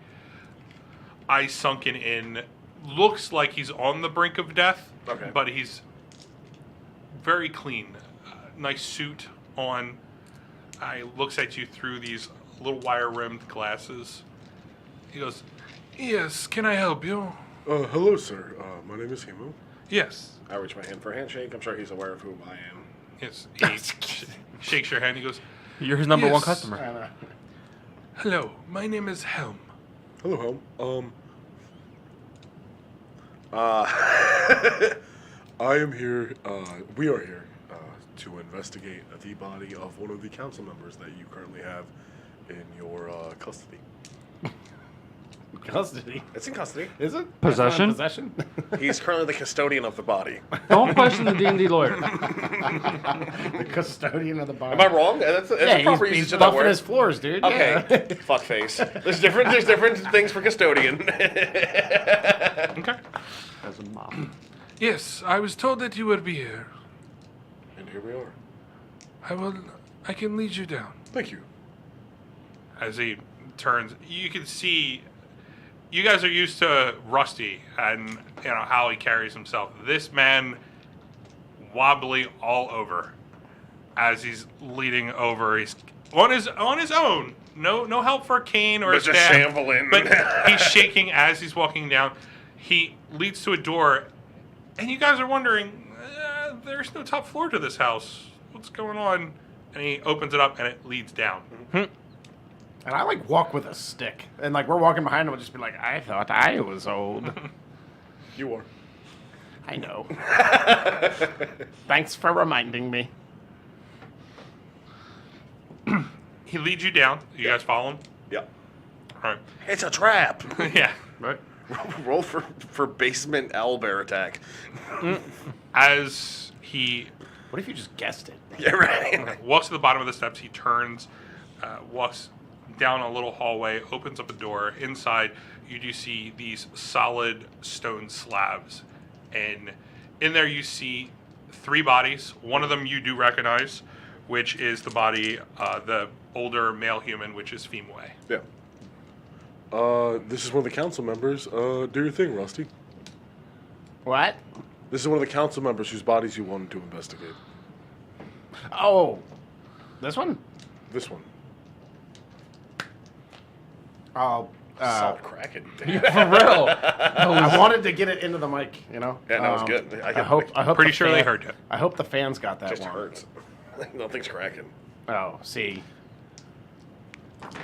eyes sunken in. Looks like he's on the brink of death, Okay. but he's very clean. Nice suit on. Looks at you through these little wire-rimmed glasses. He goes, "Yes, can I help you?" Hello, sir. My name is Himo. Yes. I reach my hand for a handshake. I'm sure he's aware of who I am. Yes. He shakes your hand. He goes, You're his number one Yes. customer. "Hello, my name is Helm." Hello, Helm. I am here. We are here to investigate the body of one of the council members that you currently have in your custody. Custody. It's in custody. Is it? Possession? Possession? He's currently the custodian of the body. Don't question the D&D lawyer. The custodian of the body. Am I wrong? That's a Yeah, proper he's usage of that buffing word. his floors, dude. Okay. Yeah. Fuckface. There's different things for custodian. Okay. As a mom. Yes, I was told that you would be here. And here we are. I can lead you down. Thank you. As he turns, you can see. You guys are used to Rusty and you know how he carries himself. This man, wobbly all over, as he's leading over. He's on his own. No help for a cane or a But just staff. shambling. But he's shaking as he's walking down. He leads to a door, and you guys are wondering, there's no top floor to this house. What's going on? And he opens it up, and it leads down. And I like walk with a stick. And like we're walking behind him, we'll just be like, I thought I was old. You are. I know. Thanks for reminding me. He leads you down. You guys follow him? Yeah. All right. It's a trap. Yeah. Right? Roll for basement owlbear attack. As he What if you just guessed it? Yeah, right. walks to the bottom of the steps, he turns, walks down a little hallway, opens up a door. Inside, you do see these solid stone slabs. And in there, you see 3 bodies. One of them you do recognize, which is the body, the older male human, which is Femue. Yeah. This is one of the council members. Do your thing, Rusty. What? This is one of the council members whose bodies you wanted to investigate. Oh, this one? This one. Oh, Salt cracking. For real. I wanted to get it into the mic, you know. Yeah, that was good. I hope. Pretty the sure they heard you. I hope the fans got that Just one. hurts. Nothing's cracking. Oh, see.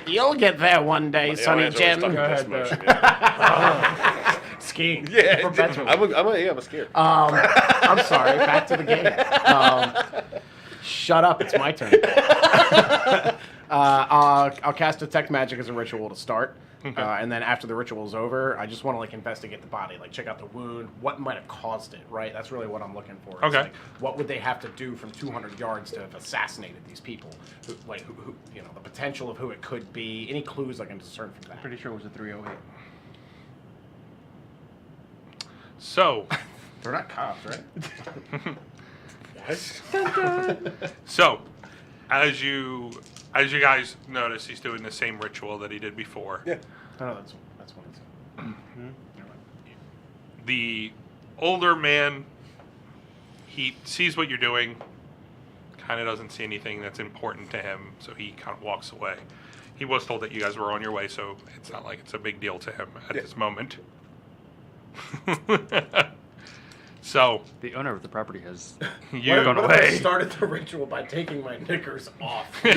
You'll get there one day, Sonny Jim. Go ahead, Skiing. Yeah, Perpetually. I'm a skier. I'm sorry. Back to the game. Shut up. It's my turn. I'll cast Detect Magic as a ritual to start. And then after the ritual is over, I just want to like investigate the body, like check out the wound, what might have caused it, right? That's really what I'm looking for. Is, Okay. like, what would they have to do from 200 yards to have assassinated these people? Who, you know, the potential of who it could be. Any clues I can discern from that? Pretty sure it was a 308. So, They're not cops, right? so, as you guys notice, he's doing the same ritual that he did before. Yeah. Oh, that's what it's. The older man, he sees what you're doing, kind of doesn't see anything that's important to him, so he kind of walks away. He was told that you guys were on your way, so it's not like it's a big deal to him at this moment. So The owner of the property has you gone What if I away. started the ritual by taking my knickers off? he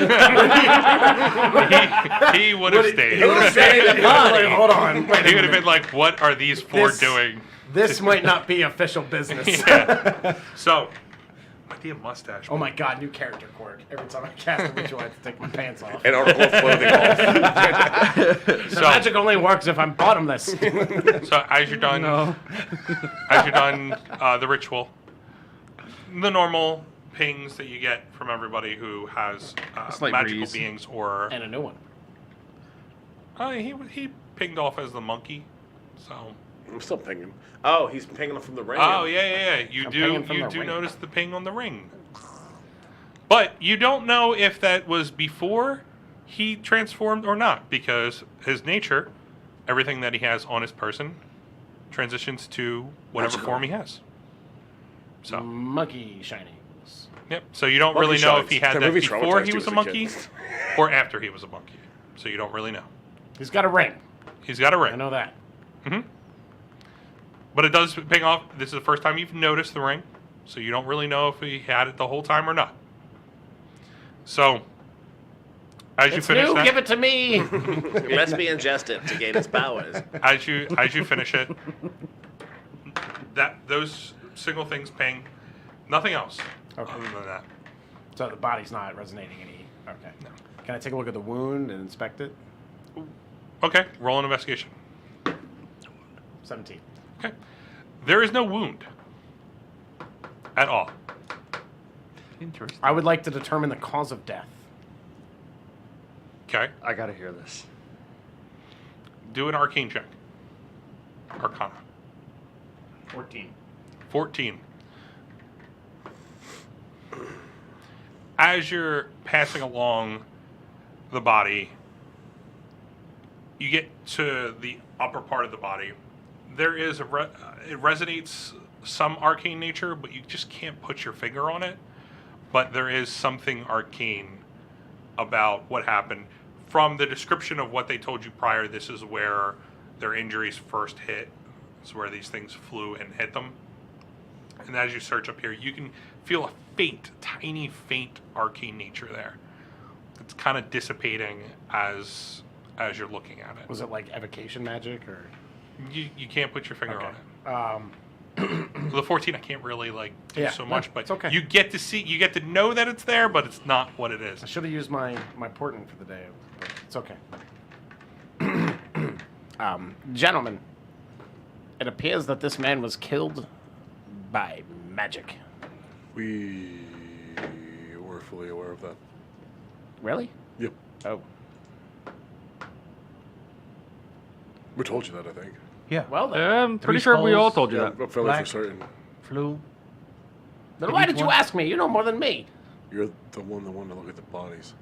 would have stayed. Wait, hold on. Wait a He would have minute. been like, "What are these four This- doing?" This might not be official business. Yeah. So, might be a mustache. Oh my god, new character quirk. Every time I cast a ritual, I have to take my pants off. An article of clothing off. The magic only works if I'm bottomless. So as you're done, the ritual, the normal pings that you get from everybody who has Slight magical breeze. beings, or And a new one. he pinged off as the monkey. So, I'm still pinging. Oh, he's pinging from the ring. oh yeah. You I'm do pinging from the ring. notice the ping on the ring, but you don't know if that was before he transformed or not, because his nature, everything that he has on his person, transitions to whatever Magical. form he has. So. Monkey shinings. Yep. So you don't Monkey really know shines. if he had That that movie before traumatized he you was as a a monkey kid. or after he was a monkey. So you don't really know. He's got a ring. He's got a I ring. know that. But it does ping off. This is the first time you've noticed the ring. So you don't really know if he had it the whole time or not. So, as you It's finish new. that, Give it to me. It must be ingested to gain its powers. as you finish it, those single things ping. Nothing else Okay. other than that. So the body's not resonating any. Okay. No. Can I take a look at the wound and inspect it? Okay. Roll an investigation. 17. Okay. There is no wound at all. Interesting. I would like to determine the cause of death. Okay. I gotta hear this. Do an arcane check. Arcana. 14. 14. As you're passing along the body, you get to the upper part of the body. There is it resonates some arcane nature, but you just can't put your finger on it. But there is something arcane about what happened. From the description of what they told you prior, this is where their injuries first hit. It's where these things flew and hit them. And as you search up here, you can feel a faint, tiny, faint arcane nature there. It's kind of dissipating as you're looking at it. Was it like evocation magic or? You can't put your finger Okay. on it. The 14, I can't really do Yeah, so no, much, but it's okay. you get to know that it's there, but it's not what it is. I should have used my portent for the day, but it's okay. Gentlemen, it appears that this man was killed by magic. We were fully aware of that. Really? Yep. Oh. We told you that, I think. Yeah. Well then. I'm pretty sure we all told you Yeah, that. I'm fairly Black. for certain. Flu. Then why did you ask me? You know more than me. You're the one that wanted to look at the bodies.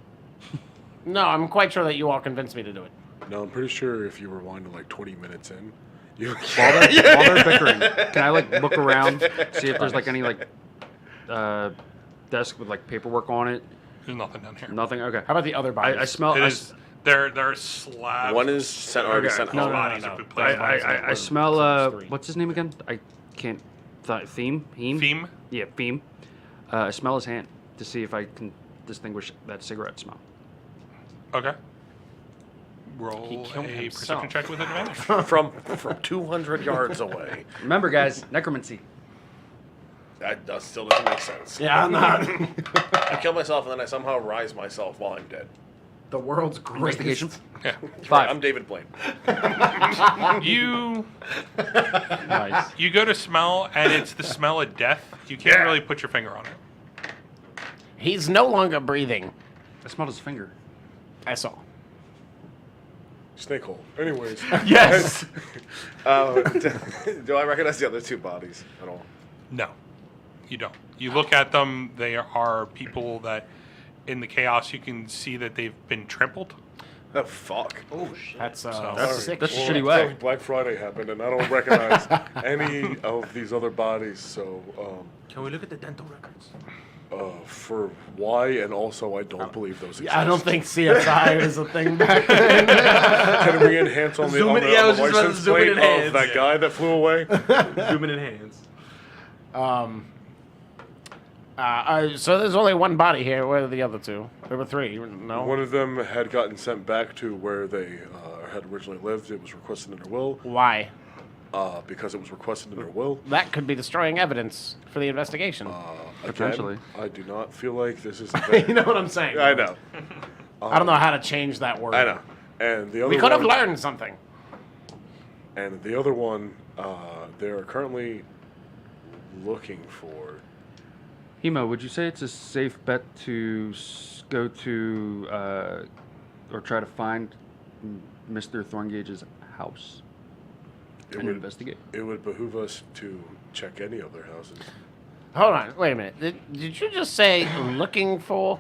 No, I'm quite sure that you all convinced me to do it. No, I'm pretty sure if you rewind to like 20 minutes in, you. While they're bickering, can I like look around, see if there's like any like desk with like paperwork on it? There's nothing down here. Nothing. Okay. How about the other bodies? I smell. It is. There are slabs. One is already Okay. sent No, home. no, no, bodies no. have been placed. I smell. There's three. What's his name again? I can't. Theme. Theme? Yeah, theme. I smell his hand to see if I can distinguish that cigarette smell. Okay. He Roll killed a himself. perception check with advantage. From 200 yards away. Remember, guys, necromancy. That still doesn't make sense. Yeah, I'm not. I kill myself and then I somehow rise myself while I'm dead. The world's greatest. Investigation. Yeah. Five. I'm David Blaine. You Nice. you go to smell, and it's the smell of death. You can't really put your finger on it. He's no longer breathing. I smelled his finger. I saw. Snake hole. Anyways. Yes. Do I recognize the other two bodies at all? No, you don't. You look at them; they are people that, in the chaos, you can see that they've been trimpled. Oh, fuck. Oh shit. That's That's sick. that's a shit. shitty Well, way. it's like Black Friday happened, and I don't recognize any of these other bodies. So, Can we look at the dental records? for why, and also I don't believe those exist. I don't think CSI is a thing back then. Can we enhance on the, Zoom on in- the, yeah, I on was the just about to license zoom plate in of enhance. that guy that flew away? Zoom in hands. So there's only one body here. Where are the other two? There were three. No. One of them had gotten sent back to where they had originally lived. It was requested in their will. Why? Because it was requested in their will. That could be destroying evidence for the investigation. Potentially. Again, I do not feel like this is. You know what I'm saying? I know. I don't know how to change that word. I know. And the other We could have one- learned something. And the other one, they are currently looking for. Hemo, would you say it's a safe bet to go to or try to find Mr. Throngage's house and investigate? It would behoove us to check any other houses. Hold on. Wait a minute. Did you just say looking for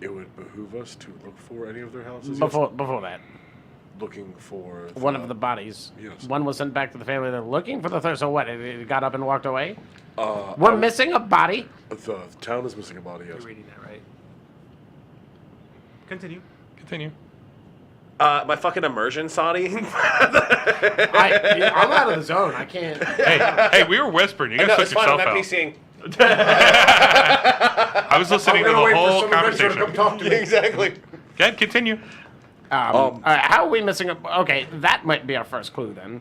It would behoove us to look for any of their houses. before that? Looking for One of the bodies. Yes. One was sent back to the family. They're looking for the third. So what? It got up and walked away. Uh, We're missing a body. The town is missing a body. Yes. You're reading that right. Continue. Continue. My fucking immersion, Saudi. I'm out of the zone. I can't. Hey, we were whispering. You No, guys it's took fine. yourself I'm out. NPCing. I was listening to the whole conversation. talk to me. Exactly. Okay, continue. All right, how are we missing a? Okay, that might be our first clue then.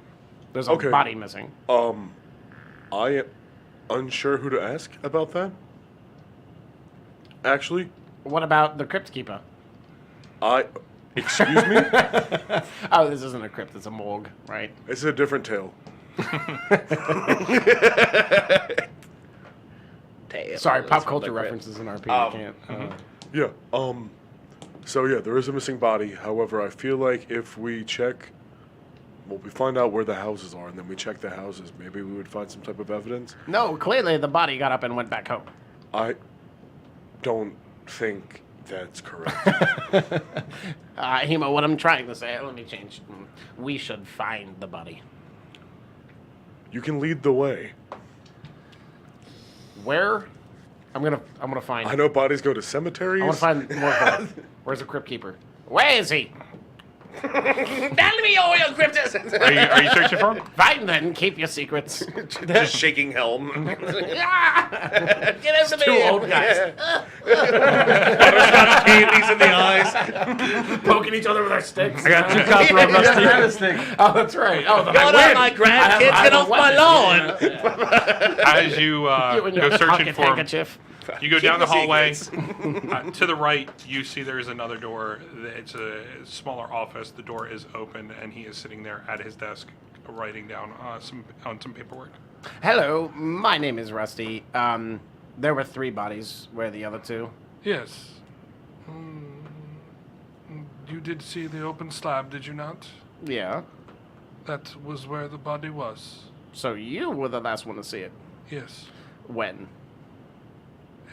There's a Okay. body missing. I am unsure who to ask about that. Actually, What about the crypt keeper? excuse me. Oh, this isn't a crypt. It's a morgue, right? It's a different tale. Sorry, pop culture references in RP. I can't. Yeah. So yeah, there is a missing body. However, I feel like if we check, well, we find out where the houses are, and then we check the houses, maybe we would find some type of evidence. No, clearly the body got up and went back home. I don't think that's correct. Hemo, what I'm trying to say, let me change. We should find the body. You can lead the way. Where? I'm gonna find. I know bodies go to cemeteries. I want to find more bodies. Where's the crypt keeper? Where is he? Tell me all your cryptids. Are you searching for him? Fine then, keep your secrets. Just shaking helm. Get out of Two me! old guys. Butterscotch candies in the eyes. Poking each other with our sticks. I got 2 copper of rusty. Oh, that's right. Oh, Go on, my grandkids, get off my lawn. As you You and go your searching pocket for him, handkerchief. you go down the Keep the hallway. secrets. To the right, you see there is another door. It's a smaller office. The door is open, and he is sitting there at his desk, writing down some paperwork. Hello, my name is Rusty. There were 3 bodies. Where are the other 2? Yes. You did see the open slab, did you not? Yeah. That was where the body was. So you were the last one to see it. Yes. When?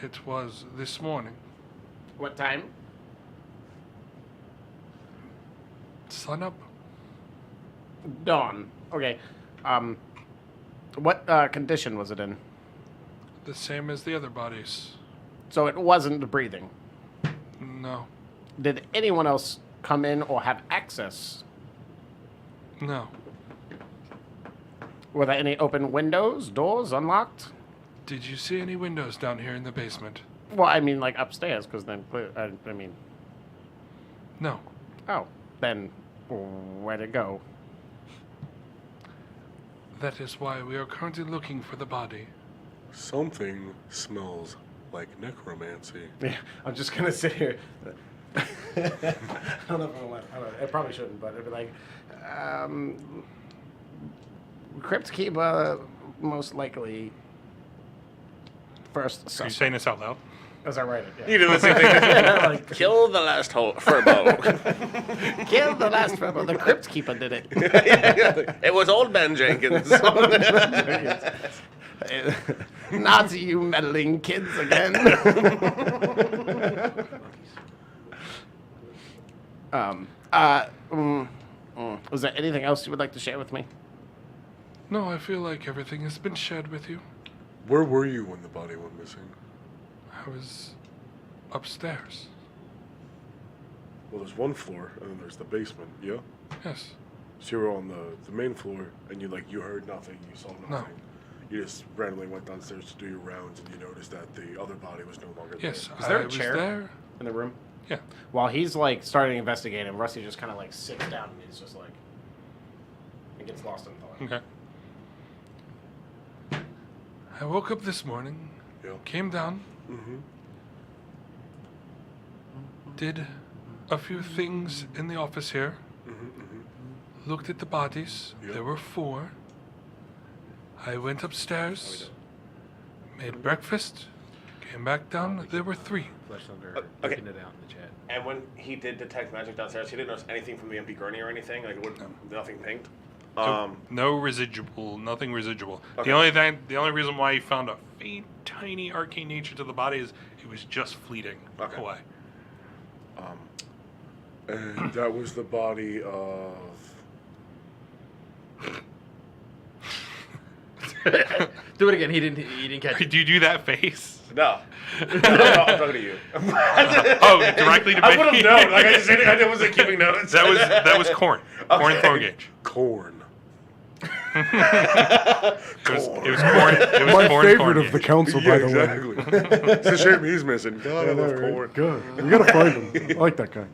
It was this morning. What time? Sun up. Dawn. Okay. What condition was it in? The same as the other bodies. So it wasn't breathing. No. Did anyone else come in or have access? No. Were there any open windows, doors unlocked? Did you see any windows down here in the basement? Well, I mean, like upstairs, because then, I mean, No. oh, then where'd it go? That is why we are currently looking for the body. Something smells like necromancy. Yeah, I'm just gonna sit here. I don't know if I'm allowed. I probably shouldn't, but it'd be like, Crypt Keeper most likely first Are you suspect. saying this out loud? As I write it, yeah. You do the same thing. Like, Kill the last furbo. kill the last Furbo. The Crypt Keeper did it. It was old Ben Jenkins. Not you meddling kids again. Was there anything else you would like to share with me? No, I feel like everything has been shared with you. Where were you when the body went missing? I was upstairs. Well, there's one floor, and then there's the basement, yeah? Yes. So you were on the main floor, and you heard nothing, you saw nothing. No. You just randomly went downstairs to do your rounds, and you noticed that the other body was no longer Yes. there. Is there I a was chair? there. In the room? Yeah. While he's like starting to investigate him, Rusty just kind of like sits down and he's just like, he gets lost in thought. Okay. I woke up this morning, Yeah. came down, Mm-hmm. did a few things in the office here, looked at the bodies. Yeah. There were 4. I went upstairs, made breakfast, came back down. There were 3. Flesh under, okay. looking it out in the chat. And when he did detect magic downstairs, he didn't notice anything from the empty gurney or anything? Like, nothing pinged? No residual, nothing residual. Okay. The only reason why he found a faint, tiny arcane nature to the body is it was just fleeting away. And that was the body of... Do it again. He didn't catch it. Do you do that face? No. I'm talking to you. Oh, directly to me. I would have known. Like, I wasn't keeping notes. That was Corrin. Corrin Throngage. Corn. It was Corrin. It was My Corrin favorite Throngage. of the council, by the way. It's a shame he's missing. God, I love Corn. Good. We gotta find him. I like that guy.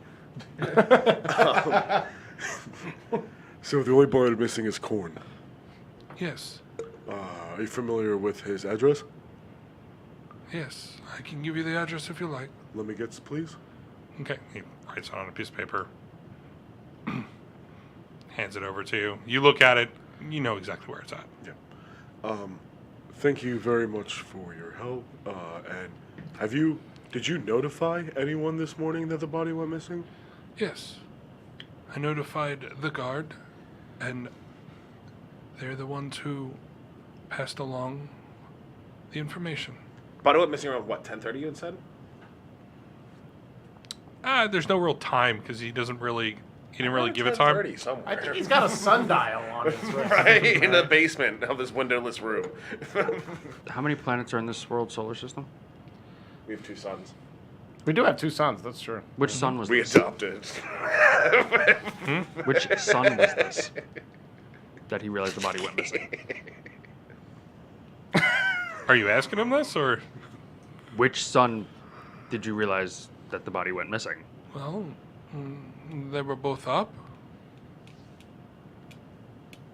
So the only body missing is Corn. Yes. Are you familiar with his address? Yes. I can give you the address if you like. Let me get, please. Okay. He writes it on a piece of paper. Hands it over to you. You look at it. You know exactly where it's at. Yeah. Thank you very much for your help. And did you notify anyone this morning that the body went missing? Yes. I notified the guard, and they're the ones who passed along the information. Body went missing around, what, 10:30 you had said? There's no real time because he didn't really give it time. 10:30 somewhere. I think he's got a sundial on his wrist. Right, in the basement of this windowless room. How many planets are in this world solar system? We have 2 sons. We do have 2 sons, that's true. Which sun was We this? adopted. Which sun was this? That he realized the body went missing. Are you asking him this, or? Which sun did you realize that the body went missing? Well, they were both up.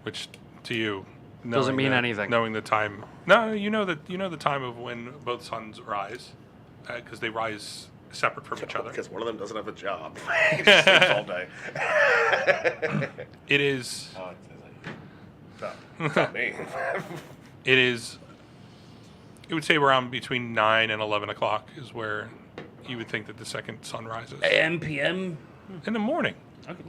Which, to you, Doesn't knowing mean the- anything. Knowing the time. No, you know the time of when both suns rise, because they rise separate from each other. Because one of them doesn't have a job. He just sleeps all day. It is. Oh, it's not me. It is. It would say around between 9 and 11 o'clock is where you would think that the second sun rises. AM, PM? In the morning.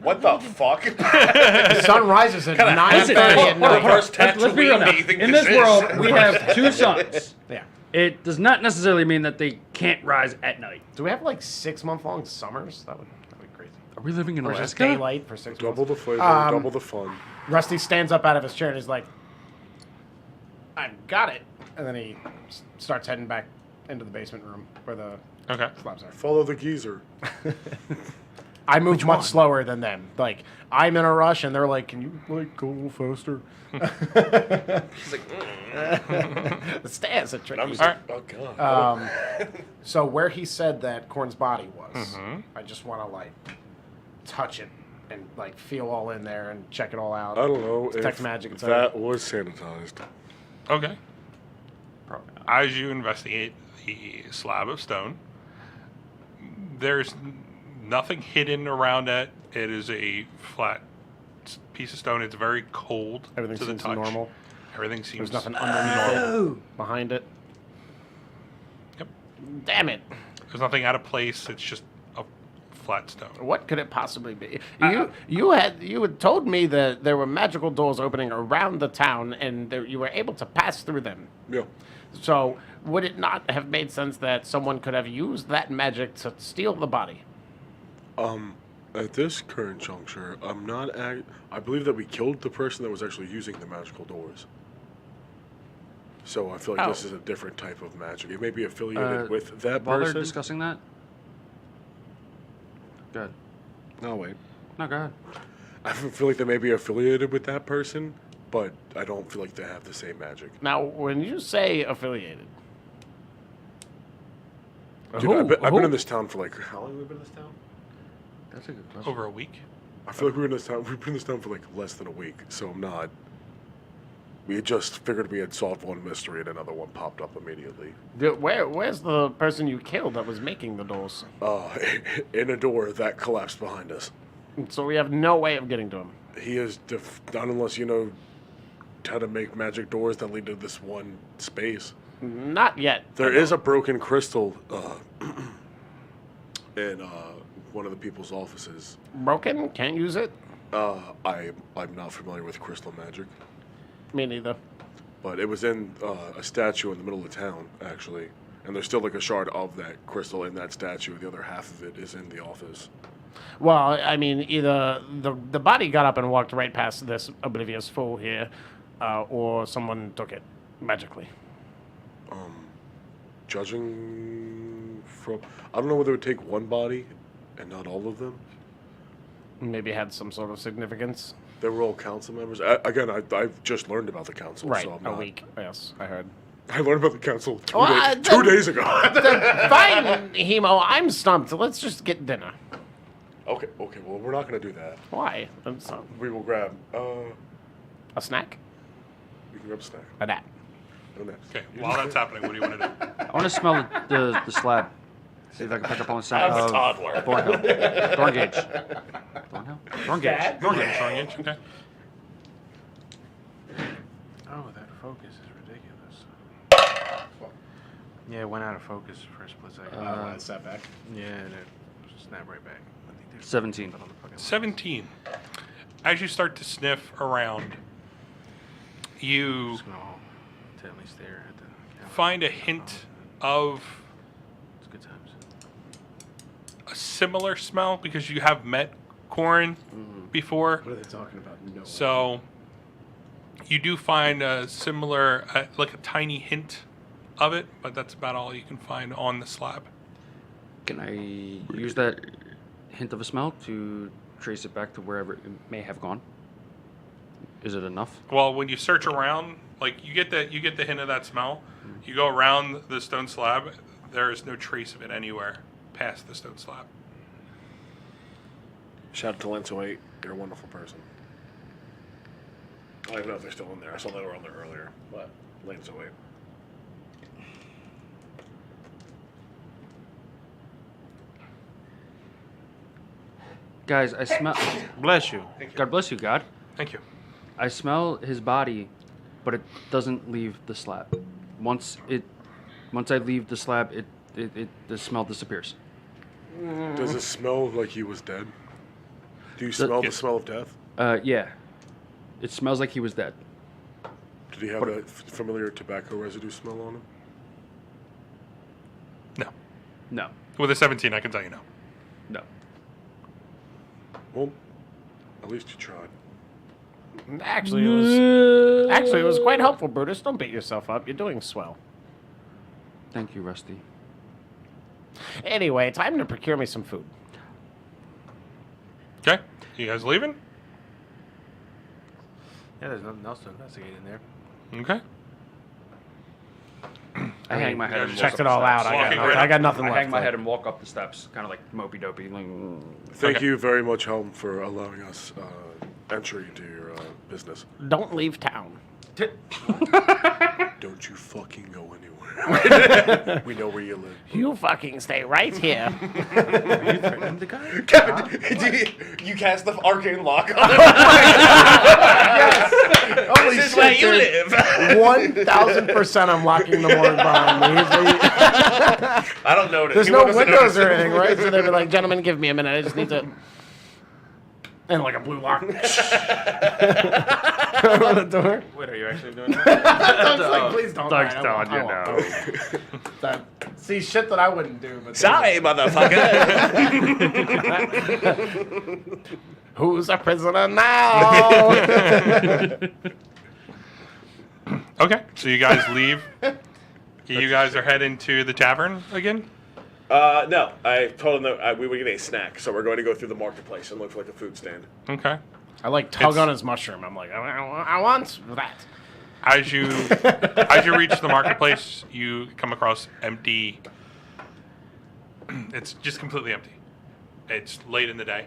What the fuck? The sun rises at Kinda 9:30 at hold on. night. Reverse Let's be real Tatooine, now. do you think In this this is? world, we have 2 suns. Yeah. It does not necessarily mean that they can't rise at night. Do we have like 6-month-long summers? That'd be crazy. Are we living in Or just Alaska? daylight for 6 Double months. the flavor, double the fun. Rusty stands up out of his chair and he's like, "I got it," and then he starts heading back into the basement room where the Okay. slabs are. Follow the geezer. I move much slower than them. Like I'm in a rush, and they're like, "Can you like go a little faster?" He's like, The stairs are tricky. I'm just All like, right. oh god. So where he said that Corn's body was, Mhm. I just want to like touch it and like feel all in there and check it all out. I don't know Detect if magic. Etc. that was sanitized. Okay. Probably not. As you investigate the slab of stone, there's nothing hidden around it. It is a flat piece of stone. It's very cold Everything to the seems touch. normal. Everything seems There's nothing underneath it, behind it. Yep. Damn it! There's nothing out of place. It's just a flat stone. What could it possibly be? You had told me that there were magical doors opening around the town, and you were able to pass through them. Yeah. So would it not have made sense that someone could have used that magic to steal the body? At this current juncture, I believe that we killed the person that was actually using the magical doors. So I feel like this Oh. is a different type of magic. It may be affiliated with that While they're person. discussing that, go ahead. No, wait. No, go ahead. I feel like they may be affiliated with that person, but I don't feel like they have the same magic. Now, when you say affiliated, Dude, I've been in this town for like how long have we been in this town? That's a good question. Over a week. I feel like we've been in this town for like less than a week, so I'm not. We had just figured we had solved one mystery and another one popped up immediately. where's the person you killed that was making the doors? In a door that collapsed behind us. So we have no way of getting to him. He is not unless you know how to make magic doors that lead to this one space. Not yet. There is a broken crystal in one of the people's offices. Broken? Can't use it? I'm not familiar with crystal magic, Me neither. but it was in a statue in the middle of town, actually. And there's still like a shard of that crystal in that statue. The other half of it is in the office. Well, I mean, either the body got up and walked right past this oblivious fool here, or someone took it magically. Judging from, I don't know whether it would take one body and not all of them. Maybe had some sort of significance. They were all council members. I've just learned about the council, Right, so I'm a not. week. Yes, I heard. I learned about the council Well, 2 days ago. Fine, Hemo, I'm stumped. Let's just get dinner. Okay, well, we're not going to do that. Why? I'm stumped. We will grab, A snack? we can grab a snack. A nap. No naps. Okay. While that's happening, what do you want to do? I want to smell the slab. See if I can pick up on the scent I'm a of toddler. Thornhill. Thorngage. Thornhill? Thorngage. Thorngage. Thorngage. Okay. Oh, that focus is ridiculous. Yeah, it went out of focus for a split second. Set back. Yeah, and it snapped right back. I think there's 17. something on the fucking 17. As you start to sniff around, you Just gonna intently stare at the camera. find a hint of It's good times. a similar smell because you have met Corrin before. What are they talking about? No. So you do find a similar, like a tiny hint of it, but that's about all you can find on the slab. Can I use that hint of a smell to trace it back to wherever it may have gone? Is it enough? Well, when you search around, like you get the hint of that smell. You go around the stone slab, there is no trace of it anywhere past the stone slab. Shout out to Lenzo 8. You're a wonderful person. I don't even know if they're still in there. I saw they were on there earlier. But Lenzo 8. Guys, I smell. Bless you. God bless you, God. Thank you. I smell his body, but it doesn't leave the slab. Once I leave the slab, the smell disappears. Does it smell like he was dead? Do you smell the Yes. smell of death? Yeah. It smells like he was dead. Did he have that familiar tobacco residue smell on him? No. No. With a 17, I can tell you no. No. Well, at least you tried. Actually, it was quite helpful, Brutus. Don't beat yourself up. You're doing swell. Thank you, Rusty. Anyway, time to procure me some food. Okay. You guys leaving? Yeah, there's nothing else to investigate in there. Okay. I hang my head and Checked walk it all out. Walking right I up. got nothing I left. hang my head and walk up the steps, kind of like mopey dopey. Like, Thank Okay. you very much, Helm, for allowing us entry into your business. Don't leave town. Don't you fucking go anywhere. We know where you live. You fucking stay right here. Kevin, you cast the arcane lock on him. Holy This is where you live. 1,000% I'm locking the morgue behind me. I don't notice. There's You no won't windows notice. or anything, right? So they'd be like, gentlemen, give me a minute. I just need to... And like a blue lock. On the door. Wait, are you actually doing that? Doug's like, please don't. Doug's I won't, telling you I won't. That- see, shit that I wouldn't do. But Sorry, motherfucker. Who's a prisoner now? Okay. So you guys leave. You guys are heading to the tavern again? No, I told him that we would get a snack, so we're going to go through the marketplace and look for like a food stand. Okay. I like tug It's- on his mushroom. I'm like, I want that. As you reach the marketplace, you come across empty. It's just completely empty. It's late in the day.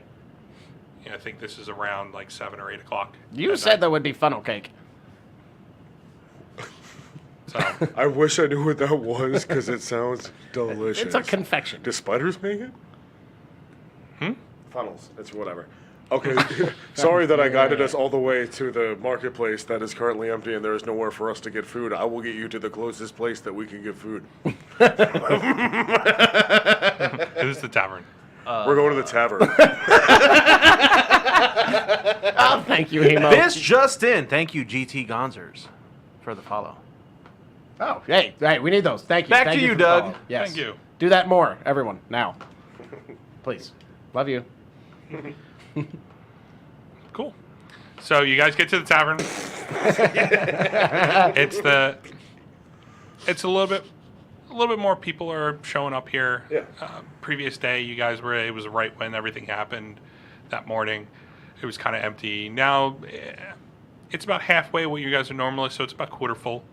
I think this is around like 7 or 8 o'clock. You at said night. there would be funnel cake. So I wish I knew what that was because it sounds delicious. It's a confection. Do spiders make it? Funnels, it's whatever. Okay. Sorry that I guided us all the way to the marketplace that is currently empty and there is nowhere for us to get food. I will get you to the closest place that we can get food. it is the tavern. We're going to the tavern. Oh, thank you, Hemo. This just in. Thank you, GT Gonzers, for the follow. Oh, hey, we need those. Thank you. Back Thank to you, for the Doug. follow. Yes. Thank you. Do that more, everyone, now. Please. Love you. Cool. So you guys get to the tavern. It's a little bit more people are showing up here. Yeah. Previous day, you guys were. It was right when everything happened. That morning, it was kind of empty. Now, it's about halfway what you guys are normally, so it's about quarter full.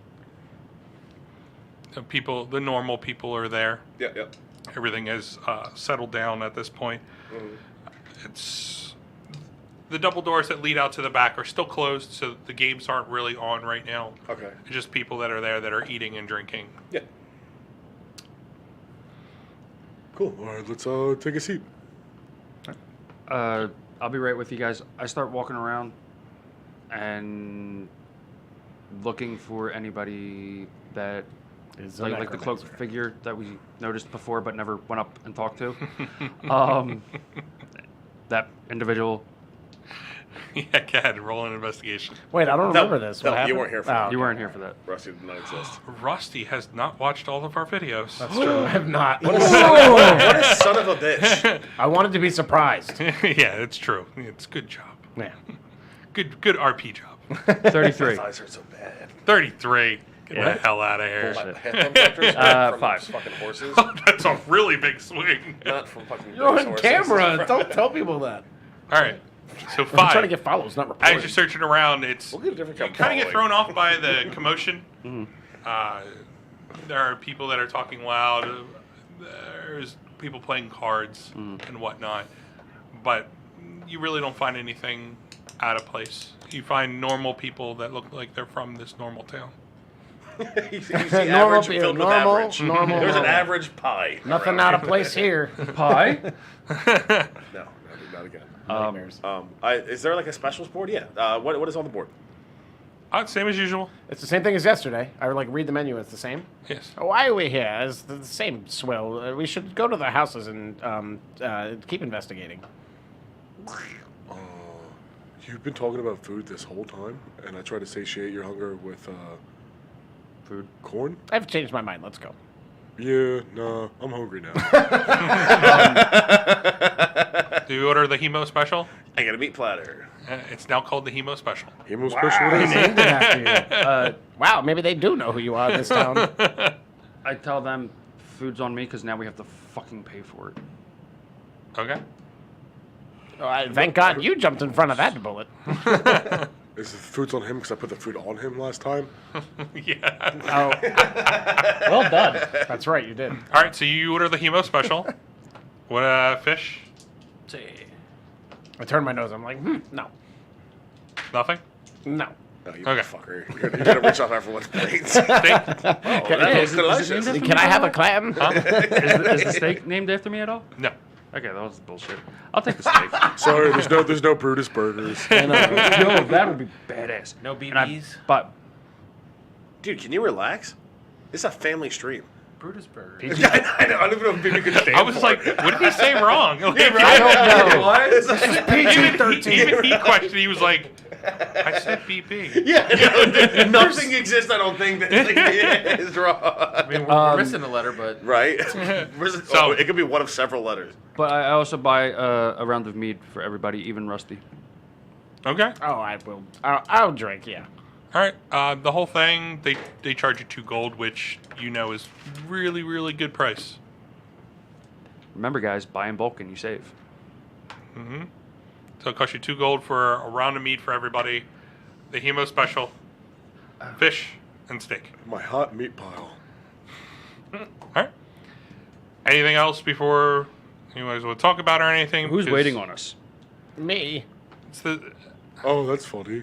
The normal people are there. Yeah. Everything is settled down at this point. Mm-hmm. It's the double doors that lead out to the back are still closed, so the games aren't really on right now. Okay. It's just people that are there that are eating and drinking. Yeah. Cool. All right, let's take a seat. I'll be right with you guys. I start walking around and looking for anybody that Is like the cloaked necromancer. figure that we noticed before but never went up and talked to. That individual. Yeah, go ahead. Roll an investigation. Wait, I don't remember this. no, What you happened? weren't here for Oh, that. okay. You weren't here for that. Rusty did not exist. Rusty has not watched all of our videos. That's true. I have not. What a son of a bitch. I wanted to be surprised. Yeah, it's true. It's good job. Yeah. Good RP job. 33. His eyes hurt so bad. 33. Get the What? hell out of here. Bullshit. Head doctors from 5. fucking horses. That's a really big swing. Not from fucking You're on horses. camera. Don't tell people that. All right. So I'm trying to 5. get follows, not As reporting. you're searching around, it's We'll get a different you kind of kind of get following. thrown off by the commotion. There are people that are talking loud. There's people playing cards and whatnot, but you really don't find anything out of place. You find normal people that look like they're from this normal town. you see Normal average beer, filled with normal, average. normal, There's an normal. average pie. Nothing around. out of place here. Pie? No, not again. Nightmares. Is there like a specials board? Yeah. What is on the board? Same as usual. It's the same thing as yesterday. I like read the menu. It's the same. Yes. Why are we here? It's the same swill. We should go to the houses and keep investigating. You've been talking about food this whole time, and I try to satiate your hunger with Food. corn. I've changed my mind. Let's go. Yeah, nah, I'm hungry now. Do you order the Hemo Special? I got a meat platter. It's now called the Hemo Special. Hemo special. What is it? Named it after you. Wow, maybe they do know who you are in this town. I tell them food's on me because now we have to fucking pay for it. Okay. Thank God you jumped in front of that bullet. Is the food's on him because I put the food on him last time? Yeah. Oh, well done. That's right, you did. All right, so you order the Hemo Special. What, fish? I turned my nose. I'm like, no, Nothing? no. Oh, you Okay. fucker. You're gonna reach off everyone's plates. Steak? Is it named after Can me I at have all? a clam? Is the steak named after me at all? No. Okay, that was bullshit. I'll take the steak. Sorry, there's no Brutus burgers. Yo, that would be badass. No And I- BBs. But Dude, can you relax? This is a family stream. Brutus Burger. I don't even know if BB could stand I was for like, it. what did he say wrong? Like, I don't know. What? even he questioned. He was like, I said BP. Yeah, nothing exists. I don't think that is wrong. I mean, we're missing a letter, but Right? So- it could be one of several letters. but I also buy a round of mead for everybody, even Rusty. Okay. Oh, I will. I'll drink. Yeah. All right. The whole thing, they charge you 2 gold, which you know is really, really good price. Remember, guys, buy in bulk and you save. Mm-hmm. So it costs you 2 gold for a round of meat for everybody, the Hemo Special, fish, and steak. My hot meat pile. All right. Anything else before you guys want to talk about or anything? Who's Because waiting on us? Me. It's the, Oh, that's funny.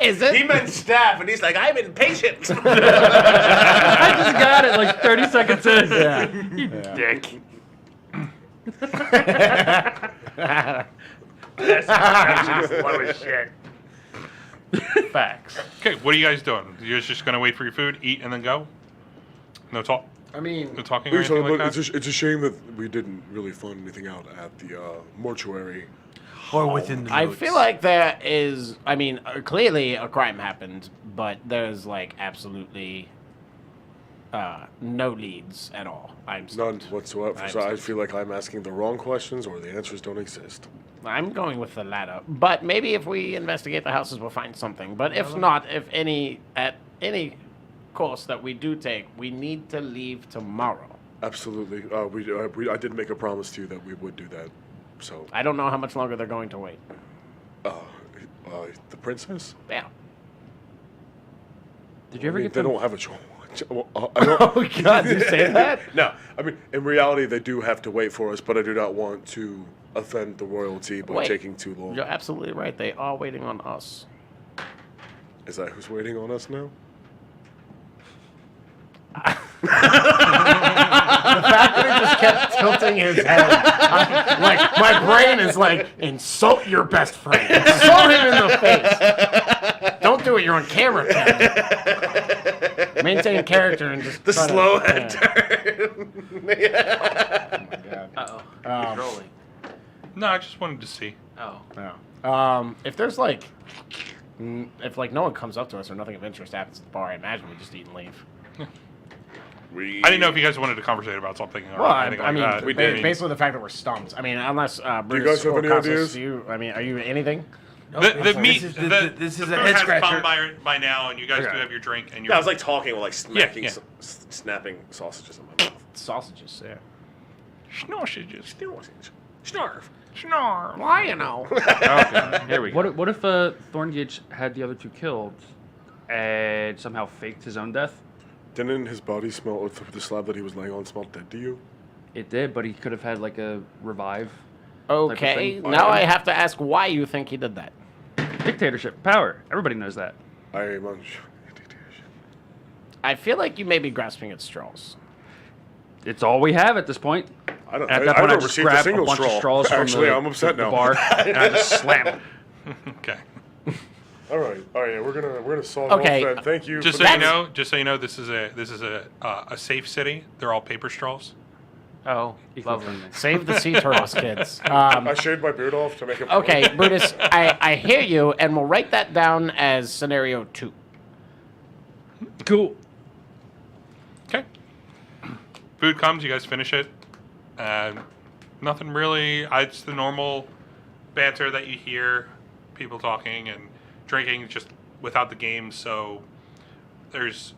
Is it? He meant staff, and he's like, I'm impatient. I just got it like 30 seconds in. Yeah. You dick. Facts. okay, what are you guys doing? You guys just going to wait for your food, eat, and then go? No talk? I mean, No talking or anything like that? It's a shame that we didn't really find anything out at the mortuary. Or within the I notes. feel like there is. I mean, clearly a crime happened, but there's like absolutely no leads at all. I'm None stumped. whatsoever. I'm So I stumped. feel like I'm asking the wrong questions or the answers don't exist. I'm going with the latter. But maybe if we investigate the houses, we'll find something. But if not, at any course that we do take, we need to leave tomorrow. Absolutely. I did make a promise to you that we would do that. So, I don't know how much longer they're going to wait. the princess? Yeah. Did you ever get They the don't have a choice. I don't, Oh God! Did you say that? no, I mean, in reality, they do have to wait for us, but I do not want to offend the royalty by Wait. taking too long. You're absolutely right. They are waiting on us. Is that who's waiting on us now? The fact that he just kept tilting his head, like my brain is like, insult your best friend, insult him in the face. Don't do it. You're on camera. Ken. Maintain character and just The try to- slow yeah. head turn. Oh my God. uh-oh. He's rolling. No, I just wanted to see. Oh. Yeah. If there's like, if like no one comes up to us or nothing of interest happens at the bar, I imagine we just eat and leave. I didn't know if you guys wanted to conversate about something or Well, anything I like mean, that. We did. basically the fact that we're stumped. I mean, unless Brutus guys have or any Costas, ideas? you, I mean, are you anything? The meat, This is, the, this the is food a head has scratcher. come by now, and you guys Okay. do have your drink, and Yeah, you're I was like talking with like smacking, yeah. snapping sausages in my mouth. Sausages, yeah. sausages. Snarf. Snarf. Why, you know? Okay, here we go. What if Thorngage had the other two killed and somehow faked his own death? Didn't his body smell, the slab that he was laying on smelled dead to you? It did, but he could have had like a revive. Okay, thing. now I have to ask why you think he did that. Dictatorship, power. Everybody knows that. I am on. I feel like you may be grasping at straws. It's all we have at this point. I don't. At I that point, I don't just receive a grab single a bunch straw. of straws from Actually, the, I'm upset the now. bar and I just slam it. Okay. All right. Yeah, we're gonna solve Okay. off that. Thank you. Just for so the- you know, this is a safe city. They're all paper straws. Oh, Equal lovely. friendly. Save the sea turtles, kids. I shaved my beard off to make it. Okay, Brutus, I hear you, and we'll write that down as scenario 2. Cool. Okay. Food comes, you guys finish it. Nothing really. It's the normal banter that you hear, people talking and drinking, just without the game. So there's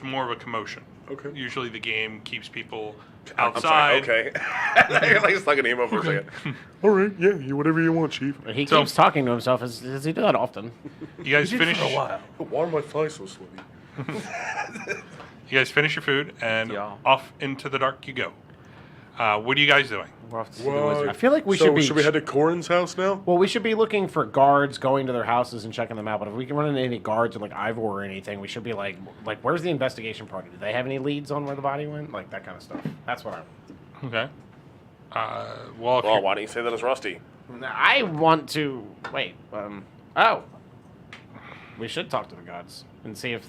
more of a commotion. Okay. Usually the game keeps people I'm sorry, outside. okay. You're like stuck in emo for a second. All right, yeah, you whatever you want, Chief. He So- keeps talking to himself. Does he do that often? You guys finish. Why are my thighs so sweaty? You guys finish your food and Yeah. off into the dark you go. What are you guys doing? We're off to see the Well, wizard. I feel like we so should be. Should we head to Corrin's house now? Well, we should be looking for guards, going to their houses and checking them out. But if we can run into any guards or like Ivor or anything, we should be like, where's the investigation party? Do they have any leads on where the body went? Like that kind of stuff. That's what Okay. Well, if Well, you're- why don't you say that it's Rusty? I want to. Wait. Oh. We should talk to the gods and see if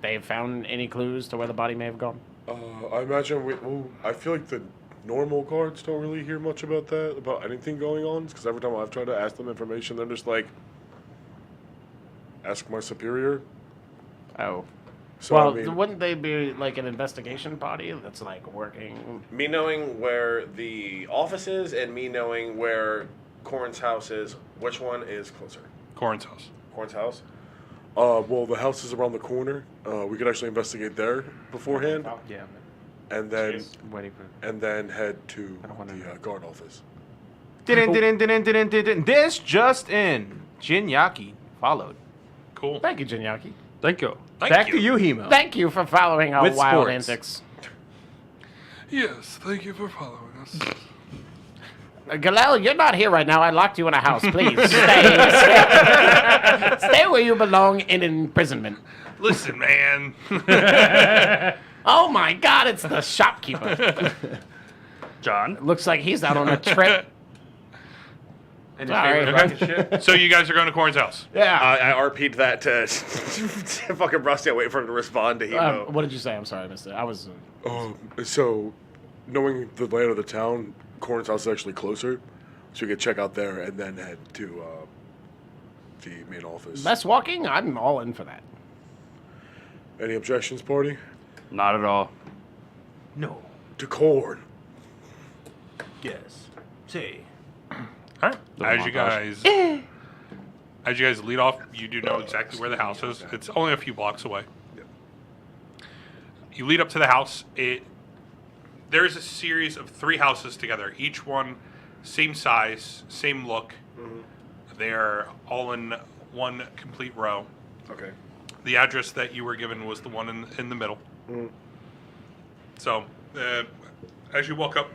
they've found any clues to where the body may have gone. I imagine I feel like the normal guards don't really hear much about anything going on. Because every time I've tried to ask them information, they're just like, ask my superior. Oh. So, Well, I mean, wouldn't they be like an investigation body that's like working? Me knowing where the office is and me knowing where Corrin's house is, which one is closer? Corrin's house. Corrin's house? well, the house is around the corner. We could actually investigate there beforehand, Yeah. and then I'm waiting for. and then head to I don't wanna the guard office. Didn't. This just in. Jinyaki followed. Cool. Thank you, Jinyaki. Thank you. Back to you, Hemo. Thank you for following our With wild sports. antics. Yes, thank you for following us. Galel, you're not here right now. I locked you in a house. Please stay. Stay where you belong in imprisonment. Listen, man. Oh my God! It's the shopkeeper. John. Looks like he's out on a trip. And his All favorite right. rocket ship. So you guys are going to Corrin's house. Yeah. I RP'd that to fucking Rusty. I wait for him to respond to Hemo. What did you say? I'm sorry, I missed it. I was. So, knowing the layout of the town, Corrin's house is actually closer, so we could check out there and then head to the main office. Less walking. I'm all in for that. Any objections, party? Not at all. No. To Corrin. Yes. Say. All right. Little As you guys lead off, you do know exactly where the house is. It's only a few blocks away. You lead up to the house. There is a series of 3 houses together. Each one, same size, same look. They're all in one complete row. Okay. The address that you were given was the one in the middle. So, as you walk up,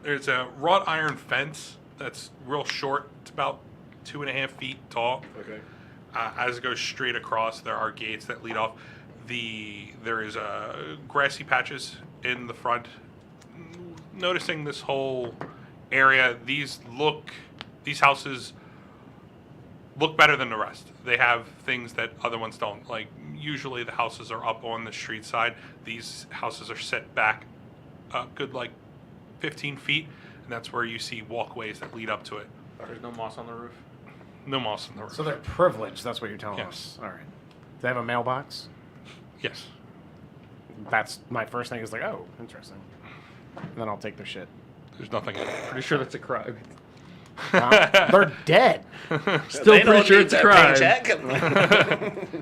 there's a wrought iron fence that's real short. It's about 2.5 feet tall. Okay. As it goes straight across, there are gates that lead off. There is grassy patches in the front. Noticing this whole area, these houses look better than the rest. They have things that other ones don't. Like usually the houses are up on the street side. These houses are set back a good 15 feet, and that's where you see walkways that lead up to it. There's no moss on the roof. No moss on the roof. So they're privileged. That's what you're telling Yes. us. All right. Do they have a mailbox? Yes. That's my first thing. Is like, oh, interesting. And then I'll take their shit. There's nothing in it. Pretty sure that's a crime. They're dead. Still pretty sure it's a crime.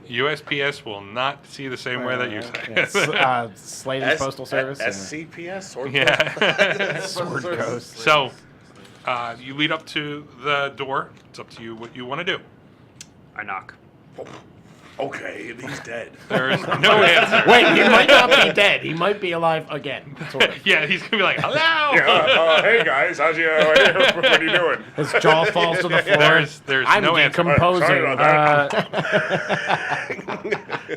USPS will not see the same way that you say. Sladen's Postal Service. SCPS or Yeah. Sword Coast. So, you lead up to the door. It's up to you what you want to do. I knock. Okay, he's dead. There's no answer. Wait, he might not be dead. He might be alive again. Sort of. Yeah, he's gonna be like, "Hello." Hey guys, what are you doing? His jaw falls to the floor. There's I'm no answer. decomposing. Sorry about that.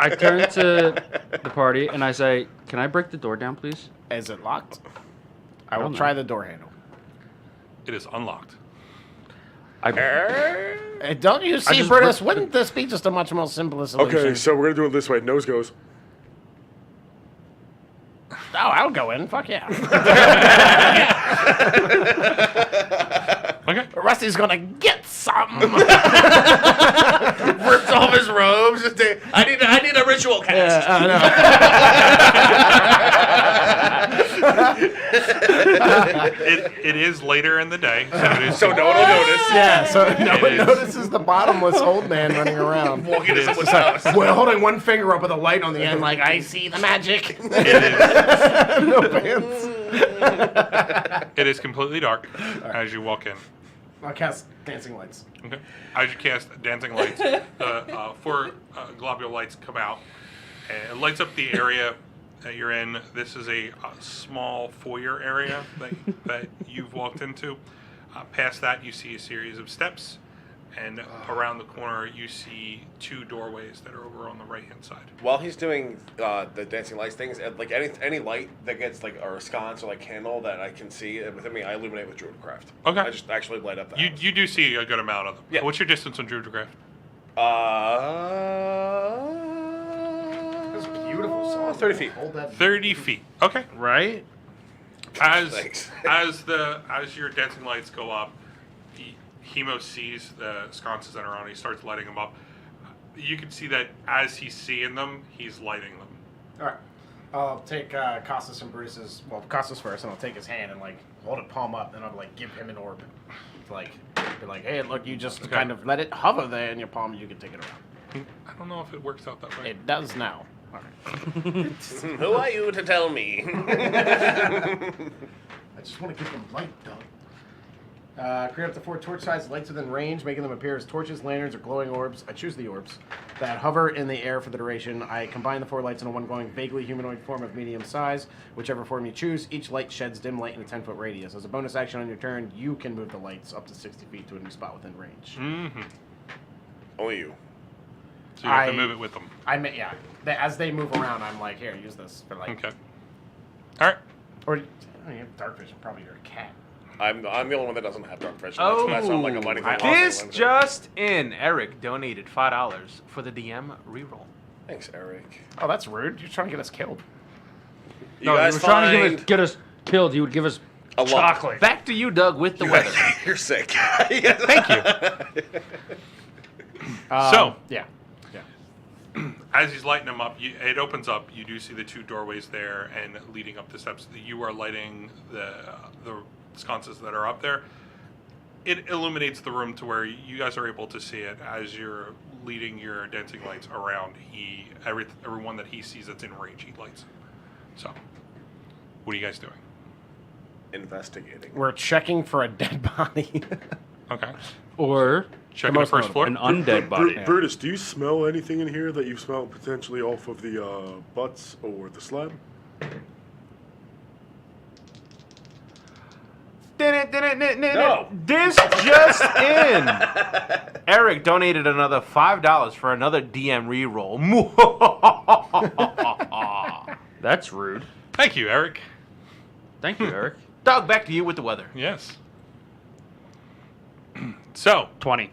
I turn to the party and I say, "Can I break the door down, please?" Is it locked? I will don't know. try the door handle. It is unlocked. Don't you see, just Brutus? Wouldn't this be just a much more simple solution? Okay, so we're gonna do it this way. Nose goes. I'll go in. Fuck yeah. Okay. Rusty's gonna get some. Rips off his robes. I need a ritual cast. I It is later in the day, so it is. So no one will notice. Yeah, so no one is. notices the bottomless old man running around. Walking to is. someone's house. Well, holding one finger up with a light on the end, like, I see the magic. It is. No pants. It is completely dark as you walk in. I'll cast dancing lights. Okay. As you cast dancing lights, four globule lights come out, and it lights up the area that you're in. This is a small foyer area that you've walked into. Past that, you see a series of steps, and around the corner, you see two doorways that are over on the right-hand side. While he's doing the dancing lights things, like any light that gets like or a sconce or like candle that I can see within me, I illuminate with Druidcraft. Okay. I just actually light up the house. You do see a good amount of them. Yeah. What's your distance on Druidcraft? That's beautiful song. 30 feet. Hold that. 30 feet. Okay. Right? Thanks. As your dancing lights go up, Hemo sees the sconces that are on. He starts lighting them up. You can see that as he's seeing them, he's lighting them. All right. I'll take Costas and Brutus's. Well, Costas first, and I'll take his hand and like hold it palm up, and I'll like give him an orb. Like, be like, hey, look, you just Okay. kind of let it hover there in your palm, and you can take it around. I don't know if it works out that way. It does now. All right. Who are you to tell me? I just want to give them light, dog. Create up to 4 torch-sized lights within range, making them appear as torches, lanterns, or glowing orbs. I choose the orbs that hover in the air for the duration. I combine the 4 lights into one glowing, vaguely humanoid form of medium size. Whichever form you choose, each light sheds dim light in a 10-foot radius. As a bonus action on your turn, you can move the lights up to 60 feet to a new spot within range. Mm-hmm. Only you. So you have to I- move it with them. Yeah. As they move around, I'm like, here, use this for like. Okay. All right. Or, I mean, you have dark vision. Probably you're a cat. I'm the only one that doesn't have dark vision. Oh, That's why I'm like I'm lighting them up. this just in. Eric donated $5 for the DM reroll. Thanks, Eric. Oh, that's rude. You're trying to get us killed. You No, guys you were trying to find get us killed. You would give us a lot. chocolate. Back to you, Doug, with the weather. You're sick. Thank you. So- Yeah. As he's lighting them up, it opens up. You do see the 2 doorways there, and leading up the steps, you are lighting the sconces that are up there. It illuminates the room to where you guys are able to see it as you're leading your dancing lights around. Everyone that he sees that's in range, he lights. So, what are you guys doing? Investigating. We're checking for a dead body. Okay. Or Checking the most first floor. an undead body. Brutus, do you smell anything in here that you smell potentially off of the butts or the slab? No. This just in. Eric donated another $5 for another DM reroll. That's rude. Thank you, Eric. Thank you, Eric. Doug, back to you with the weather. Yes. So, 20.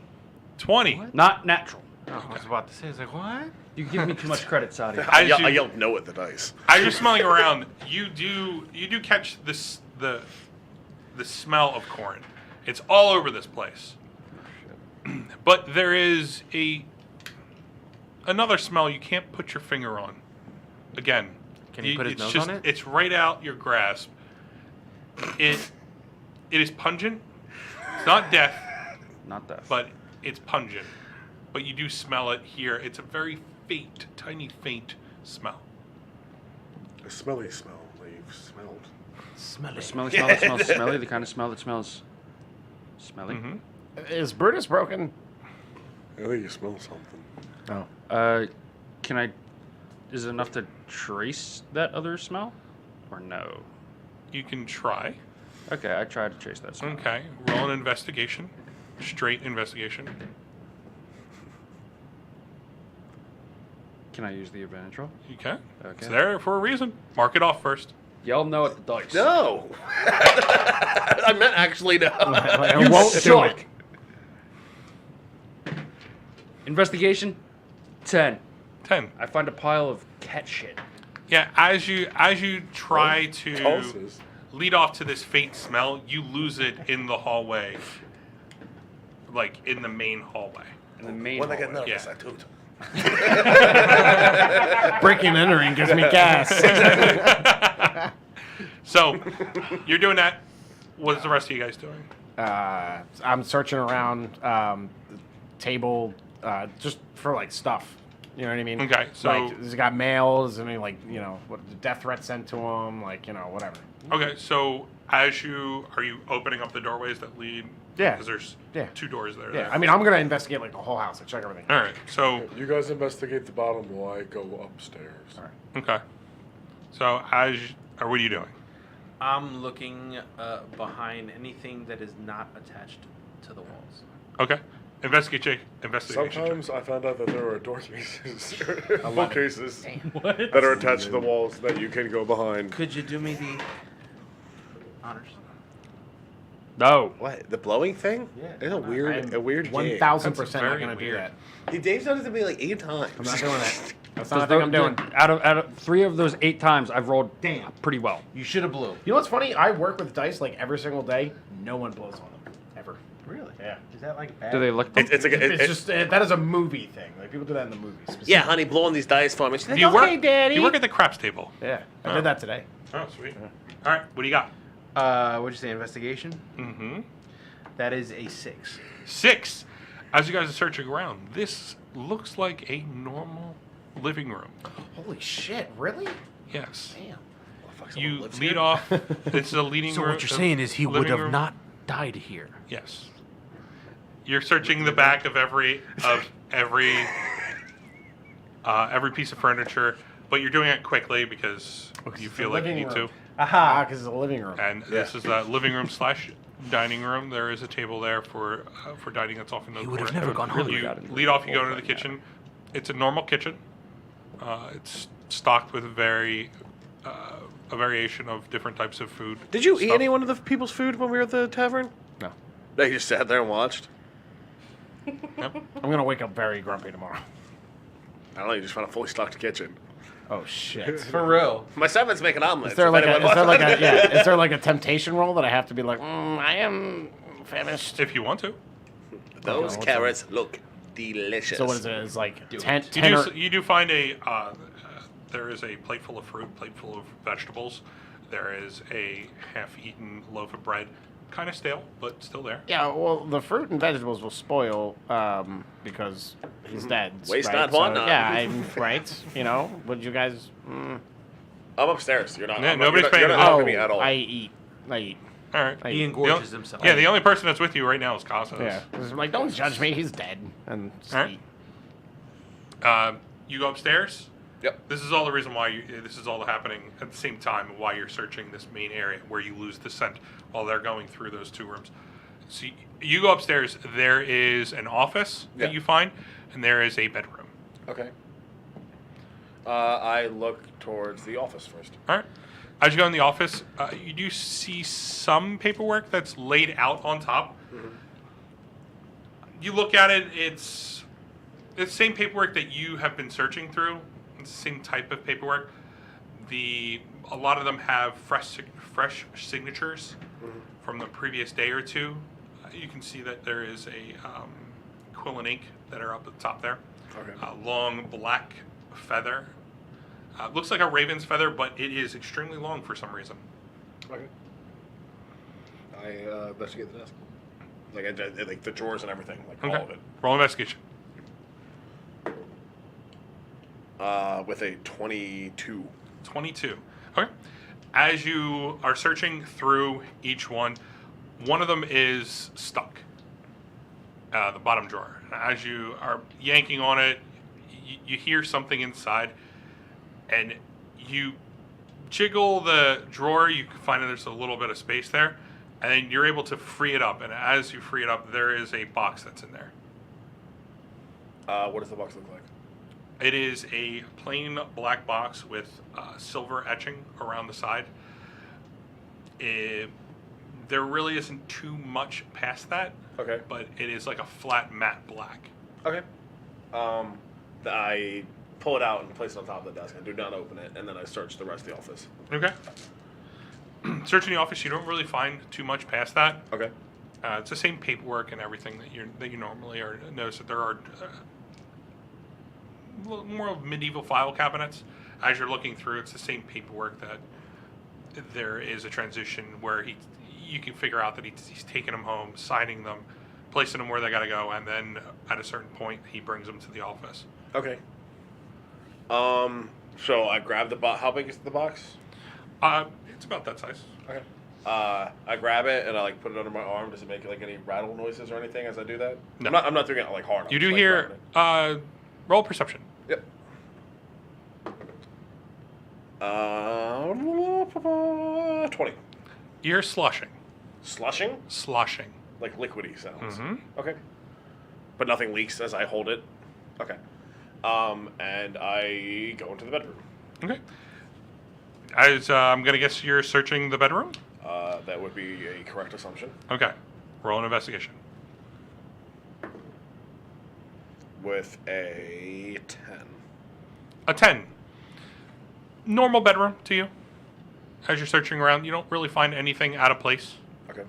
20. Not natural. I was about to say, I was like, what? You give me too much credit, Saudi. I As you- yelled no at the dice. As you're smelling around, you do catch this the smell of Corrin. It's all over this place. But there is another smell you can't put your finger on. Again, Can he put his it's nose just, on it? It's right out your grasp. It is pungent. It's not death, Not that. but it's pungent. But you do smell it here. It's a very faint, tiny, faint smell. A smelly smell that you've smelled. A smelly smell that smells smelly. The kind of smell that smells smelly. Mm-hmm. Is Brutus broken? I think you smell something. Can I? Is it enough to trace that other smell, or no? You can try. Okay, I tried to trace that smell. Okay, roll an investigation. Straight investigation. Can I use the advantage roll? You can. Okay. It's there for a reason. Mark it off first. Y'all know at the dice. No. I meant actually no. I won't do it. Investigation, 10. 10. I find a pile of cat shit. Yeah, as you try to Tulsa's. lead off to this faint smell, you lose it in the hallway, like in the main hallway. In the main When I get hallway. nervous, Yeah. I toot. Breaking and entering gives me gas. So, you're doing that. What's the rest of you guys doing? I'm searching around the table just for like stuff. You know what I mean? Okay, so- like, he's got mails and like what death threats sent to him, like whatever. Okay, so are you opening up the doorways that lead? Yeah. Because there's Yeah. 2 doors there. Yeah, I mean I'm gonna investigate like the whole house and check everything. All right. So You guys investigate the bottom while I go upstairs. All right. okay. So or what are you doing? I'm looking behind anything that is not attached to the walls. Okay. Investigation. check. Sometimes I found out that there are door cases, bookcases that are attached to the walls that you can go behind. Could you do me the honors? No. What? The blowing thing? Yeah. It's a weird game. 1,000% That's not very gonna do weird. that. Hey, Dave's done it to me like 8 times. I'm not doing that. That's not the thing I'm doing. Out of 3 of those 8 times, I've rolled pretty well. You should have blew. You know what's funny? I work with dice like every single day. No one blows on them ever. Really? Yeah. Is that like bad? Do they lick them? It's like It's just that is a movie thing. Like people do that in the movies. yeah, honey, blow on these dice for me. She's like, You okay, work. Daddy. You work at the craps table. Yeah, I Oh. did that today. Oh, sweet. All right. What do you got? What'd you say? Investigation? Mm-hmm. That is a 6. 6. As you guys are searching around, this looks like a normal living room. Holy shit! Really? Yes. Damn. You lead off. It's a leading So room. what you're saying is he would living have room. not died here. Yes. You're searching the back of every piece of furniture, but you're doing it quickly because you feel like you need to. Aha! Because it's a living room. And this is a living room / dining room. There is a table there for dining. That's often the He would have corner. never gone hungry. You lead off. You go into the kitchen. It's a normal kitchen. It's stocked with a variation of different types of food. Did you eat stuff. any one of the people's food when we were at the tavern? No. No, you just sat there and watched? I'm gonna wake up very grumpy tomorrow. I don't know, you just found a fully stocked kitchen. Oh shit! For real. My servants make an omelet. Is there like is there like a temptation roll that I have to be like, I am famished? If you want to. Those what's carrots look delicious. So what is it? It's like 10 You do find there is a plate full of fruit, plate full of vegetables. There is a half-eaten loaf of bread, kind of stale, but still there. Yeah, well, the fruit and vegetables will spoil because he's dead. Waste right? not, want not. Yeah, I'm right. Would you guys? I'm upstairs. You're not. Yeah, I'm nobody's not, paying you're not attention. helping me at all. I eat. All right. I He eat. engorges himself. Yeah, the only person that's with you right now is Casas. Yeah, I'm like, don't judge me. He's dead. And just All right. eat. You go upstairs. Yep. This is all the reason why this is all happening at the same time. Why you're searching this main area where you lose the scent while they're going through those 2 rooms. So you go upstairs. There is an office that Yeah. you find, and there is a bedroom. Okay. I look towards the office first. All right. As you go in the office, you do see some paperwork that's laid out on top. Mm-hmm. You look at it; it's the same paperwork that you have been searching through. It's the same type of paperwork. A lot of them have fresh signatures from the previous day or 2. You can see that there is a quill and ink that are up at the top there. Okay. A long black feather. Looks like a raven's feather, but it is extremely long for some reason. Okay. I investigate the desk. Like the drawers and everything, like all of it. Roll investigation. With a 22. 22. Okay. As you are searching through each one of them is stuck. The bottom drawer. As you are yanking on it, you hear something inside, and you jiggle the drawer. You can find that there's a little bit of space there, and then you're able to free it up. And as you free it up, there is a box that's in there. What does the box look like? It is a plain black box with silver etching around the side. There really isn't too much past that. Okay. But it is like a flat matte black. Okay. I pull it out and place it on top of the desk. I do not open it, and then I search the rest of the office. Okay. Searching the office, you don't really find too much past that. Okay. It's the same paperwork and everything that you normally are. Notice that there are more of medieval file cabinets. As you're looking through, it's the same paperwork that there is a transition where you can figure out that he's taking them home, signing them, placing them where they got to go, and then at a certain point he brings them to the office. Okay. So I grab the box. How big is the box? It's about that size. Okay. I grab it and I put it under my arm. Does it make any rattle noises or anything as I do that? No. I'm not doing it hard. I'm You just, do hear roll perception. Yep. 20. You're slushing. Slushing? Sloshing. Like liquidy sounds. Mm-hmm. Okay. But nothing leaks as I hold it. Okay. And I go into the bedroom. Okay. As I'm gonna guess you're searching the bedroom. That would be a correct assumption. Okay. Roll an investigation. With a 10. A 10. Normal bedroom to you. As you're searching around, you don't really find anything out of place. Okay.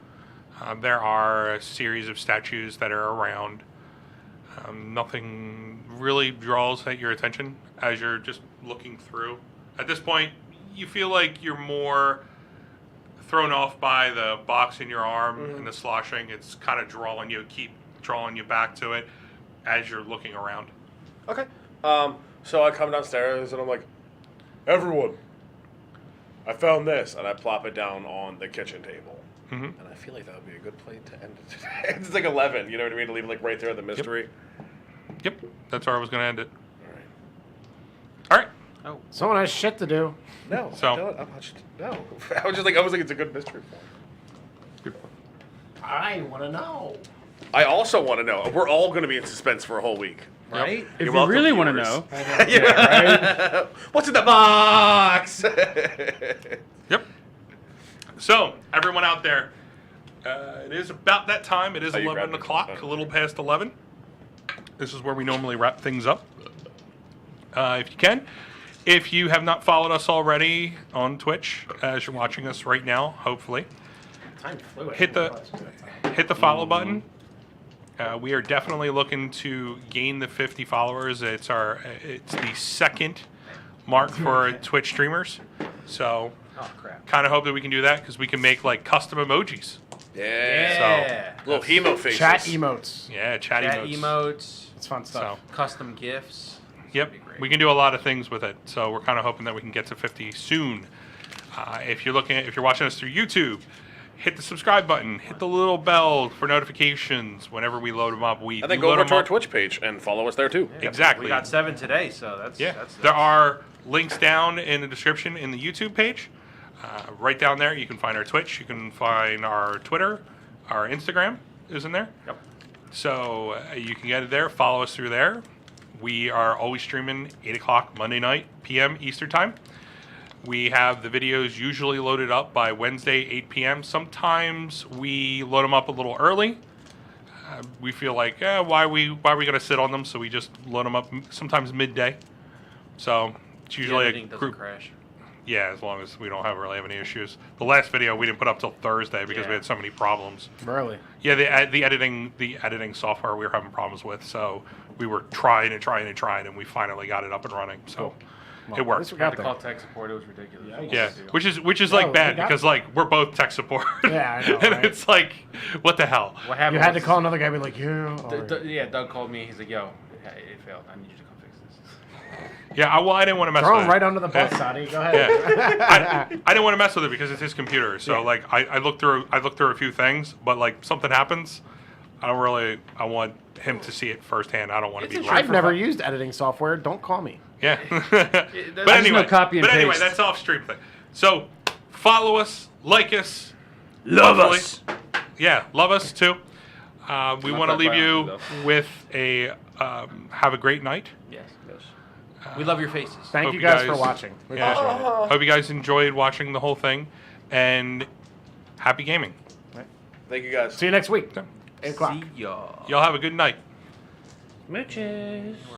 There are a series of statues that are around. Nothing really draws at your attention as you're just looking through. At this point, you feel like you're more thrown off by the box in your arm and the sloshing. It's kind of keep drawing you back to it as you're looking around. Okay. So I come downstairs and I'm like, everyone, I found this, and I plop it down on the kitchen table. Mm-hmm. And I feel like that would be a good place to end it today. It's like 11, you know what I mean? To leave it right there, the mystery. Yep. That's where I was going to end it. All right. All right. Someone has shit to do. No. So- I'm not, no. I was like, it's a good mystery point. I want to know. I also want to know. We're all going to be in suspense for a whole week. Right? If You're you welcome, really want to viewers. know, Yeah, right? What's in the box? Yep. So, everyone out there, it is about that time. It is Oh, you 11 grabbed it. o'clock, Oh. a little past 11. This is where we normally wrap things up. If you can. If you have not followed us already on Twitch, as you're watching us right now, hopefully, Time flew. hit the follow button. We are definitely looking to gain the 50 followers. It's the second mark for Twitch streamers. So, Oh crap. kind of hope that we can do that because we can make custom emojis. Yeah. Little hemo faces. Chat emotes. Yeah, chat Chat emotes. emotes, It's fun So, stuff. custom gifts. yep, That'd be great. we can do a lot of things with it. So we're kind of hoping that we can get to 50 soon. If you're watching us through YouTube, hit the subscribe button, hit the little bell for notifications whenever we load them up. We And then do go load over them to our up. Twitch page and follow us there too. Exactly. We got 7 today, so that's Yeah, That's, there are links down in the description in the YouTube page. Right down there, you can find our Twitch, you can find our Twitter, our Instagram is in there. Yep. So you can get it there, follow us through there. We are always streaming 8 o'clock Monday night, p.m. Eastern Time. We have the videos usually loaded up by Wednesday, 8 p.m. Sometimes we load them up a little early. We feel like, why are we going to sit on them? So we just load them up sometimes midday. So it's usually a doesn't group. crash. Yeah, as long as we don't really have any issues. The last video we didn't put up till Thursday because we Yeah. had so many problems. Really? Yeah, the editing software we were having problems with, so we were trying, and we finally got it up and running. So it At worked. least we I had got to there. call tech support. It was ridiculous. Yeah, which is No, like we bad got because we're both tech support. Yeah, I know, and right? it's like, what the hell? What happened? You had to was- call another guy and be like, yeah. all right. Yeah, Doug called me. He's like, "Yo, it failed. I need you to come fix this." Yeah, I didn't want to mess Throw with him it. right under the bus, Sadi. Go ahead. Yeah, I didn't want to mess with it because it's his computer. So Yeah. I looked through a few things, but something happens, I want him to see it firsthand. I don't want to be. I've never used editing software. Don't call me. Yeah. There's but no anyway, copy and paste. that's off stream thing. So follow us, like us, love hopefully. us. Yeah, love us too. We Not want to that leave violent, you though. with a have a great night. Yes. We love your faces. Thank Hope you you guys guys- for watching. We Yeah. appreciate it. Hope you guys enjoyed watching the whole thing, and happy gaming. Thank you guys. See you next week. 8 o'clock. See y'all. Y'all have a good night. Mooches.